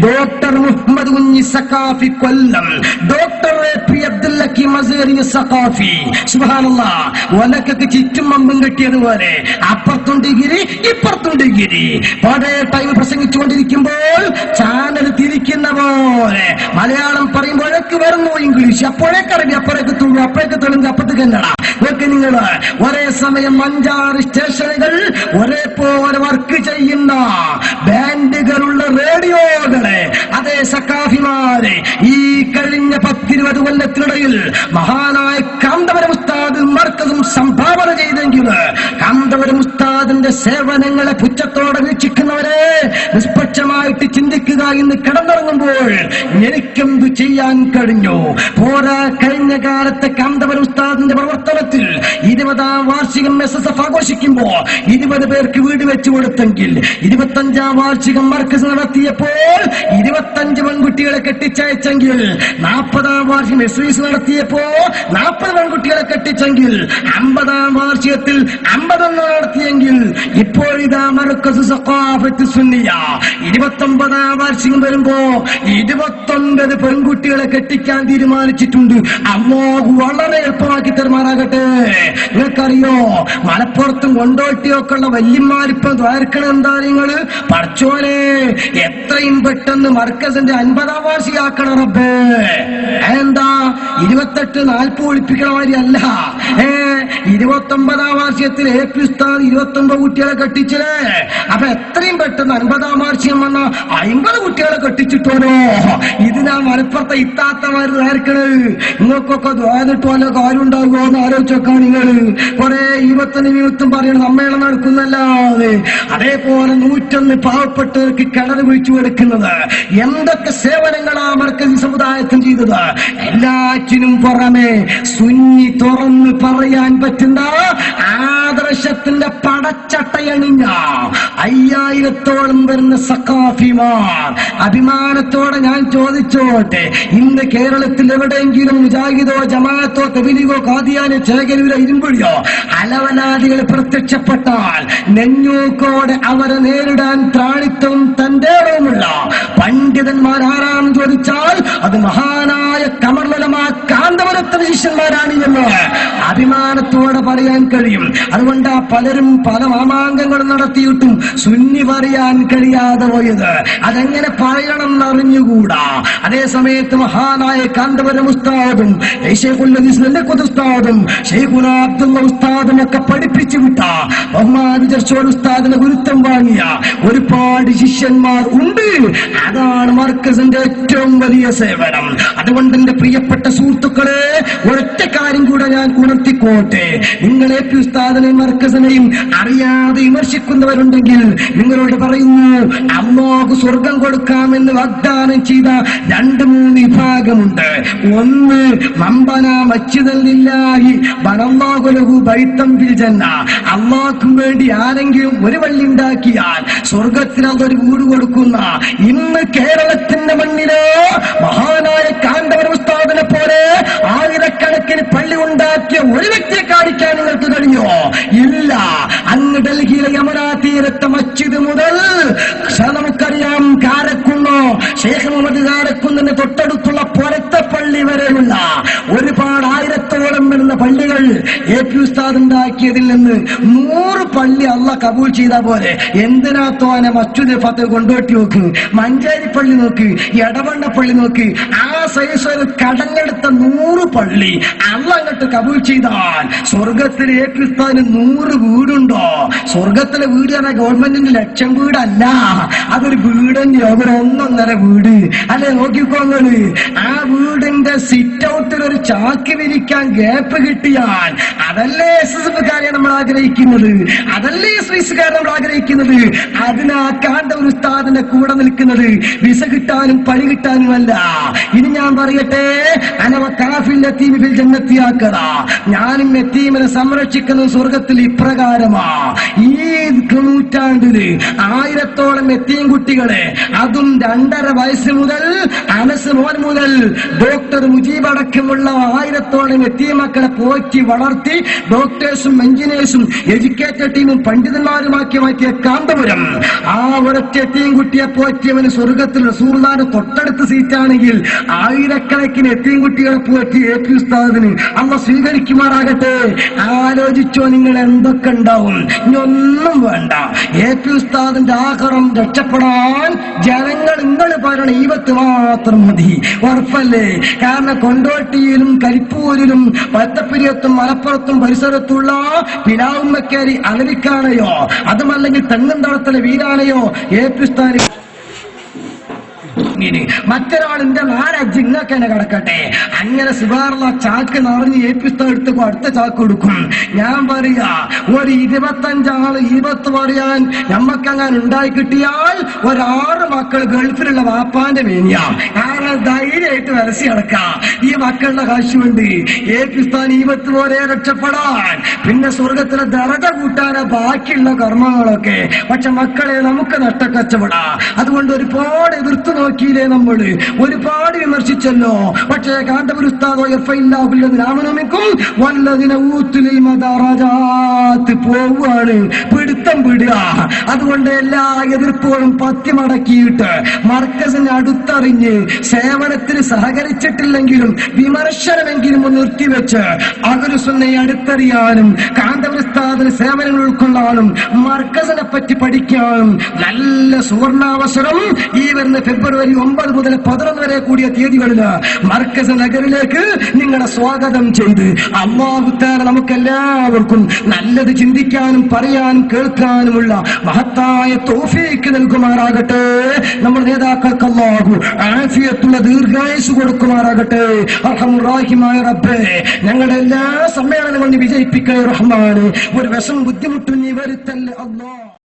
doctor Muhammad Kunhi Saqafi Kollam, doctor P Abdul Hakeem Azhari Saqafi. സുബ്ഹാനല്ലാഹ്, ഒലക്കൊക്കെ ചുറ്റും അമ്പും കെട്ടിയതുപോലെ അപ്പുറത്തും ഡിഗ്രി ഇപ്പുറത്തും ഡിഗ്രി. പഴയ ടൈം പ്രസംഗിച്ചുകൊണ്ടിരിക്കുമ്പോൾ ചാനൽ തിരിക്കുന്ന പോലെ മലയാളം പറയുമ്പോഴേക്ക് വരുന്നു ഇംഗ്ലീഷ്, അപ്പോഴേക്ക് അറബി, അപ്പോഴേക്ക് തുളു, അപ്പോഴേക്ക് തെലുങ്ക്, അപ്പുറത്ത് കന്നഡ. നോക്കി നിങ്ങൾ, ഒരേ സമയം 5-6 സ്റ്റേഷനുകൾ ഒരേപോലെ വർക്ക് ചെയ്യുന്ന ബാൻഡുകളുള്ള റേഡിയോകളെ അതേ സഖാഫിമാരെ ഈ കഴിഞ്ഞ 10-20 കൊല്ലത്തിനിടയിൽ മഹാനായ കാന്തപുരം ഉസ്താദ് മർക്കസും സംഭാവന ചെയ്തെങ്കിൽ കാന്തപുരം ഉസ്താദിന്റെ സേവനങ്ങളെ പുച്ഛത്തോടെ വീക്ഷിക്കുന്നവരെ നിഷ്പക്ഷമായിട്ട് ചിന്തിക്കുക എന്ന് കിടന്നിറങ്ങുമ്പോൾ എനിക്കെന്തു ചെയ്യാൻ കഴിഞ്ഞു? പോരാ, കഴിഞ്ഞ കാലത്തെ കാന്തപുരം ഉസ്താദിന്റെ പ്രവർത്തനത്തിൽ 20ാം വാർഷികം SSF ആഘോഷിക്കുമ്പോ 20 പേർക്ക് വീട് വെച്ചു കൊടുത്തെങ്കിൽ, 25ാം വാർഷികം മർക്കസ് നടത്തിയപ്പോൾ 25 പെൺകുട്ടികളെ കെട്ടിച്ചയച്ചെങ്കിൽ, 40ാം വാർഷികം SVS നടത്തിയപ്പോ 40 പെൺകുട്ടികളെ കെട്ടിച്ചെങ്കിൽ, 50ാം വാർഷികത്തിൽ 50 നടത്തിയെങ്കിൽ, ഇപ്പോഴിതാ മർക്കസ് സഖാഫത്ത് സുന്നിയ 29ാം വാർഷികം വരുമ്പോ 29 പെൺകുട്ടികളെ കെട്ടിക്കാൻ തീരുമാനിച്ചിട്ടുണ്ട്. അല്ലാഹു വളരെ എളുപ്പമാക്കി തരുമാറാകട്ടെ. നിങ്ങൾക്കറിയോ, മലപ്പുറത്തും കൊണ്ടോട്ടിയൊക്കെ ഉള്ള വല്യന്മാരിപ്പം ദ്വാരക്കണം എന്താ നിങ്ങള്? പഠിച്ചോനെ, എത്രയും പെട്ടെന്ന് മർക്കസിന്റെ 50ാം വാർഷികമാക്കണം റബ്ബേ. എന്താ 28-40 ഒളിപ്പിക്കണ മാതിരി അല്ല. 29ാം വാർഷികത്തിൽ AP ഉസ്താദ് 29 കുട്ടികളെ കെട്ടിച്ചില്ലേ? അപ്പൊ എത്രയും പെട്ടെന്ന് 50ാം വാർഷികം വന്ന 50 കുട്ടികളെ കെട്ടിച്ചിട്ടോനോ? ഇതിനാ മലപ്പുറത്തെ ഇത്താത്തമാര് ദ്വാരക്കണ്. നിങ്ങൾക്കൊക്കെ ദ്വാരട്ട് വല്ല കാര്യം ഉണ്ടാകുമോ എന്ന് ആലോചിച്ചൊക്കെ നിങ്ങൾ കുറെ 20 പറയണ സമ്മേളനം നടക്കുന്നല്ലാതെ അതേപോലെ 101 പാവപ്പെട്ടവർക്ക് കിണർ വിളിച്ചു കൊടുക്കുന്നത്, എന്തൊക്കെ സേവനങ്ങളാ മർക്കസി സമുദായത്തിന് ചെയ്തത്. എല്ലാറ്റിനും പുറമെ സുന്നി തുറന്ന് പറയാൻ പറ്റുന്ന ആദർശത്തിന്റെ പടച്ചട്ടയണിഞ്ഞ 5000-ഓളം വരുന്ന സഖാഫിമാർ. അഭിമാനത്തോടെ ഞാൻ ചോദിച്ചോട്ടെ, ഇന്ന് കേരളത്തിൽ എവിടെയെങ്കിലും മുജാഹിദോ ജമാഅത്തോ തബ്ലീഗോ ഖാദിയാനോ ചേകരൂരോ ഇരുമ്പുഴിയോ അലവലാദികൾ പ്രത്യക്ഷപ്പെട്ടാൽ നെഞ്ഞൂക്കോടെ അവരെ നേരിടാൻ ത്രാണിത്വവും തന്റേടവുമുള്ള പണ്ഡിതന്മാർ ആരാണെന്ന് ചോദിച്ചാൽ അത് മഹാനായ കമർലമാ കാന്തപുരത്തെ ശിഷ്യന്മാരാണ് എന്ന് അഭിമാനത്തോടെ പറയാൻ കഴിയും. അതുകൊണ്ട് പലരും പല മാമാങ്കങ്ങളും നടത്തിയിട്ടും സുന്നി പറയാൻ കഴിയാതെ പോയത് അതെങ്ങനെ പറയണം എന്നറിഞ്ഞുകൂടാ. അതേ സമയത്ത് മഹാനായ കാന്തപുരം ഉസ്താദും ഉസ്താദും ഷെയ്ഖുനാ അബ്ദുള്ള ഉസ്താദും ഒക്കെ പഠിപ്പിച്ചു വിട്ട ബഹുമാന ഉസ്താദിനെ ഗുരുത്വം വാങ്ങിയ ഒരുപാട് ശിഷ്യന്മാർ ഉണ്ട്. അതാണ് മർക്കസിന്റെ ഏറ്റവും വലിയ സേവനം. അതുകൊണ്ട് എന്റെ പ്രിയപ്പെട്ട സുഹൃത്തുക്കളെ, ഒരൊറ്റ കാര്യം കൂടെ ഞാൻ ഉണർത്തിക്കോട്ടെ. നിങ്ങൾ AP ഉസ്താദിനെയും മർക്കസിനെയും അറിയാതെ വിമർശിക്കുന്നവരുണ്ടെങ്കിൽ നിങ്ങളോട് പറയുന്നു, അല്ലാഹു സ്വർഗം കൊടുക്കാമെന്ന് വാഗ്ദാനം ചെയ്ത 2-3 വിഭാഗമുണ്ട്. ഒന്ന്, മമ്പന മസ്ജിദല്ലാഹി ബനല്ലാഹു ലഹു ബൈതൻ ഫിൽ ജന്ന. അല്ലാഹുവിന് വേണ്ടി ആരെങ്കിലും ഒരു പള്ളി ഉണ്ടാക്കിയാൽ സ്വർഗത്തിൽ അതൊരു വീട് കൊടുക്കുന്ന ഇന്ന് കേരളത്തിന്റെ മണ്ണില് മഹാനായ കാന്തപുരം ഉസ്താദിനെ പോലെ ആയിരക്കണക്കിന് പള്ളി ഉണ്ടാക്കിയ ഒരു വ്യക്തിയെ കാണിക്കാൻ നിങ്ങൾക്ക് കഴിഞ്ഞോ? ഇല്ല. അങ്ങ് ഡൽഹിയിലെ യമുനാ തീരത്തെ മസ്ജിദ് മുതൽ നമുക്കറിയാം കാരക്കുന്നോ ഷെയ്ഖ് മുഹമ്മദ് കാരക്കുന്നിന് തൊട്ടടുത്തുള്ള പുറത്തെ പള്ളി വരെയുള്ള ഒരുപാട് 1000-ഓളം വരുന്ന പള്ളികൾ AP ഉസ്താദ് ഉണ്ടാക്കിയതിൽ നിന്ന് 100 പള്ളി അള്ളാഹ് കബൂൽ ചെയ്ത പോലെ എന്തിനാ തോനെ മസ്ജിദ് ഫത്തഹ് കൊണ്ടോട്ടി നോക്ക്, മഞ്ചേരി പള്ളി നോക്ക്, എടവണ്ണ പള്ളി നോക്ക്, ആ സൈസ് ഒരു കടഞ്ഞെടുത്ത 100 പള്ളി അള്ളാഹ് അങ്ങോട്ട് കബൂൽ ചെയ്താൽ സ്വർഗത്തിൽ AP ഉസ്താദിന് 100 വീടുണ്ടോ? സ്വർഗത്തിലെ വീട് പറഞ്ഞാൽ ഗവൺമെന്റിന്റെ 1,00,000 വീടല്ല, അതൊരു വീട് തന്നെയോ, ഒരു 1-1.5 വീട് അല്ലെ? നോക്കിക്കോങ്ങള്, ആ വീടിന്റെ സിറ്റ് ഔട്ടിൽ ഒരു ചാക്ക് വിരിക്കാൻ ഗ്യാപ്പ് കിട്ടിയാൽ അതല്ലേ SSFക്കാരെ നമ്മൾ ആഗ്രഹിക്കുന്നത്, അതല്ലേ സ്വിസ്സുകാരെ നമ്മൾ ആഗ്രഹിക്കുന്നത്. അതിനാ കാന്തപുരം ഉസ്താദിന്റെ കൂടെ നിൽക്കുന്നത് വിസ കിട്ടാനും പണി കിട്ടാനുമല്ല. ഇനി ഞാൻ പറയട്ടെ, ഞാനും യതീമിനെ സംരക്ഷിക്കുന്ന സ്വർഗത്തിൽ ഇപ്രകാരമാ. ഈ നൂറ്റാണ്ടില് 1000-ഓളം യതീം കുട്ടികളെ, അതും 2.5 വയസ്സ് മുതൽ അനസ് മോൻ മുതൽ ഡോക്ടർ മുജീബ് അടക്കമുള്ള 1000-ഓളം യതീം മക്കളെ പോറ്റി വളർത്തി ഡോക്ടേഴ്സും എഞ്ചിനീയേഴ്സും എഡ്യൂക്കേറ്റഡ് ടീമും പണ്ഡിതന്മാരുമാക്കി മാറ്റിയ കാന്തപുരം. ആ ഒരൊറ്റ യതീം കുട്ടിയെ പോറ്റിയവന് സ്വർഗത്തിൽ റസൂലുള്ളാഹിന്റെ തൊട്ടടുത്ത് സീറ്റാണെങ്കിൽ 1000കണക്കിന് യതീം കുട്ടികളെ പോറ്റി AP ഉസ്താദിന് അല്ലാഹു സ്വീകരിക്കുമാറാകട്ടെ. ആലോചിച്ചോ നിങ്ങൾ എന്തൊക്കെ ഉണ്ടാവും. ഇനിയൊന്നും വേണ്ട. AP ഉസ്താദിന്റെ ആഖിറം രക്ഷപ്പെടാൻ ജനങ്ങൾ നിങ്ങൾ പറയണ ഈവത്ത് മാത്രം മതി. ഉറപ്പല്ലേ? കാരണം കൊണ്ടോട്ടിയിലും കരിപ്പൂരിലും പത്തപ്പിരിയത്തും മലപ്പുറത്തും പരിസരത്തുള്ള പിലാവുമ്മക്കേരി അലവിക്കാണയോ അതുമല്ലെങ്കിൽ തെങ്ങന്തളത്തിലെ വീരാണയോ AP ഉസ്താദ് മറ്റൊരാളിന്റെ നാലജ്ജ് ഇങ്ങൊക്കെ തന്നെ കിടക്കട്ടെ. അങ്ങനെ സുബാറുള്ള ചാക്ക് നിറഞ്ഞ് AP ഉസ്താദ് എടുത്തപ്പോ അടുത്ത ചാക്ക് കൊടുക്കും. ഞാൻ പറയാ, ഒരു 25 ആള് 20 പറയാൻ നമ്മക്കങ്ങനെ ഉണ്ടായി കിട്ടിയാൽ 6 മക്കൾ ഗൾഫിലുള്ള വാപ്പാന്റെ മേനിയാ. കാരണം ധൈര്യമായിട്ട് വരസി കിടക്കാം. ഈ മക്കളുടെ കാശുണ്ട്. AP ഉസ്താദ് 20 പോലെ രക്ഷപ്പെടാൻ, പിന്നെ സ്വർഗത്തിലെ ദറജ കൂട്ടാനാ ബാക്കിയുള്ള കർമ്മങ്ങളൊക്കെ. പക്ഷെ മക്കളെ നമുക്ക് നഷ്ടക്കച്ചവടാ. അതുകൊണ്ട് ഒരുപാട് എതിർത്തു നോക്കിയില്ലേ നമ്മള്, ഒരുപാട് വിമർശിച്ചല്ലോ. പക്ഷേ കാന്തപുരം ഉസ്താദോ പോവാണ്, പിടുത്തം വിടുക. അതുകൊണ്ട് എല്ലാ എതിർപ്പുകളും പത്തിമടക്കിയിട്ട് മർക്കസിനെ അടുത്തറിഞ്ഞ് സേവനത്തിന് സഹകരിച്ചിട്ടില്ലെങ്കിലും വിമർശനമെങ്കിലും ഒന്ന് നിർത്തിവെച്ച് അഹ്ലുസുന്നയെ അടുത്തറിയാനും കാന്തപുരം ഉസ്താദിന് സേവനങ്ങൾ ഉൾക്കൊള്ളാനും മർക്കസിനെ പറ്റി പഠിക്കാനും നല്ല സുവർണാവസരം ഈ വരുന്ന ഫെബ്രുവരി 9 മുതൽ 11 വരെ കൂടിയ തീയതികളില് മർക്കസ് നഗറിലേക്ക് നിങ്ങളെ സ്വാഗതം ചെയ്ത് അല്ലാഹു തആല നമുക്കെല്ലാവർക്കും നല്ലത് ചിന്തിക്കാനും പറയാനും കേൾക്കാനുമുള്ള മഹത്തായ തൗഫീഖ് നൽകുമാറാകട്ടെ. നമ്മുടെ നേതാക്കൾക്ക് അല്ലാഹു ആഫിയത്തുള്ള ദീർഘായുസ്സ് കൊടുക്കുമാറാകട്ടെ. അർഹമുർ റഹീമായ റബ്ബേ, ഞങ്ങളുടെ എല്ലാ സമ്മേളനങ്ങളും വിജയിപ്പിക്കണേ റഹ്മാനെ. ഒരു വിഷം ബുദ്ധിമുട്ടും നീ വരുത്തല്ലേ അല്ലാഹ്.